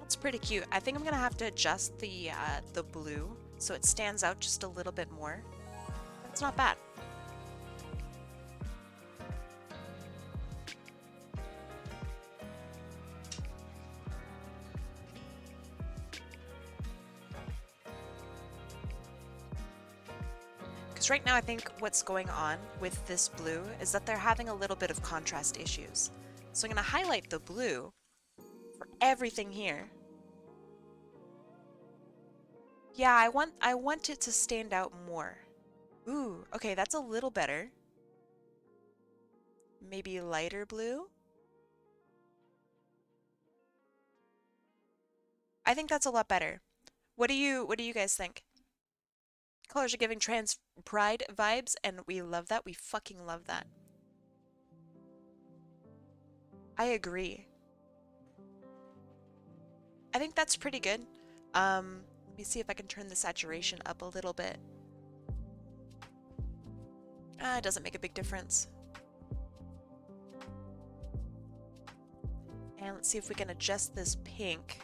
It's pretty cute. I think I'm gonna have to adjust the blue so it stands out just a little bit more. That's not bad. Because right now I think what's going on with this blue is that they're having a little bit of contrast issues. So I'm gonna highlight the blue for everything here. Yeah, I want it to stand out more. Ooh, okay, that's a little better. Maybe lighter blue? I think that's a lot better. What do you guys think? Colors are giving trans pride vibes, and we love that. We fucking love that. I agree. I think that's pretty good. Let me see if I can turn the saturation up a little bit. It doesn't make a big difference. And let's see if we can adjust this pink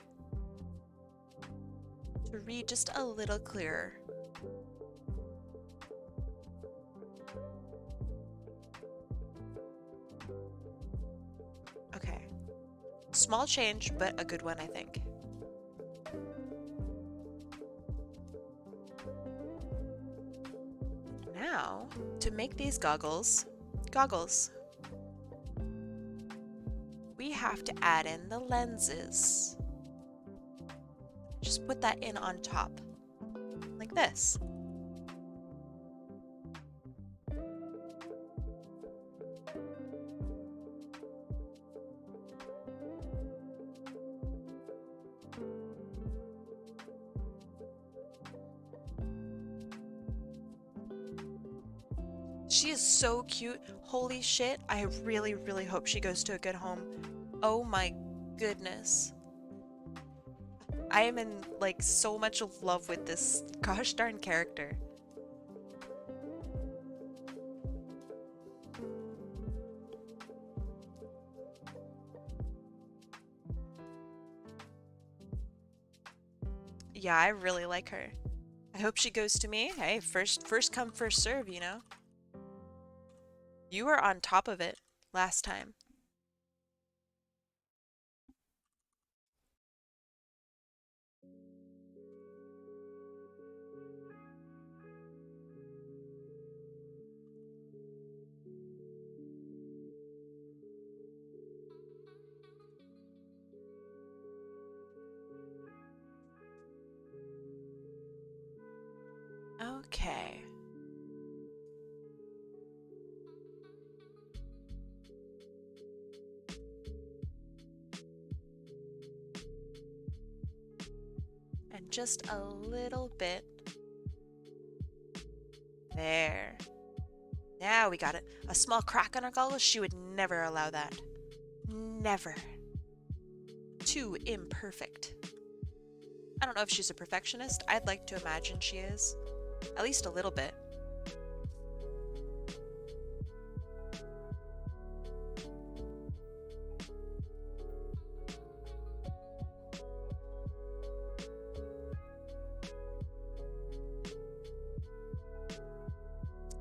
to read just a little clearer. Okay. Small change, but a good one, I think. Now, to make these goggles, we have to add in the lenses. Just put that in on top, like this. She is so cute. Holy shit. I really, really hope she goes to a good home. Oh my goodness. I am in like so much love with this gosh darn character. Yeah, I really like her. I hope she goes to me. Hey, first come, first serve, you know? You were on top of it last time. Okay. And just a little bit. There. Now we got it. A small crack on her goggles? She would never allow that. Never. Too imperfect. I don't know if she's a perfectionist. I'd like to imagine she is. At least a little bit.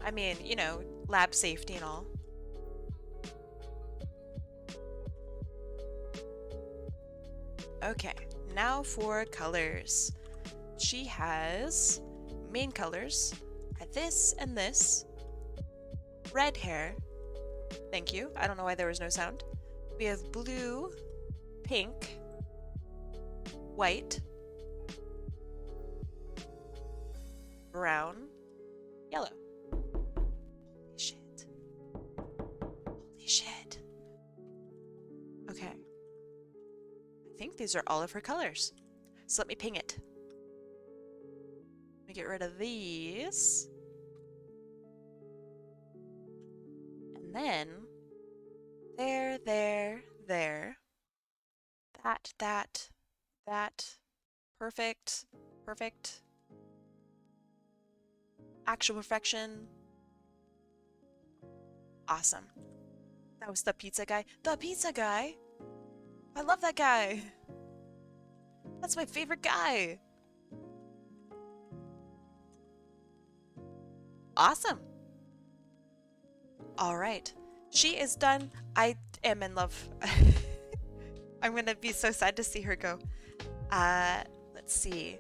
I mean, you know, lab safety and all. Okay, now for colors. She has main colors are this and this. Red hair. Thank you. I don't know why there was no sound. We have blue, pink, white, brown, yellow. Holy shit. Holy shit. Okay. I think these are all of her colors. So let me ping it. Let me get rid of these. And then there. That. Perfect. Perfect. Actual perfection. Awesome. That was the pizza guy. The pizza guy? I love that guy. That's my favorite guy. Awesome. All right. She is done. I am in love. I'm going to be so sad to see her go. Let's see.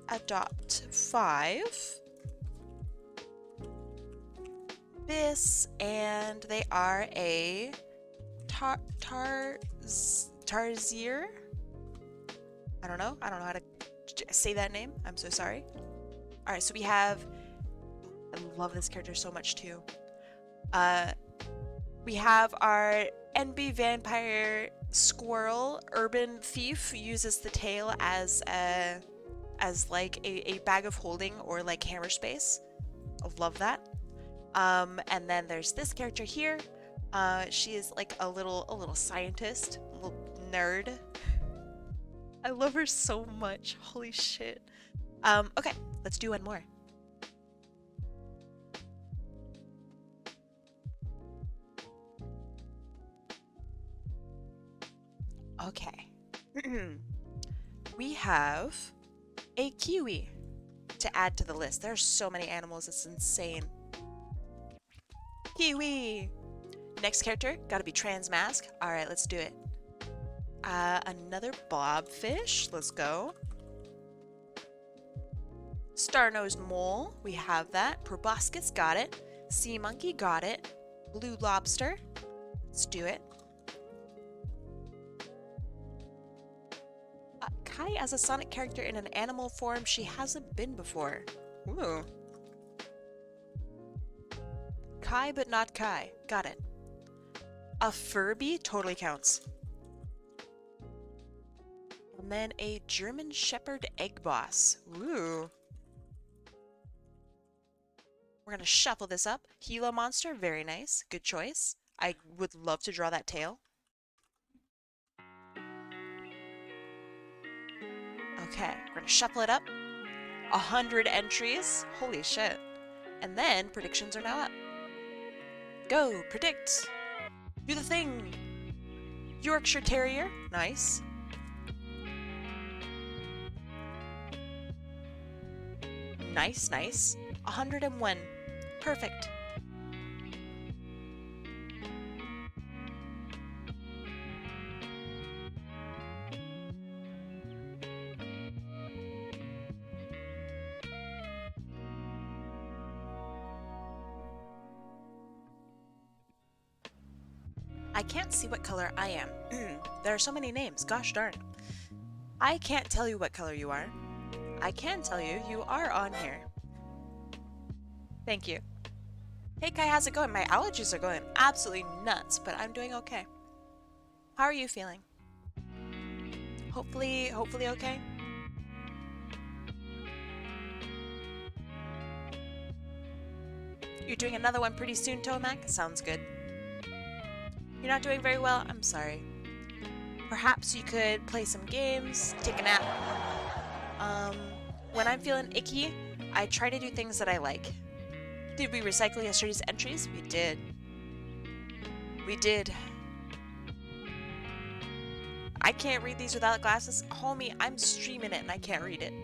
Adopt 5. This, and they are a Tarsier. I don't know how to say that name. I'm so sorry. All right, so we have. I love this character so much too. We have our NB vampire squirrel urban thief, uses the tail as like a bag of holding or like hammer space. I love that. And then there's this character here. She is like a little scientist, a little nerd. I love her so much. Holy shit. Okay, let's do one more. Okay. We have a kiwi to add to the list. There are so many animals, it's insane. Kiwi! Next character, gotta be trans mask. Alright, let's do it. Another blobfish, let's go. Star-nosed mole, we have that. Proboscis, got it. Sea monkey, got it. Blue lobster, let's do it. Kai as a Sonic character in an animal form she hasn't been before. Ooh. Kai but not Kai. Got it. A Furby totally counts. And then a German Shepherd Egg Boss. Ooh. We're gonna shuffle this up. Gila Monster, very nice. Good choice. I would love to draw that tail. Okay, we're gonna shuffle it up. 100 entries. Holy shit. And then predictions are now up. Go, predict. Do the thing. Yorkshire Terrier, nice. Nice, nice. 101. Perfect. I can't see what color I am. There are so many names, gosh darn. I can't tell you what color you are. I can tell you, you are on here. Thank you. Hey Kai, how's it going? My allergies are going absolutely nuts, but I'm doing okay. How are you feeling? Hopefully okay? You're doing another one pretty soon, Tomac? Sounds good. You're not doing very well? I'm sorry. Perhaps you could play some games, take a nap. When I'm feeling icky, I try to do things that I like. Did we recycle yesterday's entries? We did. We did. I can't read these without glasses. Homie, I'm streaming it and I can't read it.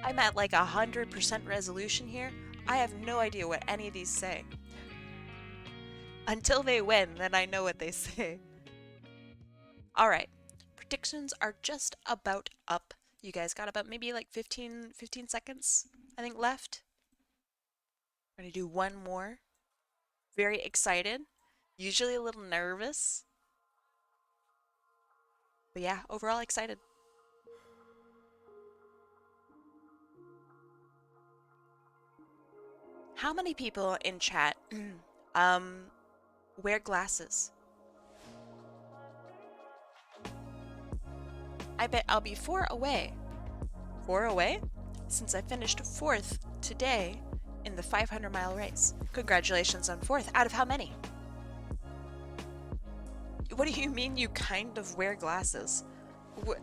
I'm at like 100% resolution here. I have no idea what any of these say. Until they win, then I know what they say. Alright. Predictions are just about up. You guys got about maybe like 15 seconds, I think, left. We're gonna do one more. Very excited. Usually a little nervous. But yeah, overall excited. How many people in chat wear glasses? I bet I'll be 4 away. 4 away? Since I finished 4th today in the 500-mile race. Congratulations on 4th. Out of how many? What do you mean you kind of wear glasses? What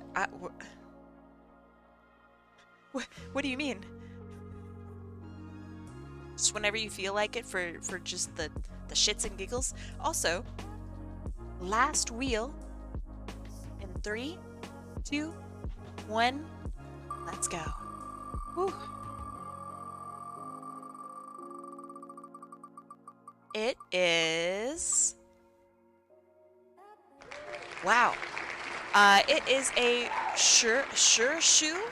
do you mean? Just whenever you feel like it for just the shits and giggles? Also, last wheel in 3, 2, 1, let's go. Whew. It is... Wow. It is a Sure Shoe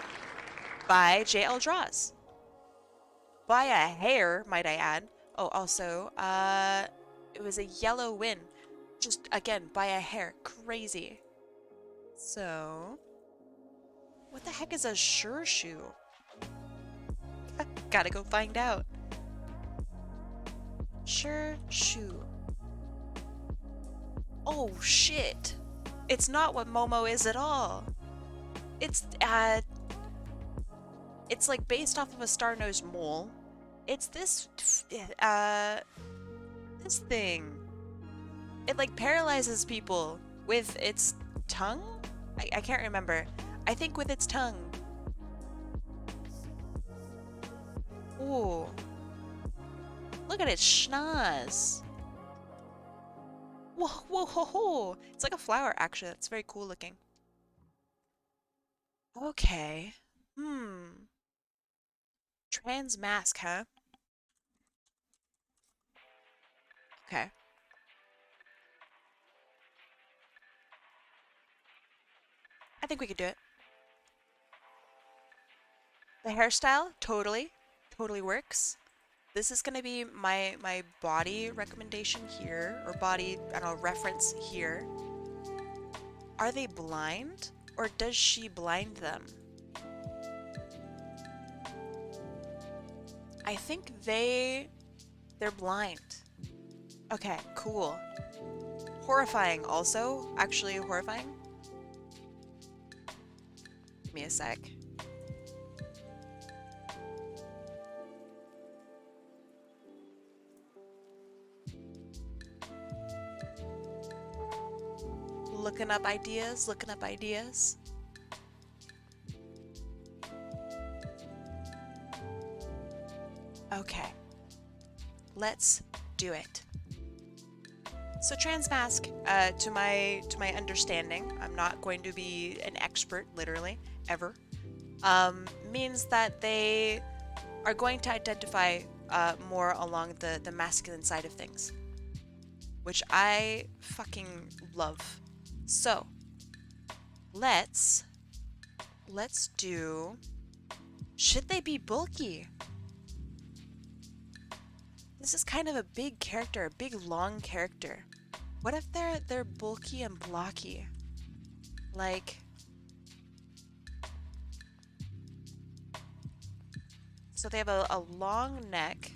by JL Draws. By a hair, might I add. Oh, also, it was a yellow win. Just, again, by a hair. Crazy. So, what the heck is a Sure Shoe? Gotta go find out. Sure Shoe. Oh, shit. It's not what Momo is at all. It's like based off of a star-nosed mole. It's this thing. It like paralyzes people with its tongue? I can't remember. I think with its tongue. Ooh. Look at its schnoz. Whoa, whoa, ho, ho. It's like a flower, actually. It's very cool looking. Okay. Trans mask, huh? Okay. I think we could do it. The hairstyle, totally works. This is gonna be my body recommendation here, or body, I don't know, reference here. Are they blind? Or does she blind them? I think they're blind. Okay, cool. Horrifying also. Actually horrifying. Give me a sec. Looking up ideas, looking up ideas. Okay. Let's do it. So transmask, to my understanding, I'm not going to be an expert, literally, ever, means that they are going to identify more along the masculine side of things, which I fucking love. So let's do. Should they be bulky? This is kind of a big character, a big long character. What if they're bulky and blocky? Like, so they have a long neck.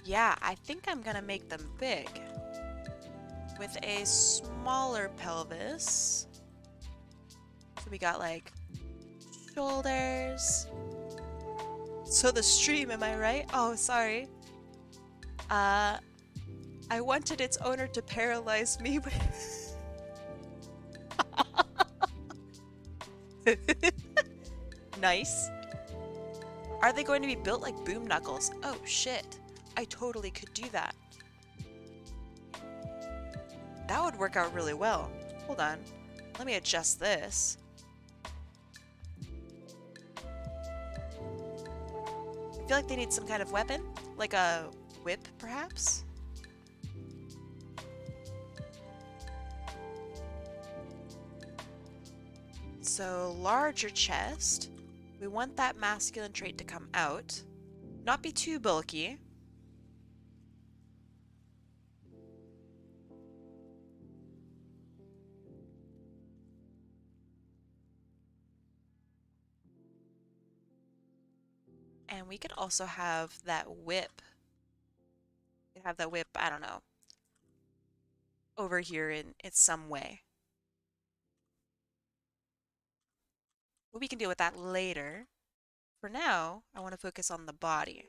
Yeah, I think I'm gonna make them big. With a smaller pelvis. So we got like shoulders. So the stream, am I right? Oh, sorry. I wanted its owner to paralyze me, but nice. Are they going to be built like boom knuckles? Oh shit. I totally could do that. That would work out really well. Hold on. Let me adjust this. I feel like they need some kind of weapon, like a whip, perhaps? So, larger chest. We want that masculine trait to come out. Not be too bulky. And we could also have that whip. We could have that whip, I don't know, over here in some way. But we can deal with that later. For now, I want to focus on the body.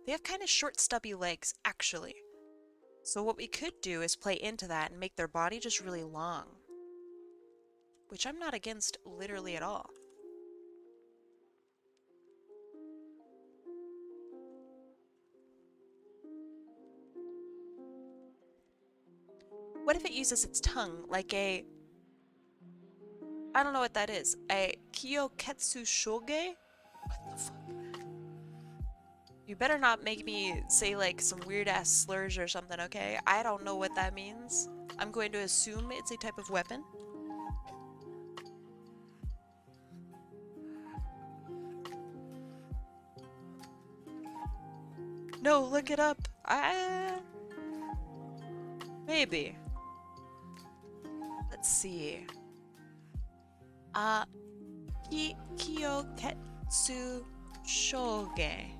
They have kind of short, stubby legs, actually. So what we could do is play into that and make their body just really long. Which I'm not against literally at all. What if it uses its tongue like a... I don't know what that is. A Kyoketsu Shoge? What the fuck? You better not make me say like some weird ass slurs or something, okay? I don't know what that means. I'm going to assume it's a type of weapon. No, look it up. Maybe. Let's see. Kyoketsu Shoge.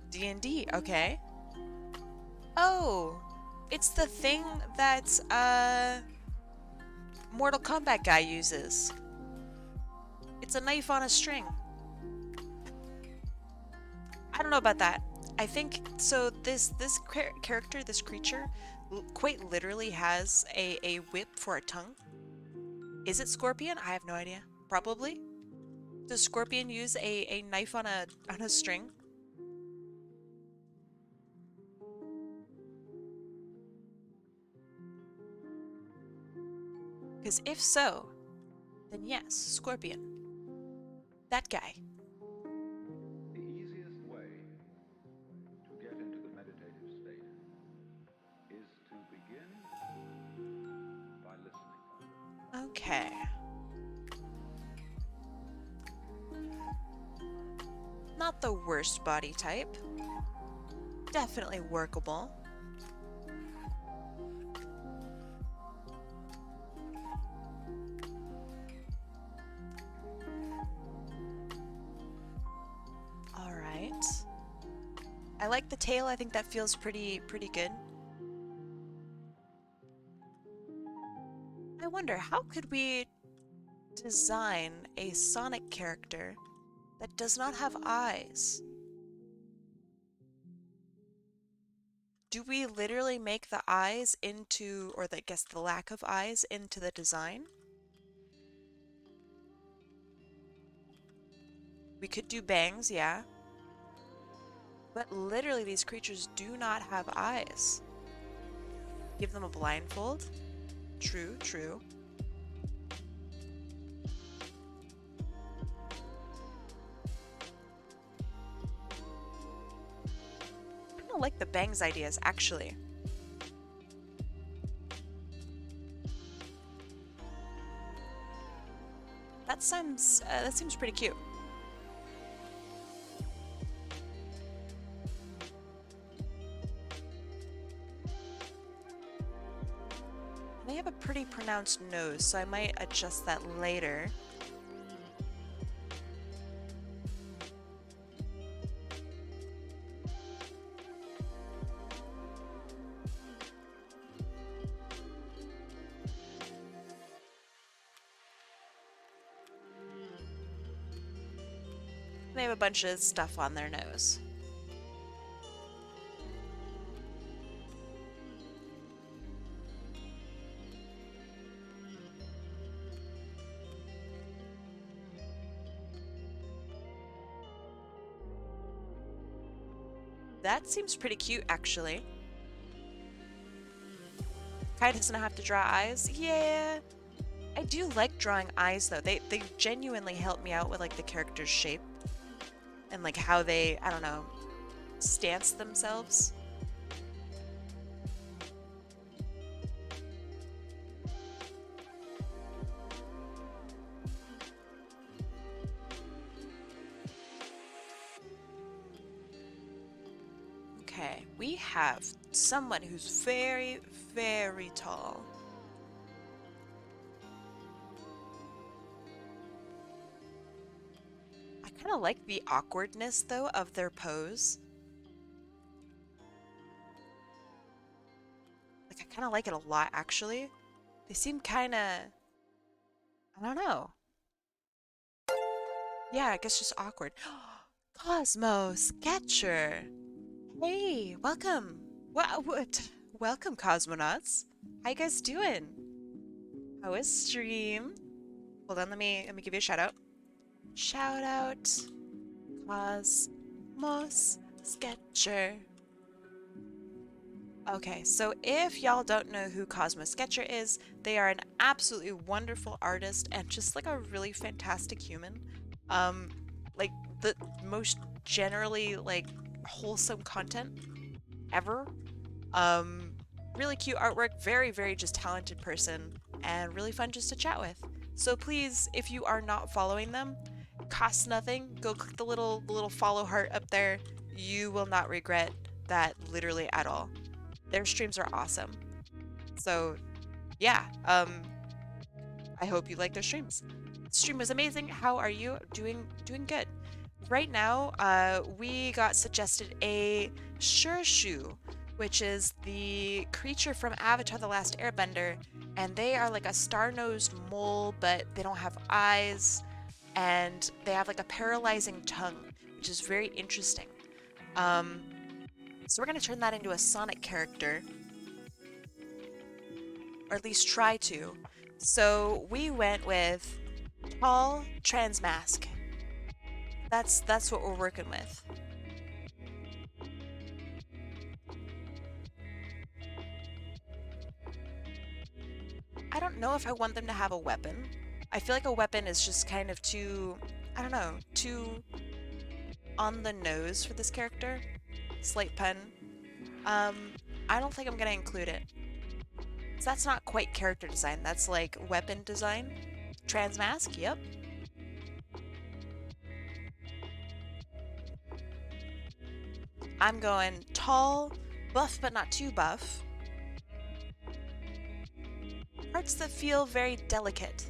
D&D, okay. Oh, it's the thing that Mortal Kombat guy uses. It's a knife on a string. I don't know about that. I think so. This character, this creature, quite literally has a whip for a tongue. Is it Scorpion? I have no idea. Probably. Does Scorpion use a knife on a string? Because if so, then yes, Scorpion. That guy. The easiest way to get into the meditative state is to begin by listening. Okay. Not not the worst body type. Definitely workable. All right. I like the tail. I think that feels pretty good. I wonder, how could we design a Sonic character that does not have eyes? Do we literally make the eyes into, or I guess the lack of eyes into the design? We could do bangs, yeah. But literally these creatures do not have eyes. Give them a blindfold? True, true. I don't like the bangs ideas, actually. That seems pretty cute. They have a pretty pronounced nose, so I might adjust that later. They have a bunch of stuff on their nose. That seems pretty cute, actually. Kai doesn't have to draw eyes. Yeah. I do like drawing eyes, though. They genuinely help me out with, like, the character's shape. And, like, how they, I don't know, stance themselves. Okay, we have someone who's very, very tall. I kind of like the awkwardness, though, of their pose. Like, I kind of like it a lot, actually. They seem kind of... I don't know. Yeah, I guess just awkward. Cosmo Sketcher! Hey, welcome! What? Welcome, cosmonauts! How you guys doing? How is stream? Hold on, let me give you a shout out. Shout out, Cosmos Sketcher. Okay, so if y'all don't know who Cosmo Sketcher is, they are an absolutely wonderful artist and just like a really fantastic human. Like the most generally like wholesome content ever. Really cute artwork, very, very just talented person, and really fun just to chat with. So please, if you are not following them, costs nothing. Go click the little follow heart up there. You will not regret that literally at all. Their streams are awesome. So yeah, I hope you like their streams. Stream was amazing. How are you? Doing good. Right now, we got suggested a Shirshu, which is the creature from Avatar: The Last Airbender, and they are like a star-nosed mole, but they don't have eyes, and they have like a paralyzing tongue, which is very interesting. So we're gonna turn that into a Sonic character, or at least try to. So we went with tall transmask. That's what we're working with. I don't know if I want them to have a weapon. I feel like a weapon is just kind of too, I don't know, too on the nose for this character. Slight pun. I don't think I'm gonna include it. So that's not quite character design, that's like weapon design. Transmask, yep. I'm going tall, buff but not too buff. Parts that feel very delicate.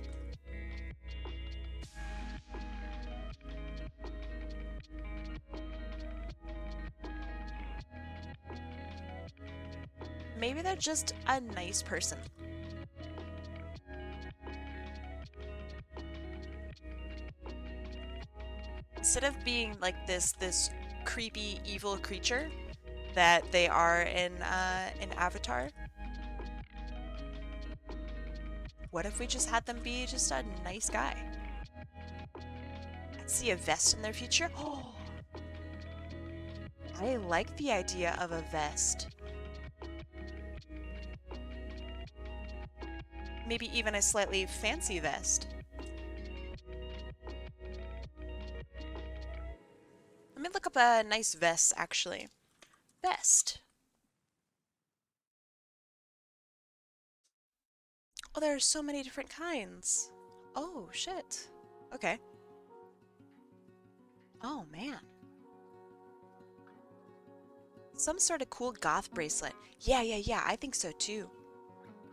Maybe they're just a nice person. Instead of being like this creepy evil creature that they are in Avatar, what if we just had them be just a nice guy? I see a vest in their future. Oh, I like the idea of a vest. Maybe even a slightly fancy vest. Let me look up a nice vest, actually. Vest. Oh, there are so many different kinds. Oh, shit. Okay. Oh, man. Some sort of cool goth bracelet. Yeah, I think so too.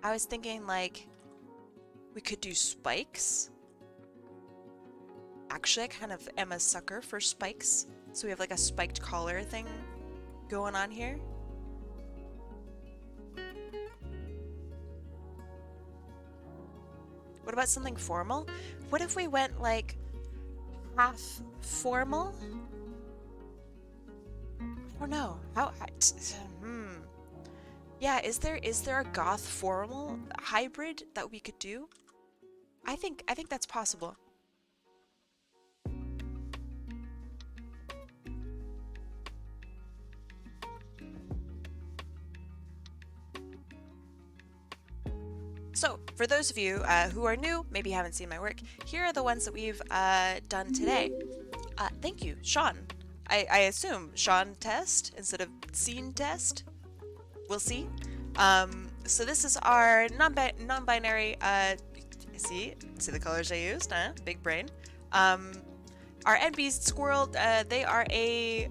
I was thinking, like, we could do spikes. Actually, I kind of am a sucker for spikes. So we have like a spiked collar thing going on here. What about something formal? What if we went like half formal? I don't know. Yeah, is there a goth formal hybrid that we could do? I think that's possible. So, for those of you who are new, maybe haven't seen my work, here are the ones that we've done today. Thank you, Sean. I assume Sean test instead of scene test. We'll see. So this is our non-binary, see the colors I used, huh? Big brain. Our NB's squirrel, they are a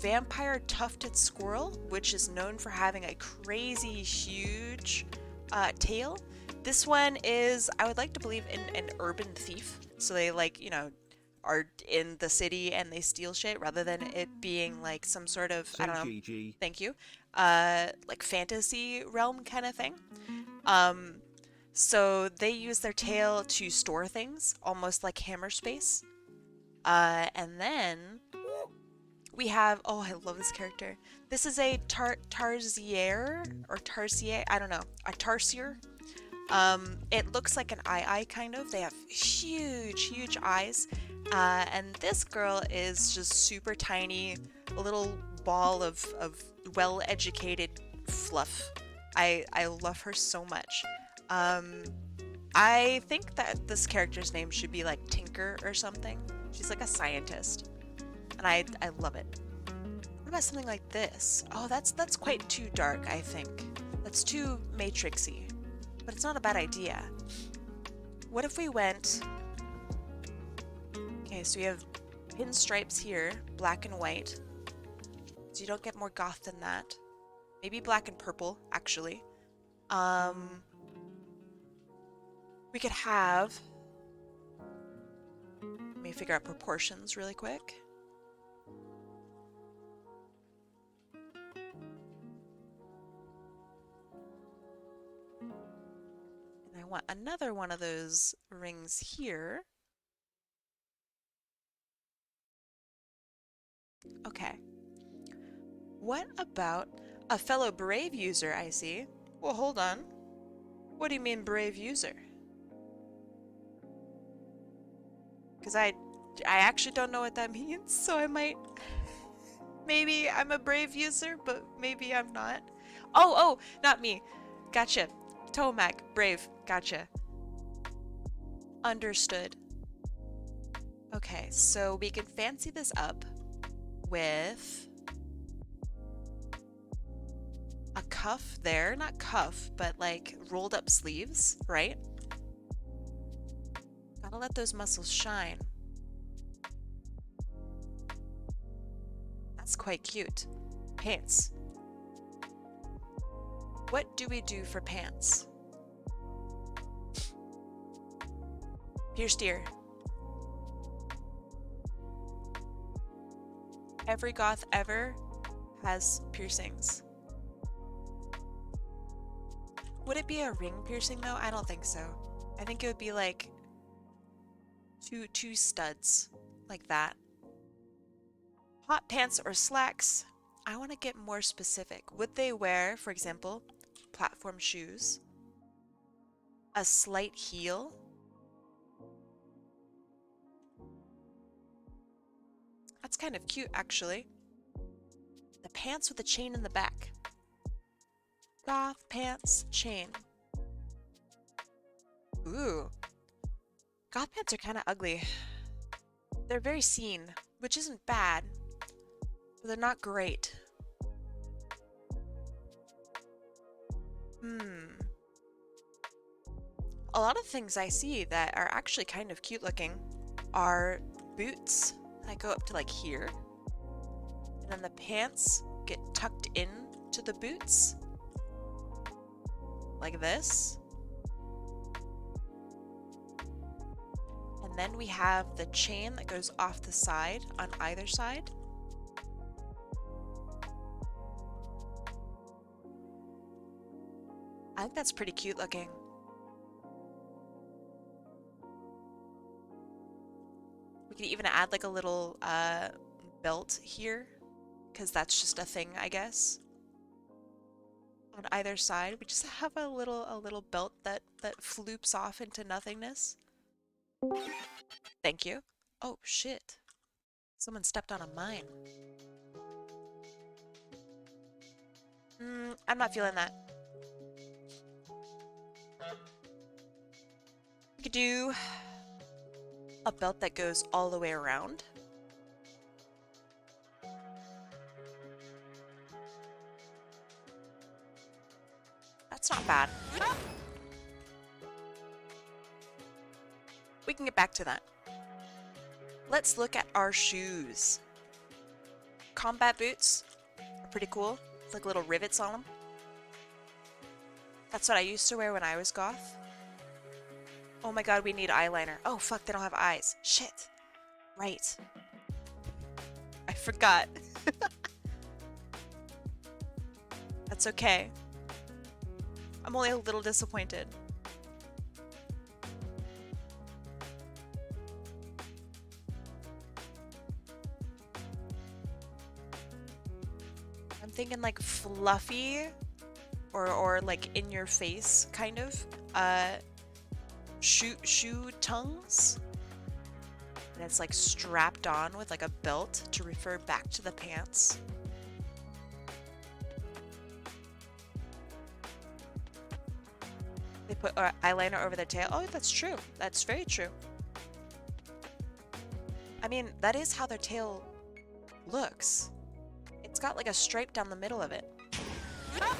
vampire tufted squirrel, which is known for having a crazy huge tail. This one is, I would like to believe, an urban thief. So they, like, you know, are in the city and they steal shit rather than it being like some sort of, I don't know, thank you, like fantasy realm kind of thing. So they use their tail to store things, almost like hammer space. And then we have, oh, I love this character. This is a Tarsier or Tarsier, I don't know, a Tarsier. It looks like an eye kind of. They have huge eyes. And this girl is just super tiny, a little ball of well-educated fluff. I love her so much. I think that this character's name should be like Tinker or something. She's like a scientist. And I love it. What about something like this? Oh, that's quite too dark, I think. That's too Matrixy. But it's not a bad idea. What if we went... Okay, so we have pinstripes here, black and white. So you don't get more goth than that. Maybe black and purple, actually. We could have... Let me figure out proportions really quick. And I want another one of those rings here. Okay. What about a fellow Brave user, I see? Well, hold on. What do you mean Brave user? Because I actually don't know what that means, so I might... Maybe I'm a Brave user, but maybe I'm not. Oh, not me. Gotcha. Tomac, Brave. Gotcha. Understood. Okay, so we can fancy this up with a cuff there. Not cuff, but like rolled up sleeves, right? Gotta let those muscles shine. That's quite cute. Pants. What do we do for pants? Pierced ear. Every goth ever has piercings. Would it be a ring piercing though? I don't think so. I think it would be like two studs like that. Hot pants or slacks? I want to get more specific. Would they wear, for example, platform shoes? A slight heel? That's kind of cute, actually. The pants with the chain in the back. Goth pants, chain. Ooh. Goth pants are kind of ugly. They're very seen, which isn't bad, but they're not great. A lot of things I see that are actually kind of cute looking are boots that go up to like here. And then the pants get tucked in to the boots. Like this. And then we have the chain that goes off the side on either side. I think that's pretty cute looking. We could even add like a little belt here, because that's just a thing, I guess. On either side, we just have a little belt that floops off into nothingness. Thank you. Oh shit! Someone stepped on a mine. I'm not feeling that. We could do a belt that goes all the way around. That's not bad. We can get back to that. Let's look at our shoes. Combat boots are pretty cool. It's like little rivets on them. That's what I used to wear when I was goth. Oh my god, we need eyeliner. Oh fuck, they don't have eyes. Shit. Right. I forgot. That's okay. I'm only a little disappointed. I'm thinking like fluffy or like in your face kind of shoe tongues, and it's like strapped on with like a belt to refer back to the pants. They put eyeliner over their tail. Oh, that's true. That's very true. I mean, that is how their tail looks. It's got like a stripe down the middle of it.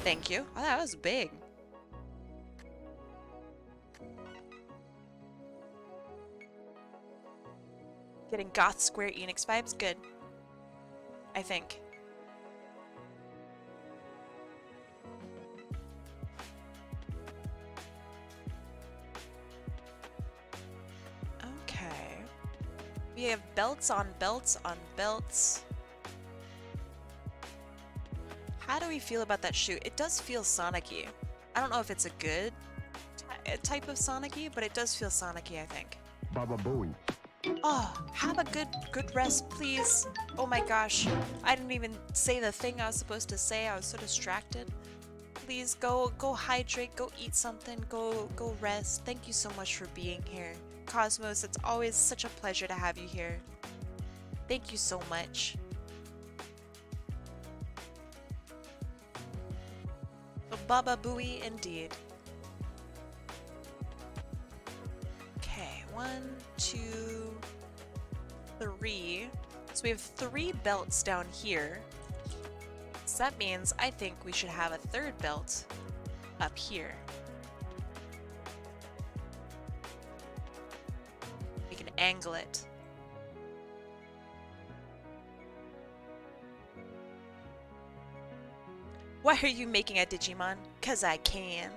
Thank you. Oh, that was big. Getting goth Square Enix vibes? Good. I think. Okay. We have belts on belts on belts. How do we feel about that shoe? It does feel Sonic-y. I don't know if it's a good type of Sonic-y, but it does feel Sonic-y, I think. Baba Booey. Oh, have a good rest, please. Oh my gosh. I didn't even say the thing I was supposed to say. I was so distracted. Please go hydrate, go eat something, go rest. Thank you so much for being here. Cosmos, it's always such a pleasure to have you here. Thank you so much. Baba Booey indeed. Okay, 1, 2, 3. So we have 3 belts down here. So that means I think we should have a 3rd belt up here. We can angle it. Why are you making a Digimon? 'Cause I can.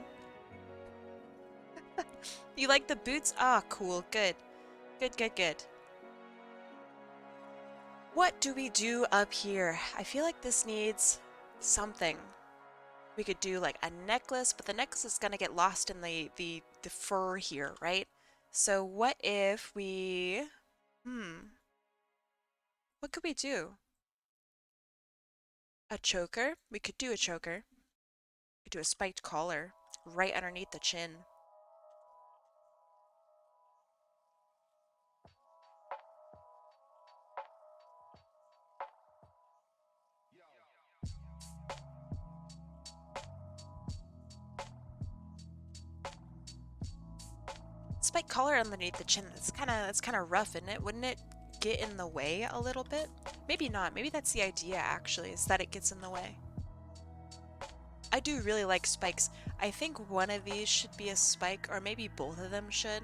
You like the boots? Ah, cool. Good. Good, good, good. What do we do up here? I feel like this needs something. We could do like a necklace, but the necklace is gonna get lost in the fur here, right? So what if we... What could we do? A choker? We could do a choker. We could do a spiked collar right underneath the chin. Spiked collar underneath the chin, that's kinda rough, isn't it? Wouldn't it get in the way a little bit? Maybe not. Maybe that's the idea, actually, is that it gets in the way. I do really like spikes. I think one of these should be a spike, or maybe both of them should.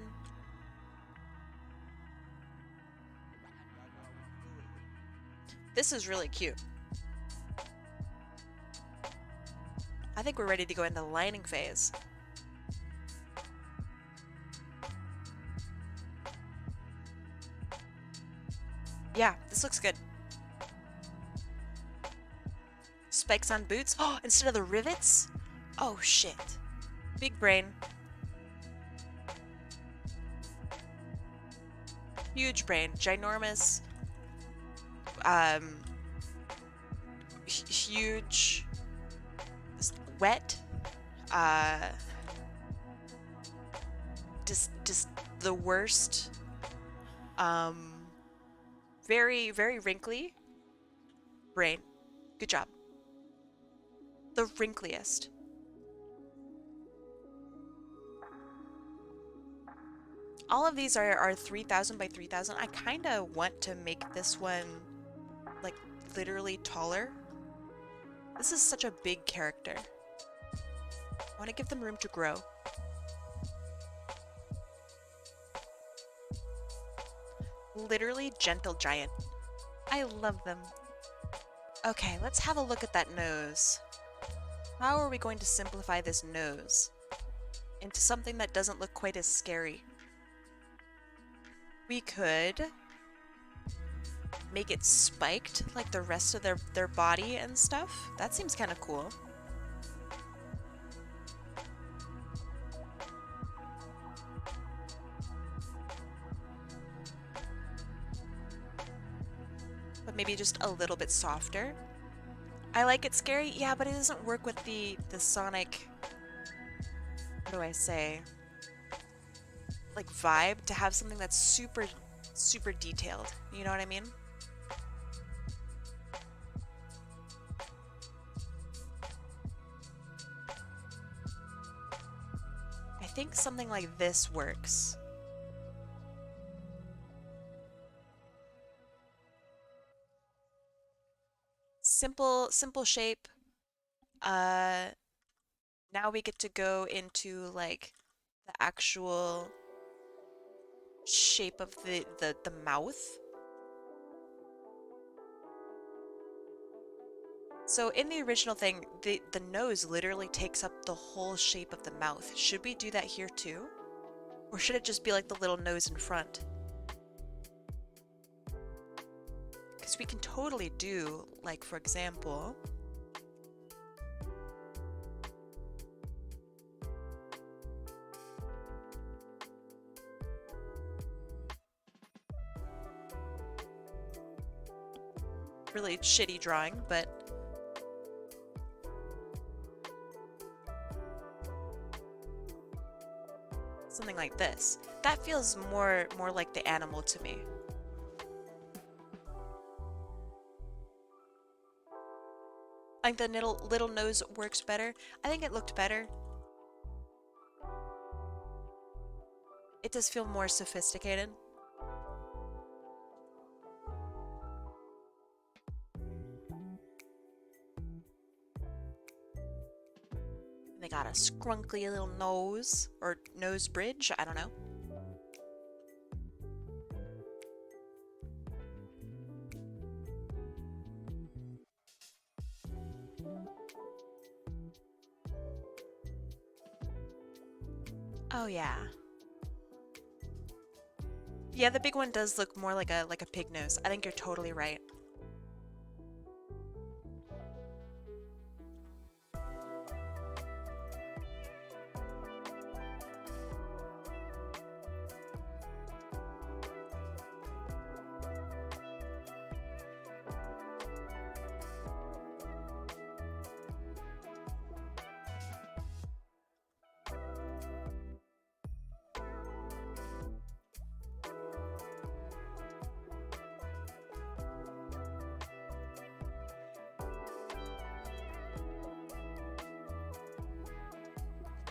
This is really cute. I think we're ready to go into the lining phase. Yeah, this looks good. Spikes on boots? Oh, instead of the rivets? Oh, shit. Big brain. Huge brain. Ginormous. Huge. Wet. Just the worst. Very, very wrinkly. Brain. Good job. The wrinkliest. All of these are 3,000 by 3,000. I kind of want to make this one, like, literally taller. This is such a big character. I want to give them room to grow. Literally gentle giant. I love them. Okay, let's have a look at that nose. How are we going to simplify this nose into something that doesn't look quite as scary? We could make it spiked like the rest of their body and stuff. That seems kind of cool. But maybe just a little bit softer. I like it scary, yeah, but it doesn't work with the Sonic, what do I say, like vibe to have something that's super, super detailed. You know what I mean? I think something like this works. Simple shape. Now we get to go into like the actual shape of the mouth. So in the original thing, the nose literally takes up the whole shape of the mouth. Should we do that here too? Or should it just be like the little nose in front? Because we can totally do, like, for example, really shitty drawing, but something like this. That feels more like the animal to me. I think the little nose works better. I think it looked better. It does feel more sophisticated. They got a scrunkly little nose, or nose bridge, I don't know. Oh yeah. Yeah, the big one does look more like a pig nose. I think you're totally right.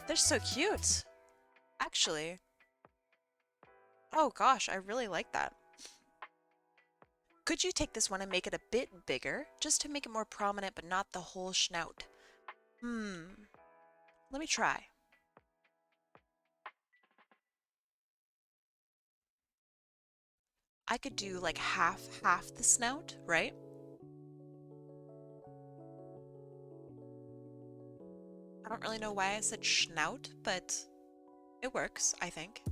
They're so cute, actually. Oh gosh, I really like that. Could you take this one and make it a bit bigger, just to make it more prominent, but not the whole snout? Let me try. I could do like half the snout, right? I don't really know why I said schnout, but it works, I think.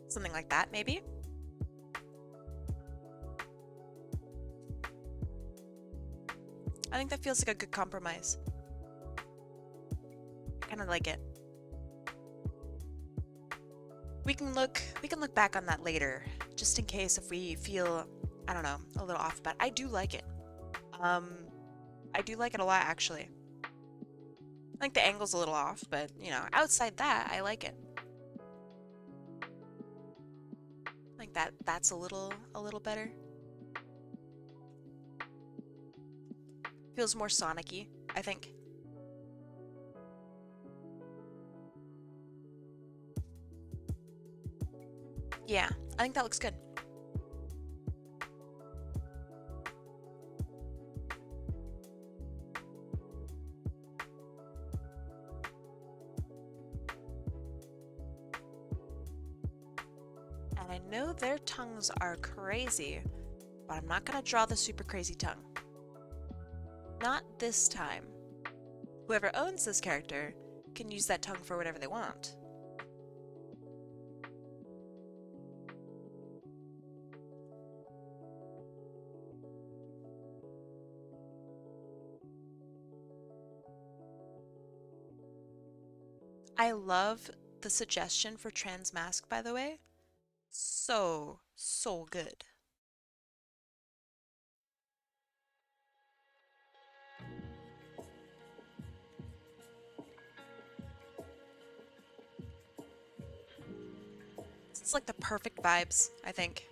Something like that, maybe? I think that feels like a good compromise. I kind of like it. We can look back on that later, just in case if we feel, I don't know, a little off about it. I do like it. I do like it a lot, actually. I think the angle's a little off, but, you know, outside that, I like it. I think that's a little better. Feels more Sonic-y, I think. Yeah, I think that looks good. And I know their tongues are crazy, but I'm not gonna draw the super crazy tongue. Not this time. Whoever owns this character can use that tongue for whatever they want. I love the suggestion for trans mask, by the way. So good. It's like the perfect vibes, I think.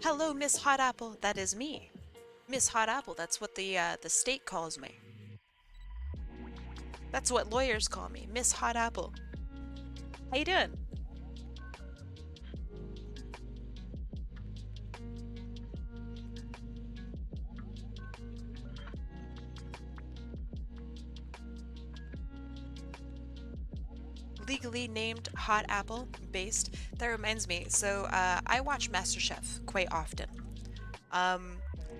Hello, Miss Hot Apple. That is me. Miss Hot Apple, that's what the state calls me. That's what lawyers call me, Miss Hot Apple. How you doing? Legally named Hot Apple based. That reminds me, so I watch MasterChef quite often.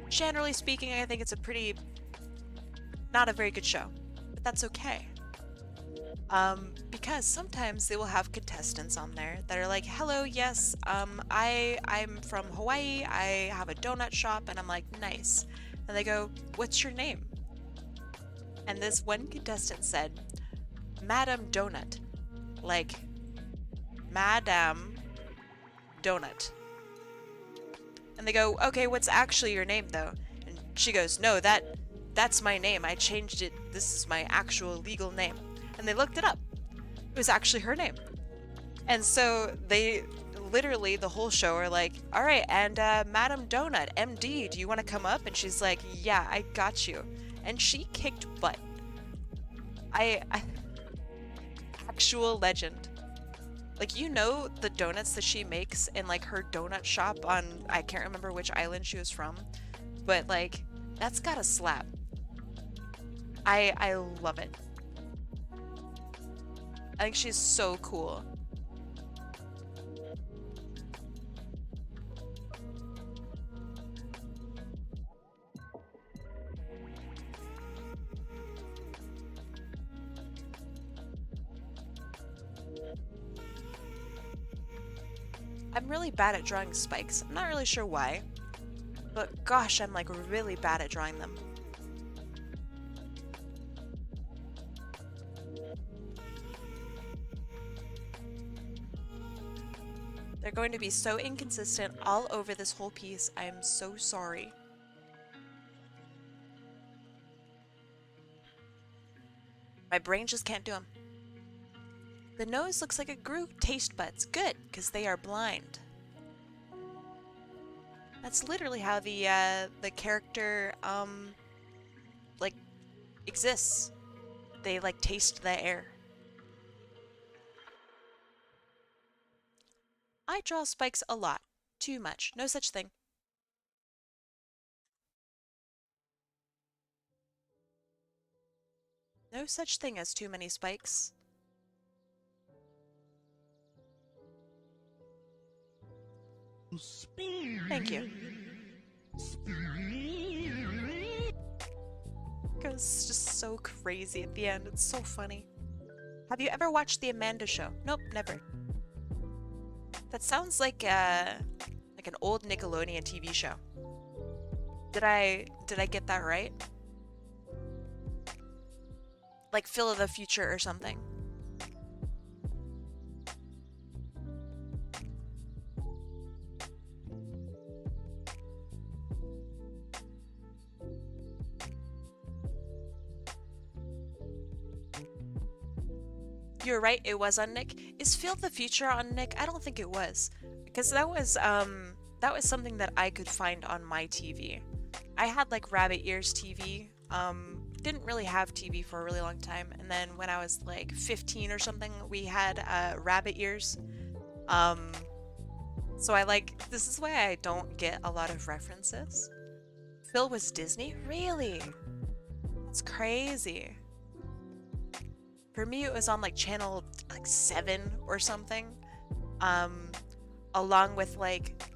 Generally speaking, I think it's a pretty, not a very good show, but that's okay. Because sometimes they will have contestants on there that are like, hello, yes, I'm from Hawaii, I have a donut shop, and I'm like, nice. And they go, what's your name? And this one contestant said, Madam Donut. Like, Madame Donut. And they go, okay, what's actually your name though? And she goes, no, that's my name. I changed it. This is my actual legal name. And they looked it up. It was actually her name. And so they literally, the whole show are like, all right, and Madam Donut, MD, do you want to come up? And she's like, yeah, I got you. And she kicked butt. I actual legend. Like, you know, the donuts that she makes in like her donut shop on, I can't remember which island she was from, but like that's gotta slap. I love it. I think she's so cool. I'm really bad at drawing spikes. I'm not really sure why, but gosh, I'm like really bad at drawing them. They're going to be so inconsistent all over this whole piece. I am so sorry. My brain just can't do them. The nose looks like it grew taste buds. Good, because they are blind. That's literally how the character like exists. They like taste the air. I draw spikes a lot. Too much. No such thing. No such thing as too many spikes. Thank you. Goes just so crazy at the end. It's so funny. Have you ever watched The Amanda Show? Nope, never. That sounds like an old Nickelodeon TV show. Did I get that right? Like Phil of the Future or something. You're right, it was on Nick. Is Phil the Future on Nick? I don't think it was. Because that was something that I could find on my TV. I had like rabbit ears TV. Didn't really have TV for a really long time, and then when I was like 15 or something, we had rabbit ears. So this is why I don't get a lot of references. Phil was Disney? Really? That's crazy. For me, it was on like channel like 7 or something, along with like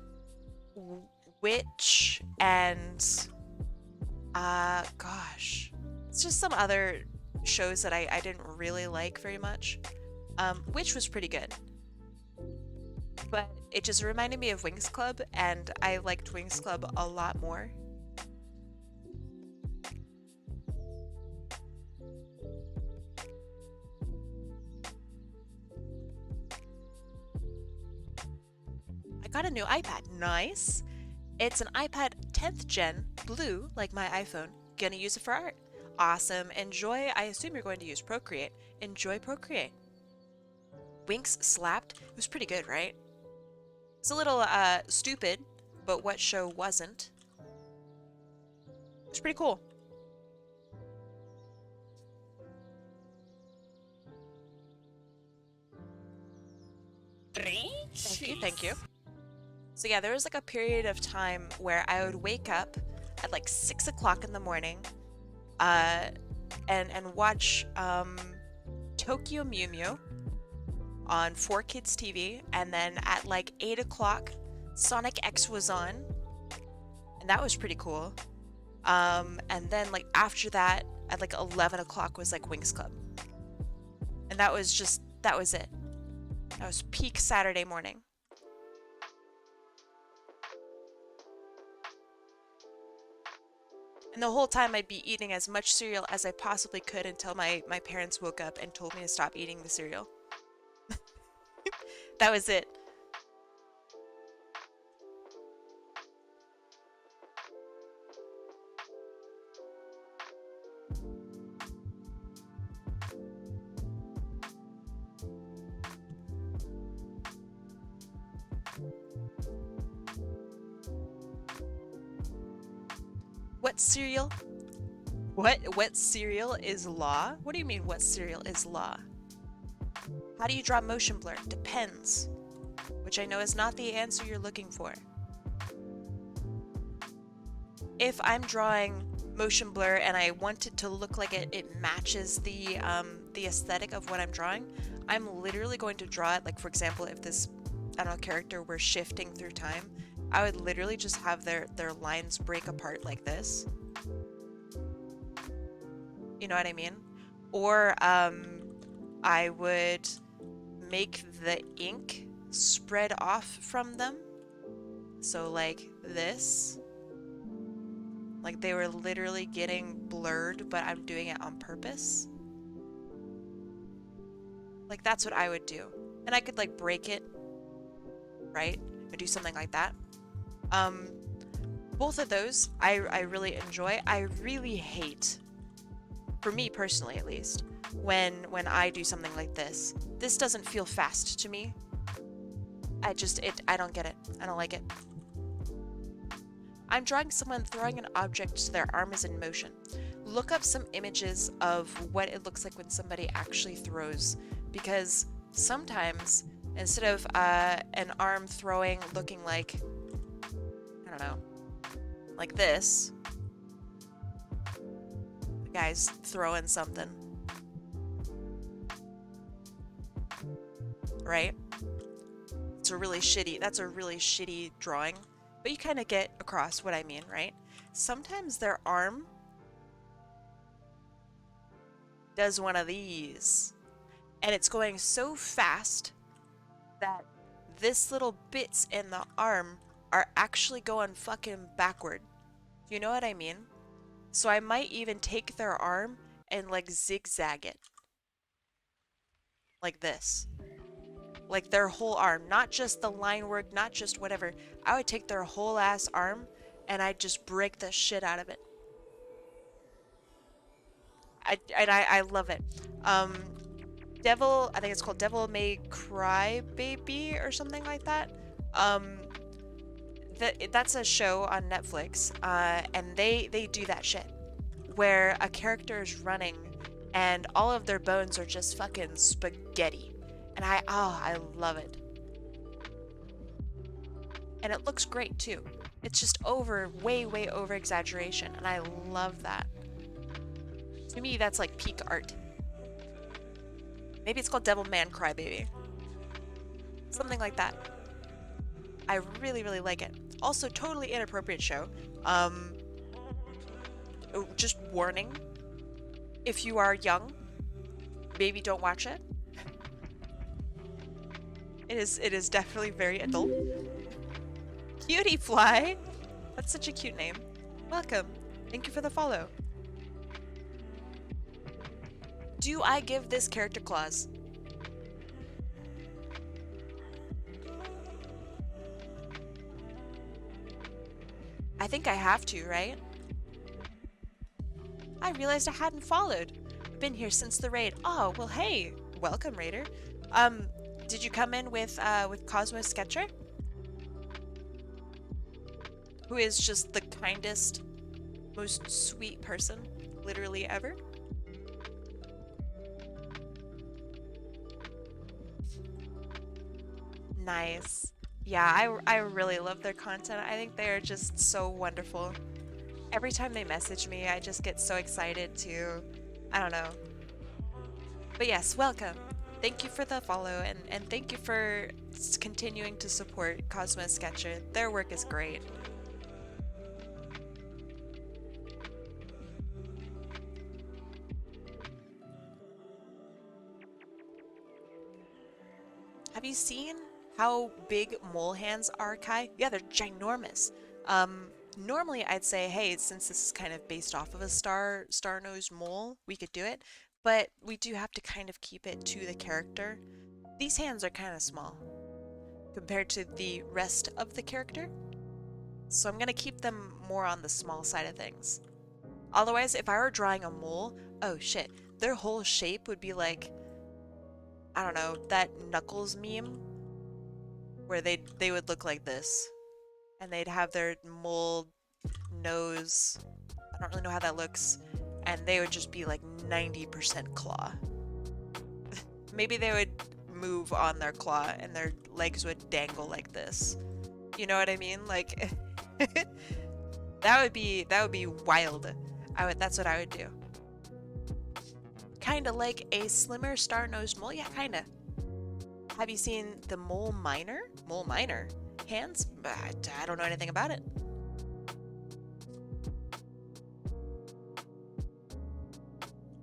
Witch and gosh, it's just some other shows that I didn't really like very much. Witch was pretty good, but it just reminded me of Winx Club, and I liked Winx Club a lot more. Got a new iPad. Nice. It's an iPad 10th gen, blue, like my iPhone. Gonna use it for art. Awesome. Enjoy. I assume you're going to use Procreate. Enjoy Procreate. Winx slapped. It was pretty good, right? It's a little stupid, but what show wasn't? It's pretty cool. Thank you, thank you. So yeah, there was like a period of time where I would wake up at like 6 o'clock in the morning and watch Tokyo Mew Mew on 4Kids TV, and then at like 8 o'clock Sonic X was on, and that was pretty cool. And then like after that at like 11 o'clock was like Winx Club, and that was it. That was peak Saturday morning. And the whole time I'd be eating as much cereal as I possibly could until my parents woke up and told me to stop eating the cereal. That was it. What cereal? What cereal is law? What do you mean what cereal is law? How do you draw motion blur? Depends. Which I know is not the answer you're looking for. If I'm drawing motion blur and I want it to look like it matches the aesthetic of what I'm drawing, I'm literally going to draw it, like for example, if this, I don't know, character were shifting through time, I would literally just have their lines break apart like this. You know what I mean? Or I would make the ink spread off from them. So like this. Like they were literally getting blurred, but I'm doing it on purpose. Like that's what I would do. And I could like break it, right? Or do something like that. Both of those I really enjoy. I really hate, for me personally at least, when I do something like this. This doesn't feel fast to me. I don't get it. I don't like it. I'm drawing someone throwing an object so their arm is in motion. Look up some images of what it looks like when somebody actually throws, because sometimes instead of an arm throwing looking like, I don't know, like this, the guy's throwing something, right? That's a really shitty drawing. But you kind of get across what I mean, right? Sometimes their arm does one of these. And it's going so fast that this little bits in the arm are actually going fucking backward. You know what I mean? So I might even take their arm and like zigzag it. Like this. Like their whole arm, not just the line work, not just whatever. I would take their whole ass arm and I'd just break the shit out of it. I love it. I think it's called Devil May Cry Baby or something like that. That's a show on Netflix, and they do that shit where a character is running and all of their bones are just fucking spaghetti. And I love it. And it looks great too. It's just way over exaggeration, and I love that. To me, that's like peak art. Maybe it's called Devil Man Crybaby. Something like that. I really like it. Also, totally inappropriate show. Just warning. If you are young, maybe don't watch it. It is definitely very adult. Cutie Fly! That's such a cute name. Welcome. Thank you for the follow. Do I give this character claws? I think I have to, right? I realized I hadn't followed. Been here since the raid. Oh, well hey. Welcome, Raider. Did you come in with Cosmo Sketcher? Who is just the kindest, most sweet person literally ever? Nice. Yeah, I really love their content. I think they are just so wonderful. Every time they message me, I just get so excited to, I don't know. But yes, welcome. Thank you for the follow, and thank you for continuing to support Cosmo Sketcher. Their work is great. Have you seen how big mole hands are, Kai? Yeah, they're ginormous. Normally I'd say, hey, since this is kind of based off of a star-nosed mole, we could do it. But we do have to kind of keep it to the character. These hands are kind of small compared to the rest of the character. So I'm going to keep them more on the small side of things. Otherwise, if I were drawing a mole, oh shit, their whole shape would be like, I don't know, that Knuckles meme where they would look like this. And they'd have their mole nose. I don't really know how that looks. and they would just be like 90% claw. Maybe they would move on their claw and their legs would dangle like this. You know what I mean? Like that would be wild. That's what I would do. Kinda like a slimmer star-nosed mole. Yeah, kinda. Have you seen the mole miner? Mole miner? Hands? I don't know anything about it.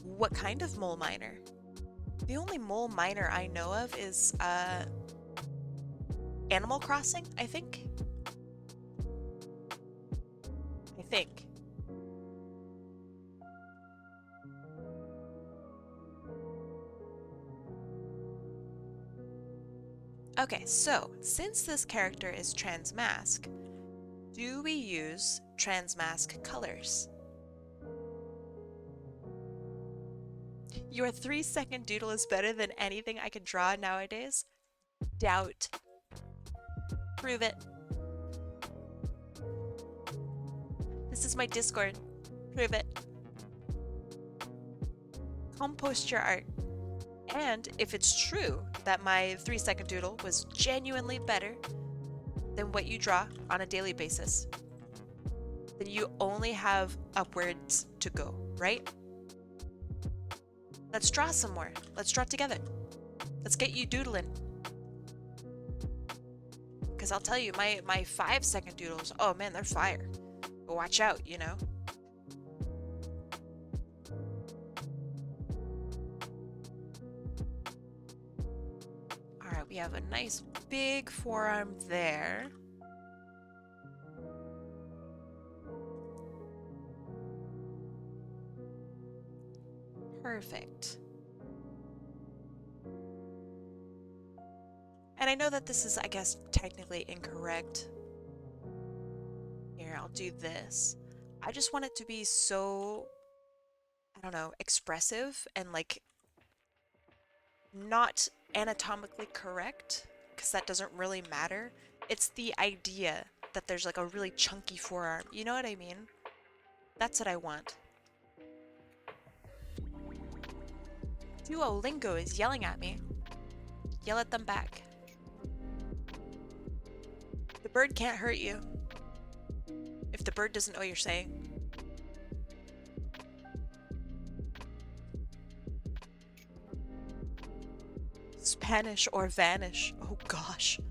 What kind of mole miner? The only mole miner I know of is Animal Crossing, I think. Okay, so since this character is transmask, do we use transmask colors? Your 3-second doodle is better than anything I could draw nowadays? Doubt. Prove it. This is my Discord. Prove it. Compost your art. And if it's true that my 3-second doodle was genuinely better than what you draw on a daily basis, then you only have upwards to go, right? Let's draw some more. Let's draw together. Let's get you doodling. Because I'll tell you, my 5-second doodles, oh man, they're fire. But watch out, you know? Alright, we have a nice big forearm there. Perfect. And I know that this is, I guess, technically incorrect. Here, I'll do this. I just want it to be so, I don't know, expressive and like not anatomically correct, because that doesn't really matter. It's the idea that there's like a really chunky forearm. You know what I mean? That's what I want. Duolingo is yelling at me. Yell at them back. The bird can't hurt you if the bird doesn't know what you're saying. Spanish or vanish. Oh gosh.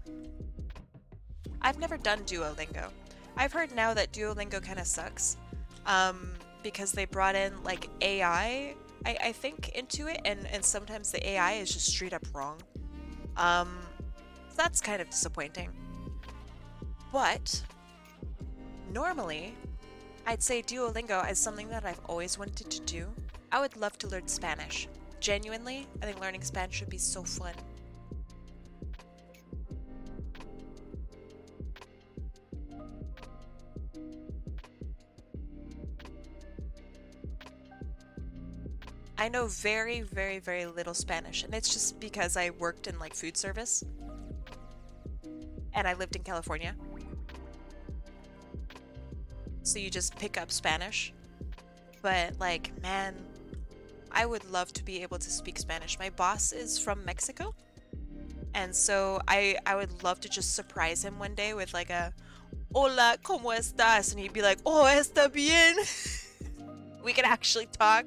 I've never done Duolingo. I've heard now that Duolingo kind of sucks. Because they brought in like AI, I think, into it, and sometimes the AI is just straight up wrong. So that's kind of disappointing. But normally, I'd say Duolingo is something that I've always wanted to do. I would love to learn Spanish. Genuinely, I think learning Spanish would be so fun. I know very, very, very little Spanish, and it's just because I worked in like food service and I lived in California. So you just pick up Spanish. But like, man, I would love to be able to speak Spanish. My boss is from Mexico, and so I would love to just surprise him one day with like a "Hola, ¿cómo estás?" and he'd be like, "Oh, está bien." We could actually talk.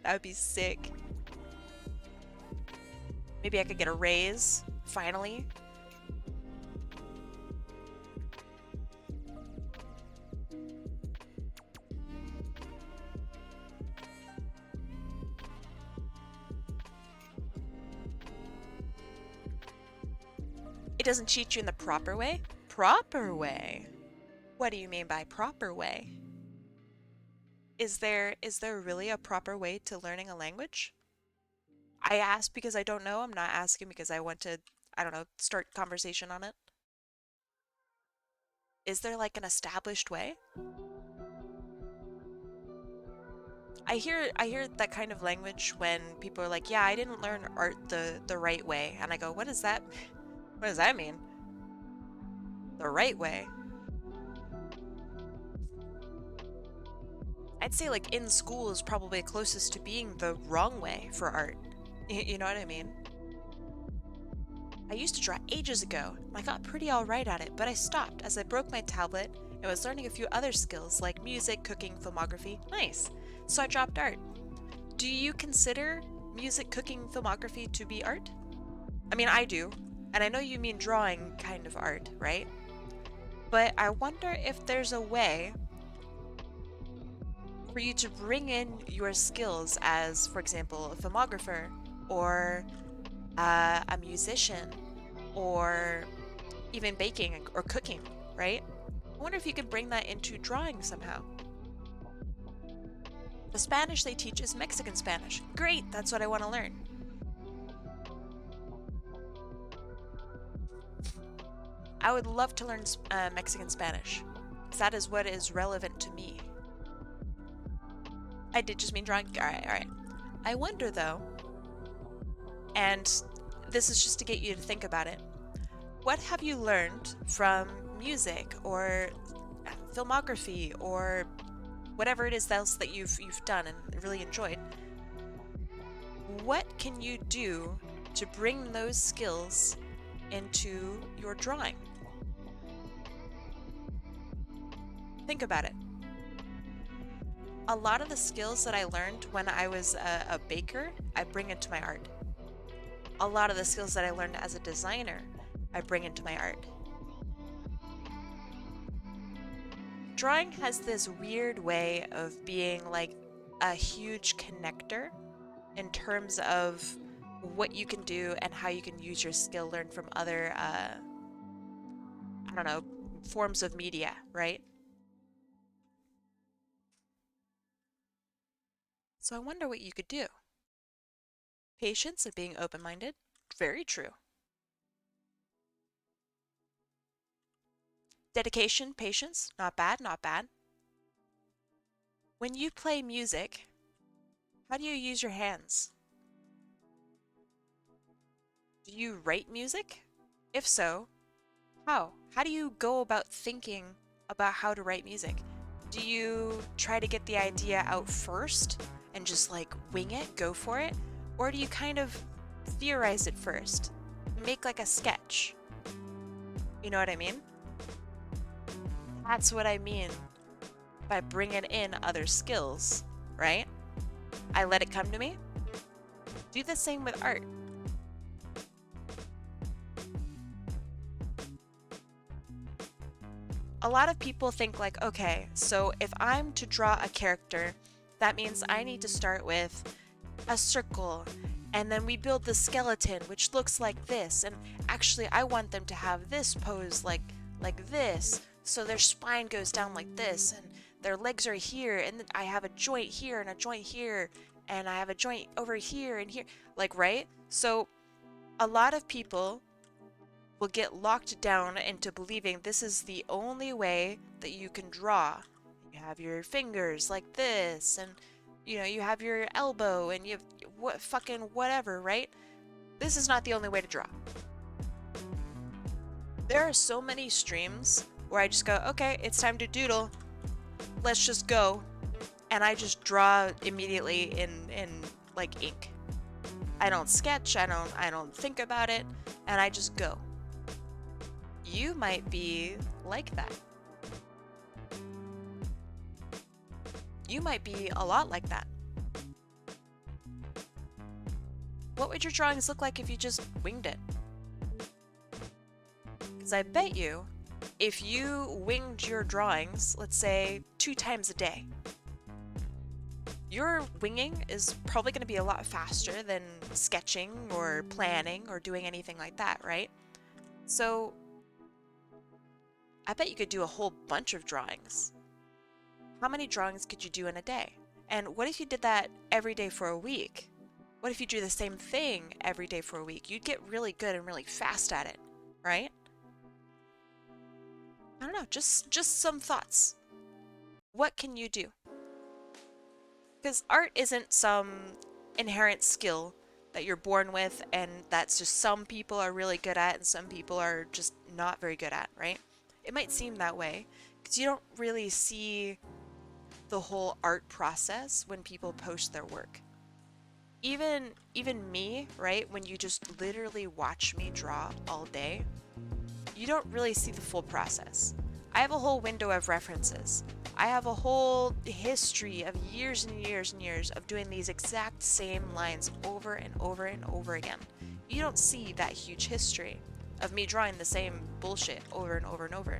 That would be sick. Maybe I could get a raise, finally. It doesn't cheat you in the proper way? Proper way? What do you mean by proper way? Is there really a proper way to learning a language? I ask because I don't know. I'm not asking because I want to, I don't know, start conversation on it. Is there like an established way? I hear that kind of language when people are like, "Yeah, I didn't learn art the right way." And I go, "What does that what does that mean? The right way?" I'd say like in school is probably closest to being the wrong way for art. You know what I mean? I used to draw ages ago. I got pretty alright at it, but I stopped as I broke my tablet and was learning a few other skills like music, cooking, filmography. Nice. So I dropped art. Do you consider music, cooking, filmography to be art? I mean, I do. And I know you mean drawing kind of art, right? But I wonder if there's a way for you to bring in your skills as, for example, a filmographer or a musician or even baking or cooking, right? I wonder if you could bring that into drawing somehow. The Spanish they teach is Mexican Spanish. Great, that's what I want to learn. I would love to learn Mexican Spanish, because that is what is relevant to me. I did just mean drawing. Alright. I wonder though, and this is just to get you to think about it, what have you learned from music or filmography or whatever it is else that you've done and really enjoyed? What can you do to bring those skills into your drawing? Think about it. A lot of the skills that I learned when I was a baker, I bring into my art. A lot of the skills that I learned as a designer, I bring into my art. Drawing has this weird way of being like a huge connector in terms of what you can do and how you can use your skill learned from other, I don't know, forms of media, right? So I wonder what you could do. Patience and being open-minded, very true. Dedication, patience, not bad, not bad. When you play music, how do you use your hands? Do you write music? If so, how? How do you go about thinking about how to write music? Do you try to get the idea out first and just like wing it, go for it? Or do you kind of theorize it first? Make like a sketch? You know what I mean? That's what I mean by bringing in other skills, right? I let it come to me. Do the same with art. A lot of people think like, okay, so if I'm to draw a character, that means I need to start with a circle, and then we build the skeleton, which looks like this, and actually I want them to have this pose like this, so their spine goes down like this, and their legs are here, and then I have a joint here and a joint here, and I have a joint over here and here, like, right? So a lot of people will get locked down into believing this is the only way that you can draw. You have your fingers like this, and you know, you have your elbow, and you have what fucking whatever, right? This is not the only way to draw. There are so many streams where I just go, okay, it's time to doodle. Let's just go. And I just draw immediately in like ink. I don't sketch, I don't think about it, and I just go. You might be like that. You might be a lot like that. What would your drawings look like if you just winged it? Because I bet you, if you winged your drawings, let's say 2 times a day, your winging is probably going to be a lot faster than sketching or planning or doing anything like that, right? So I bet you could do a whole bunch of drawings. How many drawings could you do in a day? And what if you did that every day for a week? What if you do the same thing every day for a week? You'd get really good and really fast at it, right? I don't know, just some thoughts. What can you do? Because art isn't some inherent skill that you're born with and that's just some people are really good at and some people are just not very good at, right? It might seem that way because you don't really see the whole art process when people post their work. Even me, right? When you just literally watch me draw all day, you don't really see the full process. I have a whole window of references. I have a whole history of years and years and years of doing these exact same lines over and over and over again. You don't see that huge history of me drawing the same bullshit over and over and over.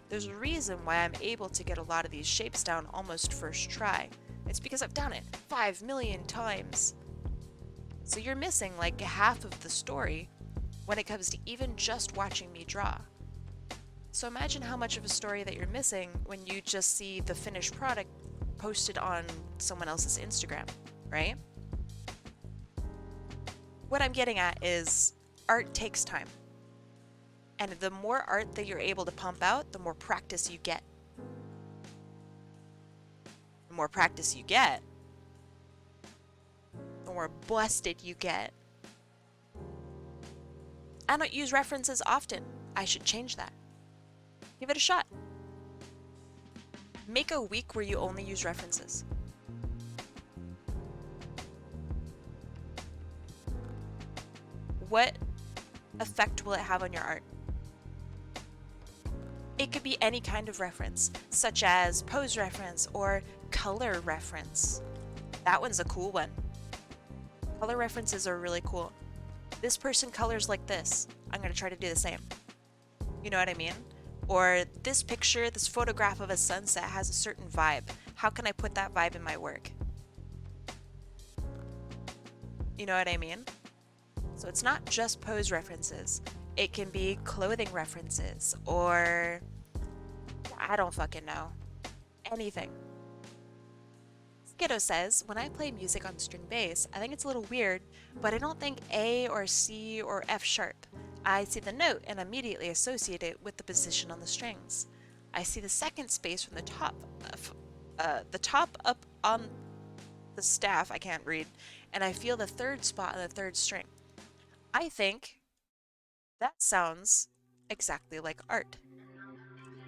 There's a reason why I'm able to get a lot of these shapes down almost first try. It's because I've done it 5 million times. So you're missing like half of the story when it comes to even just watching me draw. So imagine how much of a story that you're missing when you just see the finished product posted on someone else's Instagram, right? What I'm getting at is art takes time. And the more art that you're able to pump out, the more practice you get. The more practice you get, the more busted you get. I don't use references often. I should change that. Give it a shot. Make a week where you only use references. What effect will it have on your art? It could be any kind of reference, such as pose reference or color reference. That one's a cool one. Color references are really cool. This person colors like this. I'm going to try to do the same. You know what I mean? Or this picture, this photograph of a sunset has a certain vibe. How can I put that vibe in my work? You know what I mean? So it's not just pose references. It can be clothing references or I don't fucking know. Anything. Skiddo says, when I play music on string bass, I think it's a little weird, but I don't think A or C or F sharp. I see the note and immediately associate it with the position on the strings. I see the second space from the top up on the staff, I can't read, and I feel the third spot on the third string. I think that sounds exactly like art.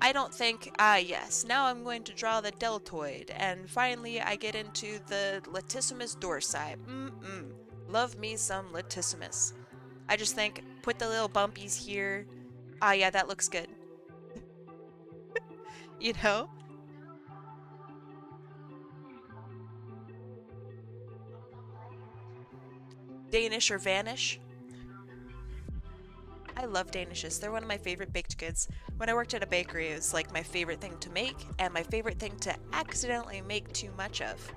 I don't think, yes, now I'm going to draw the deltoid, and finally I get into the latissimus dorsi. Love me some latissimus. I just think, put the little bumpies here. Yeah, that looks good. You know? Danish or vanish. I love Danishes. They're one of my favorite baked goods. When I worked at a bakery, it was like my favorite thing to make and my favorite thing to accidentally make too much of.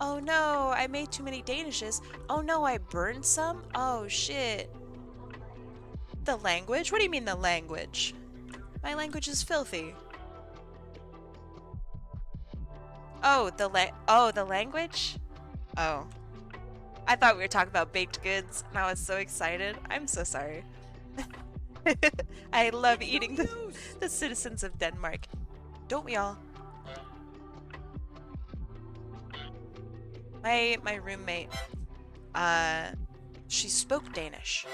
Oh no, I made too many Danishes. Oh no, I burned some? Oh shit. The language? What do you mean the language? My language is filthy. Oh, the language? Oh. I thought we were talking about baked goods, and I was so excited. I'm so sorry. I love eating the citizens of Denmark. Don't we all? My roommate, she spoke Danish.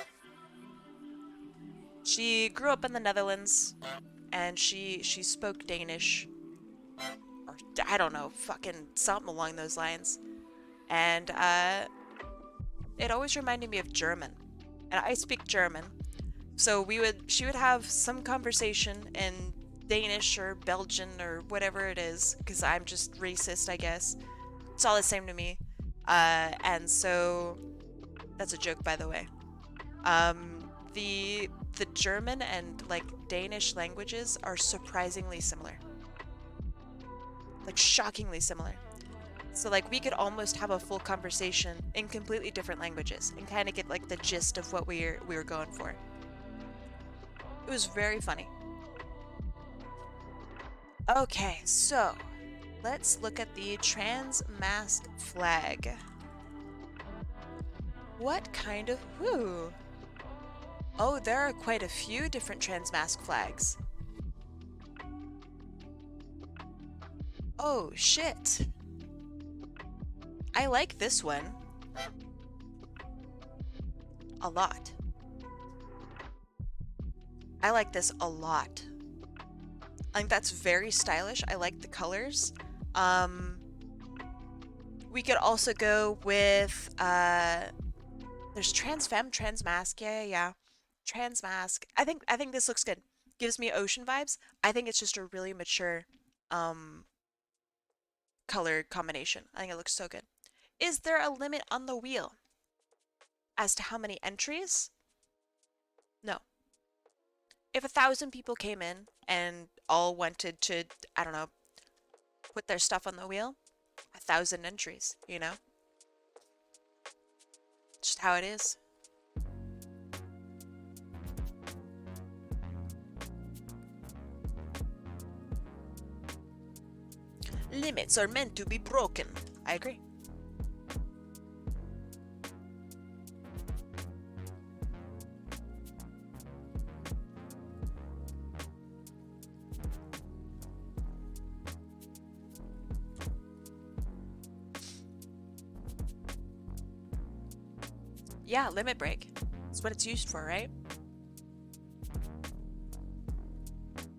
She grew up in the Netherlands, and she spoke Danish. Or, I don't know, fucking something along those lines. And, it always reminded me of German. And I speak German. So she would have some conversation in Danish or Belgian or whatever it is, because I'm just racist, I guess. It's all the same to me. And so that's a joke, by the way. The German and like Danish languages are surprisingly similar. Like shockingly similar. So like we could almost have a full conversation in completely different languages and kind of get like the gist of what we were going for. It was very funny. Okay, so let's look at the trans mask flag. What kind of whoo? Oh, there are quite a few different trans mask flags. Oh shit. I like this one a lot. I like this a lot. I think that's very stylish. I like the colors. We could also go with, there's trans femme, trans mask. Yeah. Trans mask. I think this looks good. Gives me ocean vibes. I think it's just a really mature, color combination. I think it looks so good. Is there a limit on the wheel as to how many entries? No. If 1,000 people came in and all wanted to, I don't know, put their stuff on the wheel, 1,000 entries, you know? Just how it is. Limits are meant to be broken. I agree. Yeah, limit break. That's what it's used for, right?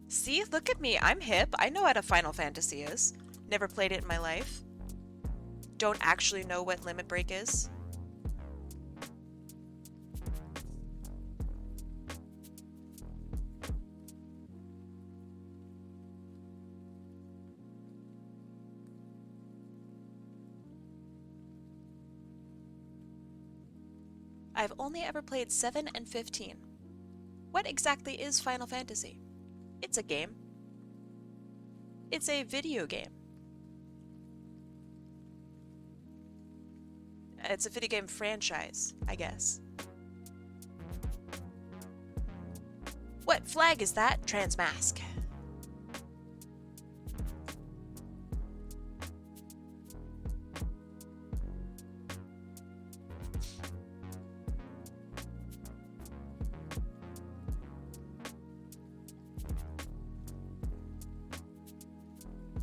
See, look at me. I'm hip. I know what a Final Fantasy is. Never played it in my life. Don't actually know what limit break is. I've only ever played 7 and 15. What exactly is Final Fantasy? It's a game. It's a video game. It's a video game franchise, I guess. What flag is that? Transmask.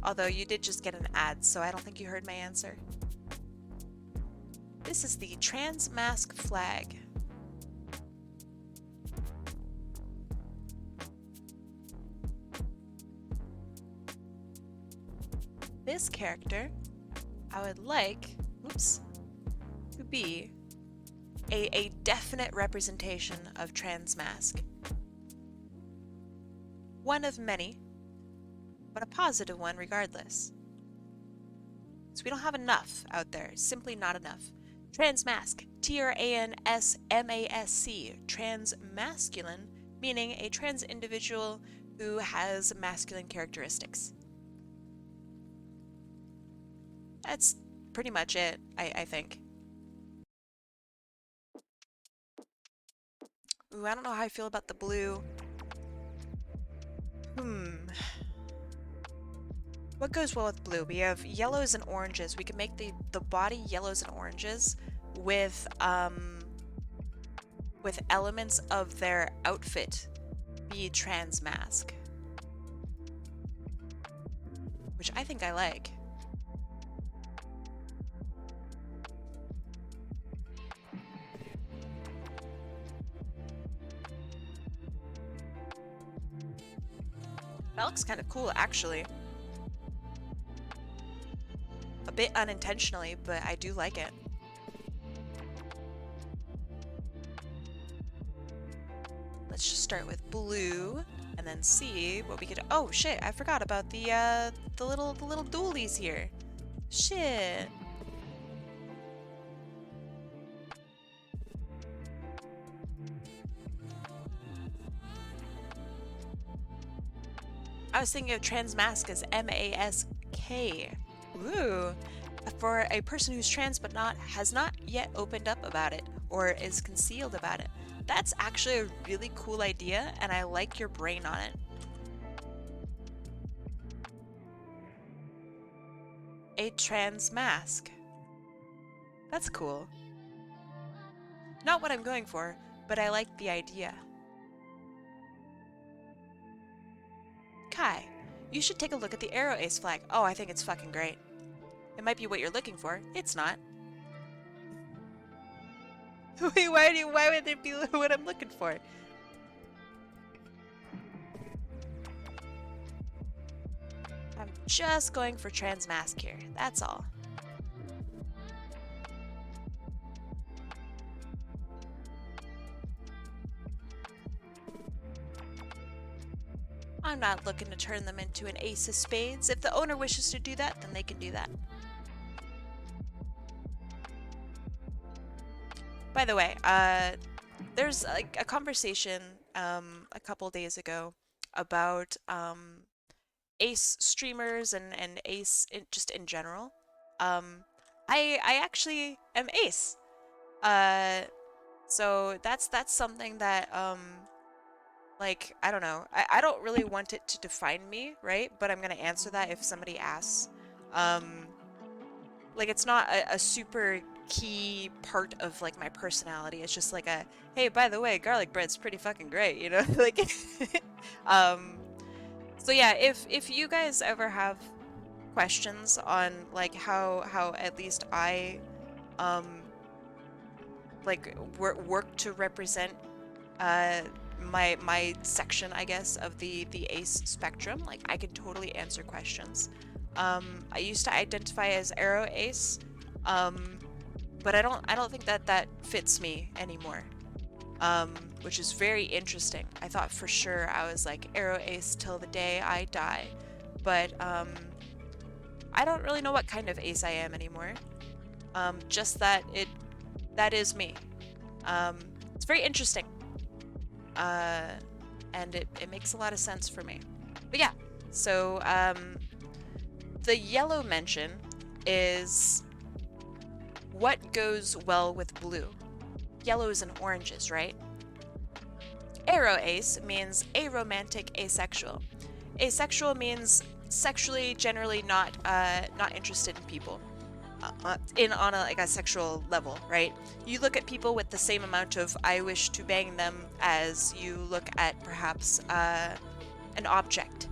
Although you did just get an ad, so I don't think you heard my answer. This is the Transmask flag. This character, I would like, to be a definite representation of Transmask. One of many, but a positive one regardless. So we don't have enough out there, simply not enough. Transmask, T-R-A-N-S-M-A-S-C, transmasculine, meaning a trans individual who has masculine characteristics. That's pretty much it, I think. Ooh, I don't know how I feel about the blue. What goes well with blue? We have yellows and oranges. We can make the body yellows and oranges with elements of their outfit be transmask. Which I think I like. That looks kind of cool, actually. A bit unintentionally, but I do like it. Let's just start with blue and then see what we could. Oh shit! I forgot about the little dualies here. Shit. I was thinking of transmask as M-A-S-K. Ooh. For a person who's trans but has not yet opened up about it or is concealed about it. That's actually a really cool idea, and I like your brain on it. A trans mask. That's cool. Not what I'm going for, but I like the idea. Kai, you should take a look at the Arrow Ace flag. Oh, I think it's fucking great. It might be what you're looking for. It's not. Wait, why would it be what I'm looking for? just going for transmask here. That's all. I'm not looking to turn them into an ace of spades. If the owner wishes to do that, then they can do that. By the way, there's like a conversation a couple days ago about ace streamers and ace just in general. I actually am ace. So that's something that like, I don't know. I don't really want it to define me, right? But I'm gonna answer that if somebody asks. Like, it's not a super key part of, like, my personality. It's just like a, hey, by the way, garlic bread's pretty fucking great, you know? Like, so yeah, if you guys ever have questions on, like, how at least I, like, work to represent, my section, I guess, of the ace spectrum, like, I can totally answer questions. I used to identify as arrow ace, but I don't think that fits me anymore, which is very interesting. I thought for sure I was like arrow ace till the day I die, but I don't really know what kind of ace I am anymore. Just that that is me. It's very interesting. And it makes a lot of sense for me. But yeah, so the yellow mention is what goes well with blue. Yellows and oranges, right? Arrow ace means aromantic asexual. Asexual means sexually generally not interested in people. On a sexual level, right? You look at people with the same amount of I wish to bang them as you look at perhaps an object.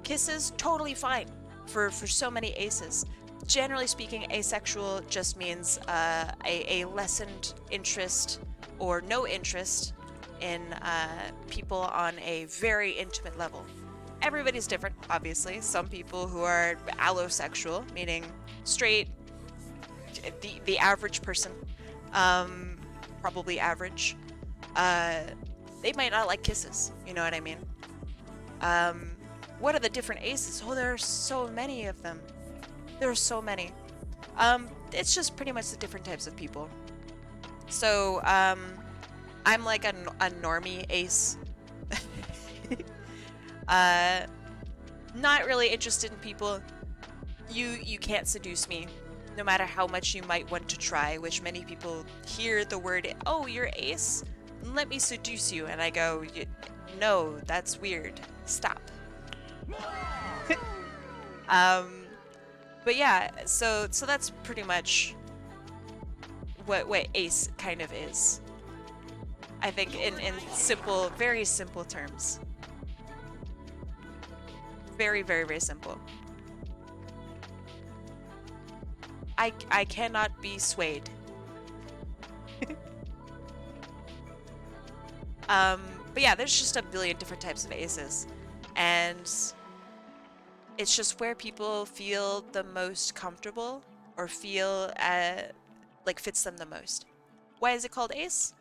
Kisses, totally fine for so many aces. Generally speaking, asexual just means a lessened interest or no interest in people on a very intimate level. Everybody's different, obviously. Some people who are allosexual, meaning straight, the average person, probably average, they might not like kisses, you know what I mean? What are the different aces? Oh, there are so many of them. There are so many. It's just pretty much the different types of people. So, I'm like a normie ace. Not really interested in people. You can't seduce me, no matter how much you might want to try, which many people hear the word, oh, you're ace? Let me seduce you. And I go, no, that's weird. Stop. But yeah, so that's pretty much what ace kind of is. I think in simple, very simple terms. Very, very, very simple. I cannot be swayed. But yeah, there's just a billion different types of aces. And it's just where people feel the most comfortable or feel like fits them the most. Why is it called ace?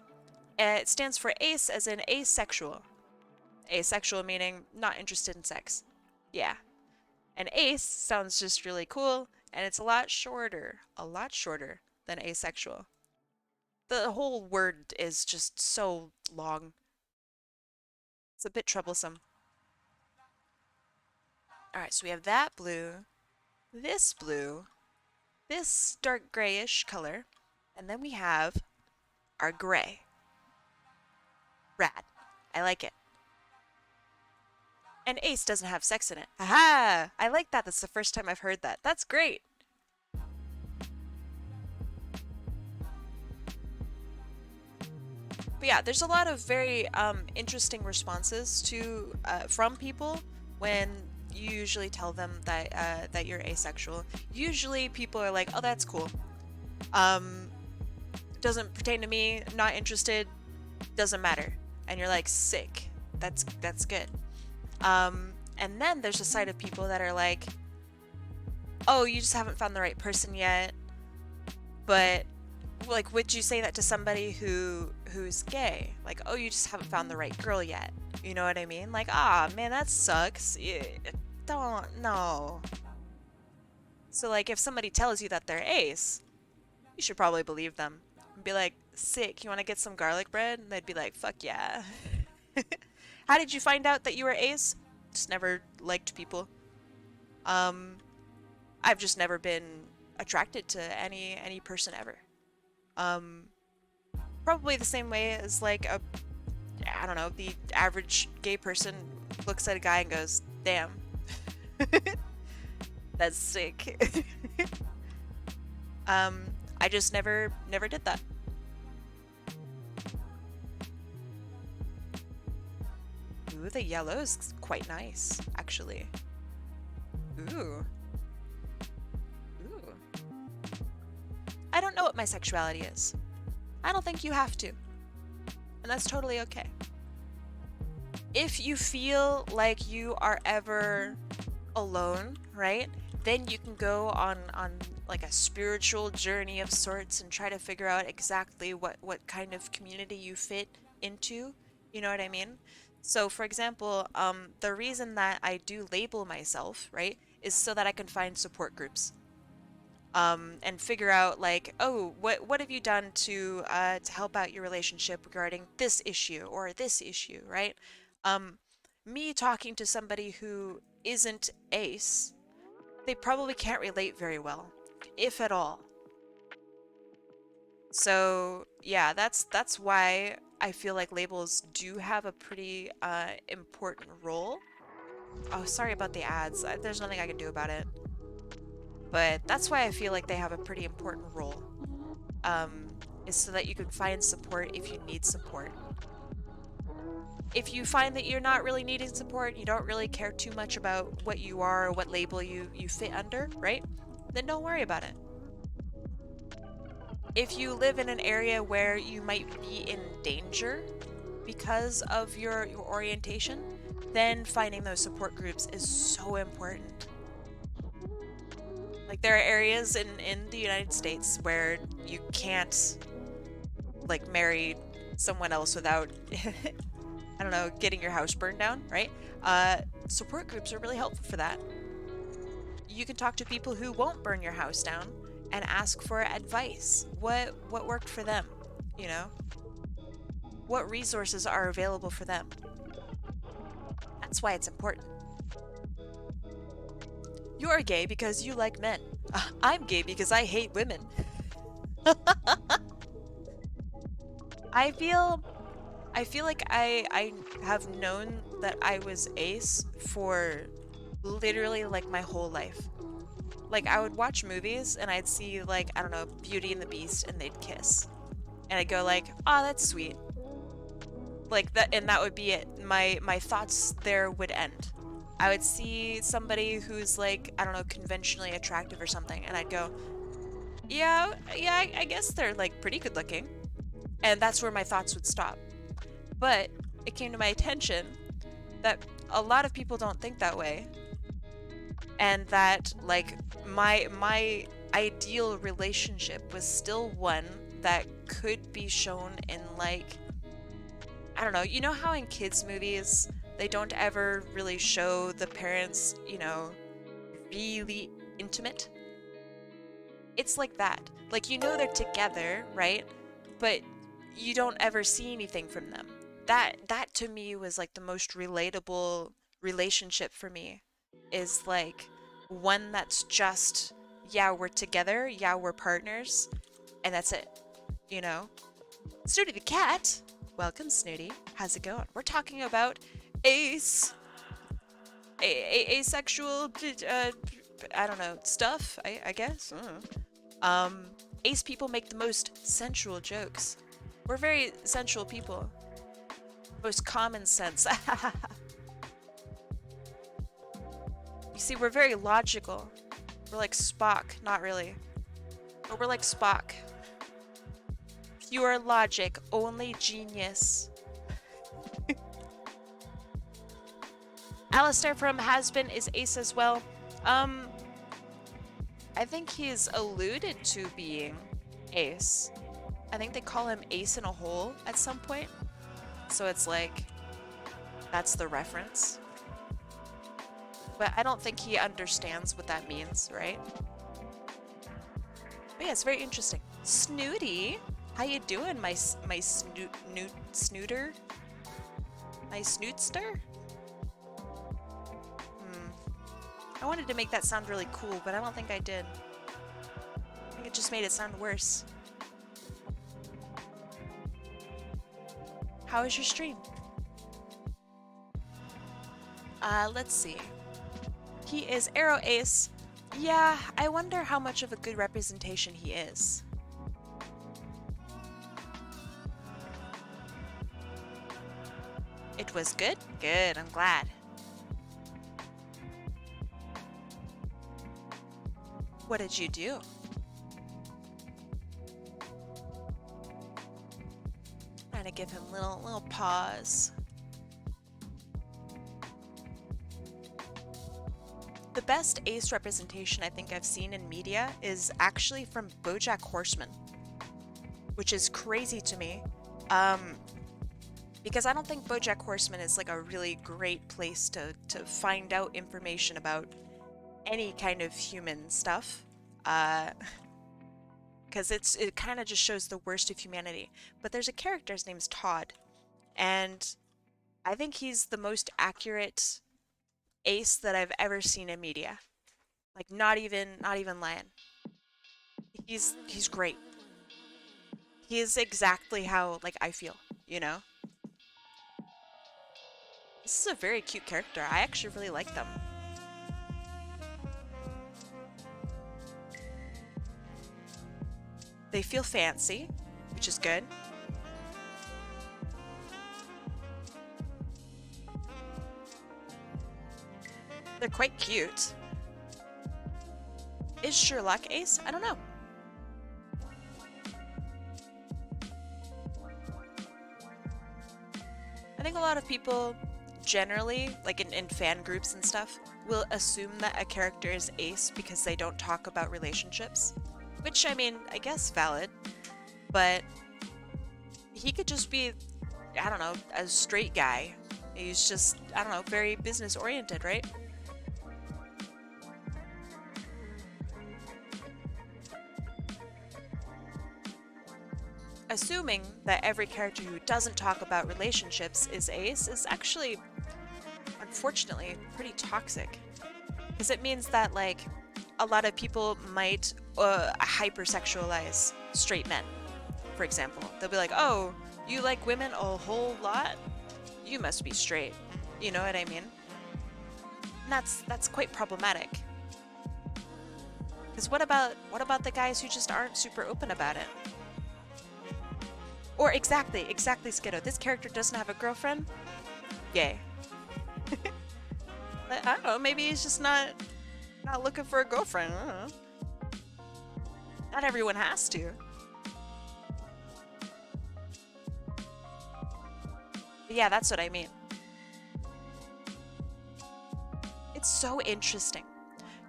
It stands for ace as in asexual. Asexual meaning not interested in sex. Yeah. And ace sounds just really cool, and it's a lot shorter than asexual. The whole word is just so long. It's a bit troublesome. Alright, so we have that blue, this dark grayish color, and then we have our gray. Rad. I like it. And ace doesn't have sex in it. Aha! I like that. That's the first time I've heard that. That's great. But yeah, there's a lot of very interesting responses to from people when you usually tell them that that you're asexual. Usually people are like, "Oh, that's cool. Doesn't pertain to me. Not interested. Doesn't matter." And you're like, "Sick. That's good." And then there's a side of people that are like, oh, you just haven't found the right person yet. But like, would you say that to somebody who's gay? Like, oh, you just haven't found the right girl yet. You know what I mean? Like, ah, man, that sucks. Don't, no. So like, if somebody tells you that they're ace, you should probably believe them. And be like, sick, you want to get some garlic bread? And they'd be like, fuck yeah. How did you find out that you were ace? Just never liked people. I've just never been attracted to any person ever. Probably the same way as like I don't know, the average gay person looks at a guy and goes, damn. That's sick. I just never did that. Ooh, the yellow's quite nice, actually. Ooh. Ooh. I don't know what my sexuality is. I don't think you have to. And that's totally okay. If you feel like you are ever alone, right? Then you can go on like a spiritual journey of sorts and try to figure out exactly what kind of community you fit into. You know what I mean? So for example, the reason that I do label myself, right, is so that I can find support groups. And figure out like, oh, what have you done to help out your relationship regarding this issue or this issue, right? Me talking to somebody who isn't ace, they probably can't relate very well, if at all. So yeah, that's why I feel like labels do have a pretty important role. Oh, sorry about the ads. There's nothing I can do about it. But that's why I feel like they have a pretty important role. Is so that you can find support if you need support. If you find that you're not really needing support, you don't really care too much about what you are or what label you fit under, right? Then don't worry about it. If you live in an area where you might be in danger because of your orientation, then finding those support groups is so important. Like, there are areas in the United States where you can't, like, marry someone else without, I don't know, getting your house burned down, right? Support groups are really helpful for that. You can talk to people who won't burn your house down and ask for advice. What worked for them, you know? What resources are available for them? That's why it's important. You're gay because you like men. I'm gay because I hate women. I feel like I have known that I was ace for literally like my whole life. Like, I would watch movies and I'd see, like, I don't know, Beauty and the Beast, and they'd kiss. And I'd go like, oh, that's sweet. Like, that, and that would be it. My thoughts there would end. I would see somebody who's, like, I don't know, conventionally attractive or something, and I'd go, yeah, I guess they're, like, pretty good looking. And that's where my thoughts would stop. But it came to my attention that a lot of people don't think that way. And that, like, my ideal relationship was still one that could be shown in, like, I don't know, you know how in kids' movies they don't ever really show the parents, you know, really intimate? It's like that. Like, you know they're together, right? But you don't ever see anything from them. That to me was like the most relatable relationship for me. Is like one that's just, yeah, we're together, yeah, we're partners, and that's it, you know? Snooty the cat! Welcome, Snooty. How's it going? We're talking about asexual, I don't know, stuff, I guess? Ace people make the most sensual jokes. We're very sensual people. Most common sense. You see, we're very logical. We're like Spock. Not really. But we're like Spock. Pure logic, only genius. Alistair from Hasbin is ace as well. I think he's alluded to being ace. I think they call him ace in a hole at some point. So it's like, that's the reference. But I don't think he understands what that means, right? But yeah, it's very interesting. Snooty, how you doing, my snooter? My snootster? I wanted to make that sound really cool, but I don't think I did. I think it just made it sound worse. How was your stream? Let's see. He is Arrow Ace. Yeah, I wonder how much of a good representation he is. It was good? Good, I'm glad. What did you do? Trying to give him little pause. The best ace representation I think I've seen in media is actually from BoJack Horseman, which is crazy to me, because I don't think BoJack Horseman is like a really great place to find out information about any kind of human stuff, because it kind of just shows the worst of humanity. But there's a character, his name's Todd, and I think he's the most accurate ace that I've ever seen in media. Like not even lying. He's great. He is exactly how like I feel, you know? This is a very cute character. I actually really like them. They feel fancy, which is good. They're quite cute. Is Sherlock ace? I don't know. I think a lot of people generally, like in fan groups and stuff, will assume that a character is ace because they don't talk about relationships. Which, I mean, I guess valid. But he could just be, I don't know, a straight guy. He's just, I don't know, very business oriented, right? Assuming that every character who doesn't talk about relationships is ace is actually, unfortunately, pretty toxic. Because it means that, like, a lot of people might hypersexualize straight men, for example. They'll be like, oh, you like women a whole lot? You must be straight. You know what I mean? And that's quite problematic. Because what about the guys who just aren't super open about it? Or exactly, Skiddo. This character doesn't have a girlfriend? Yay. I don't know, maybe he's just not looking for a girlfriend. I don't know. Not everyone has to. But yeah, that's what I mean. It's so interesting.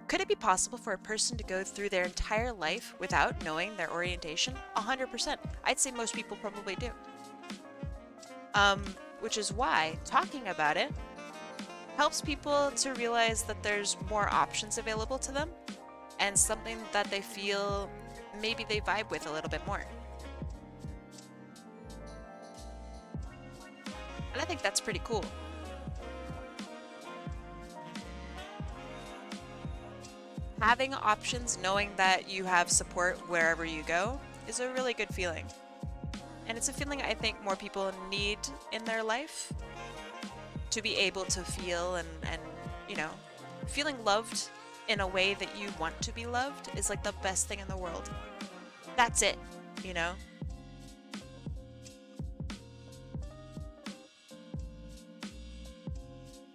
Could it be possible for a person to go through their entire life without knowing their orientation? 100%. I'd say most people probably do. Which is why talking about it helps people to realize that there's more options available to them and something that they feel maybe they vibe with a little bit more. And I think that's pretty cool. Having options, knowing that you have support wherever you go, is a really good feeling. And it's a feeling I think more people need in their life to be able to feel and you know, feeling loved in a way that you want to be loved is like the best thing in the world. That's it, you know?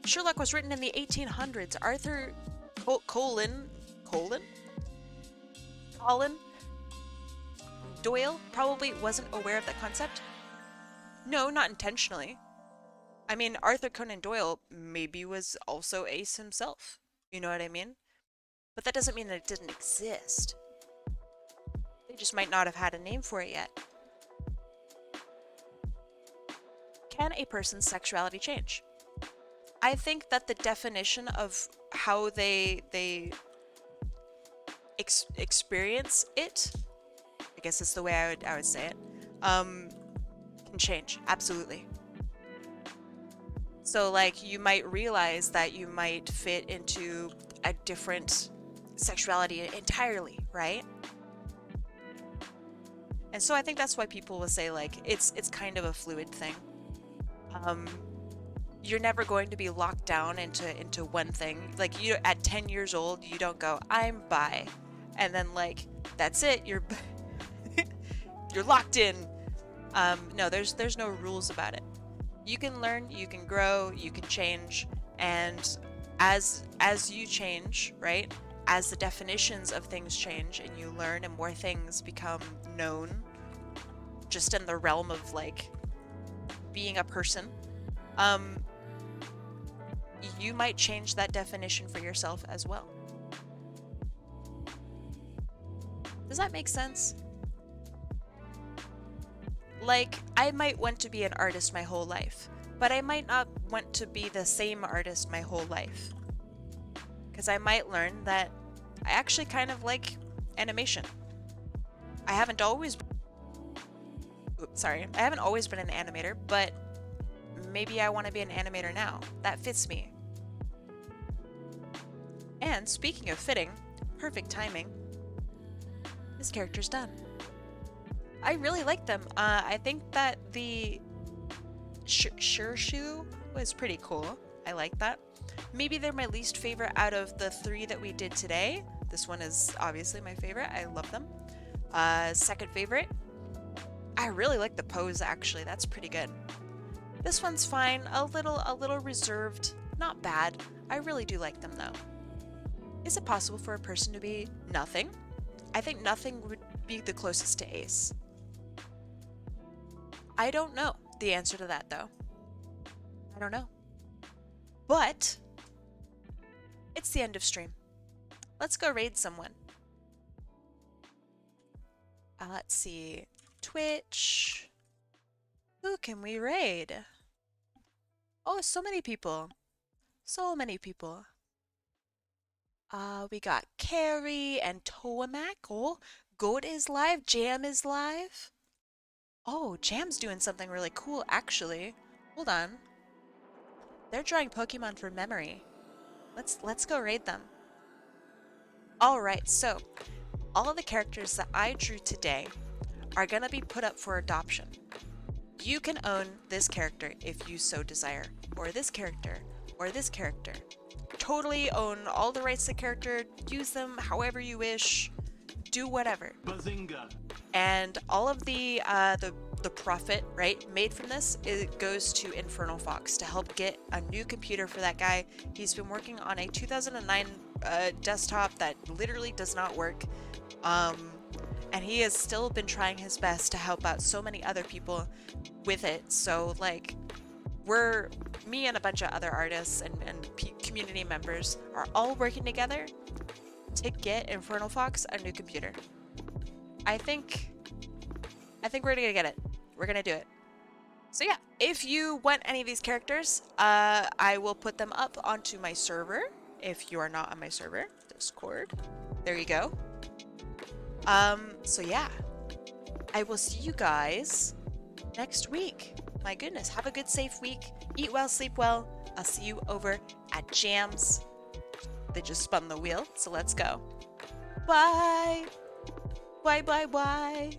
Sherlock was written in the 1800s. Arthur Colin Doyle probably wasn't aware of that concept. No, not intentionally. I mean, Arthur Conan Doyle maybe was also ace himself. You know what I mean? But that doesn't mean that it didn't exist. They just might not have had a name for it yet. Can a person's sexuality change? I think that the definition of how they experience it, I guess that's the way I would say it, can change. Absolutely. So like you might realize that you might fit into a different sexuality entirely, right? And so I think that's why people will say like it's kind of a fluid thing. You're never going to be locked down into one thing. Like you at 10 years old, you don't go, I'm bi. And then like that's it, you're you're locked in. No, there's no rules about it. You can learn, you can grow, you can change, and as you change, right? As the definitions of things change and you learn and more things become known just in the realm of like being a person, you might change that definition for yourself as well. Does that make sense? Like, I might want to be an artist my whole life, but I might not want to be the same artist my whole life. Because I might learn that I actually kind of like animation. I haven't always been an animator, but maybe I want to be an animator now. That fits me. And speaking of fitting, perfect timing, this character's done. I really like them. I think that the Shirshu was pretty cool. I like that. Maybe they're my least favorite out of the 3 that we did today. This one is obviously my favorite. I love them. Second favorite, I really like the pose actually. That's pretty good. This one's fine. A little reserved. Not bad. I really do like them though. Is it possible for a person to be nothing? I think nothing would be the closest to ace. I don't know the answer to that though. I don't know. But it's the end of stream. Let's go raid someone. Let's see. Twitch. Who can we raid? Oh, so many people. So many people. We got Carrie and Toamak. Oh, Goat is live. Jam is live. Oh, Jam's doing something really cool, actually. Hold on. They're drawing Pokemon from memory. Let's go raid them. Alright, so all of the characters that I drew today are gonna be put up for adoption. You can own this character if you so desire, or this character, or this character. Totally own all the rights to the character, use them however you wish, do whatever. Bazinga. And all of the profit, right, made from this, it goes to Infernal Fox to help get a new computer for that guy. He's been working on a 2009 desktop that literally does not work. And he has still been trying his best to help out so many other people with it. So like, me and a bunch of other artists and community members are all working together to get Infernal Fox a new computer. I think we're gonna get it. We're gonna do it. So yeah, if you want any of these characters, I will put them up onto my server. If you are not on my server, Discord. There you go. So yeah, I will see you guys next week. My goodness, have a good, safe week. Eat well, sleep well. I'll see you over at Jams. They just spun the wheel, so let's go. Bye. Bye, bye, bye.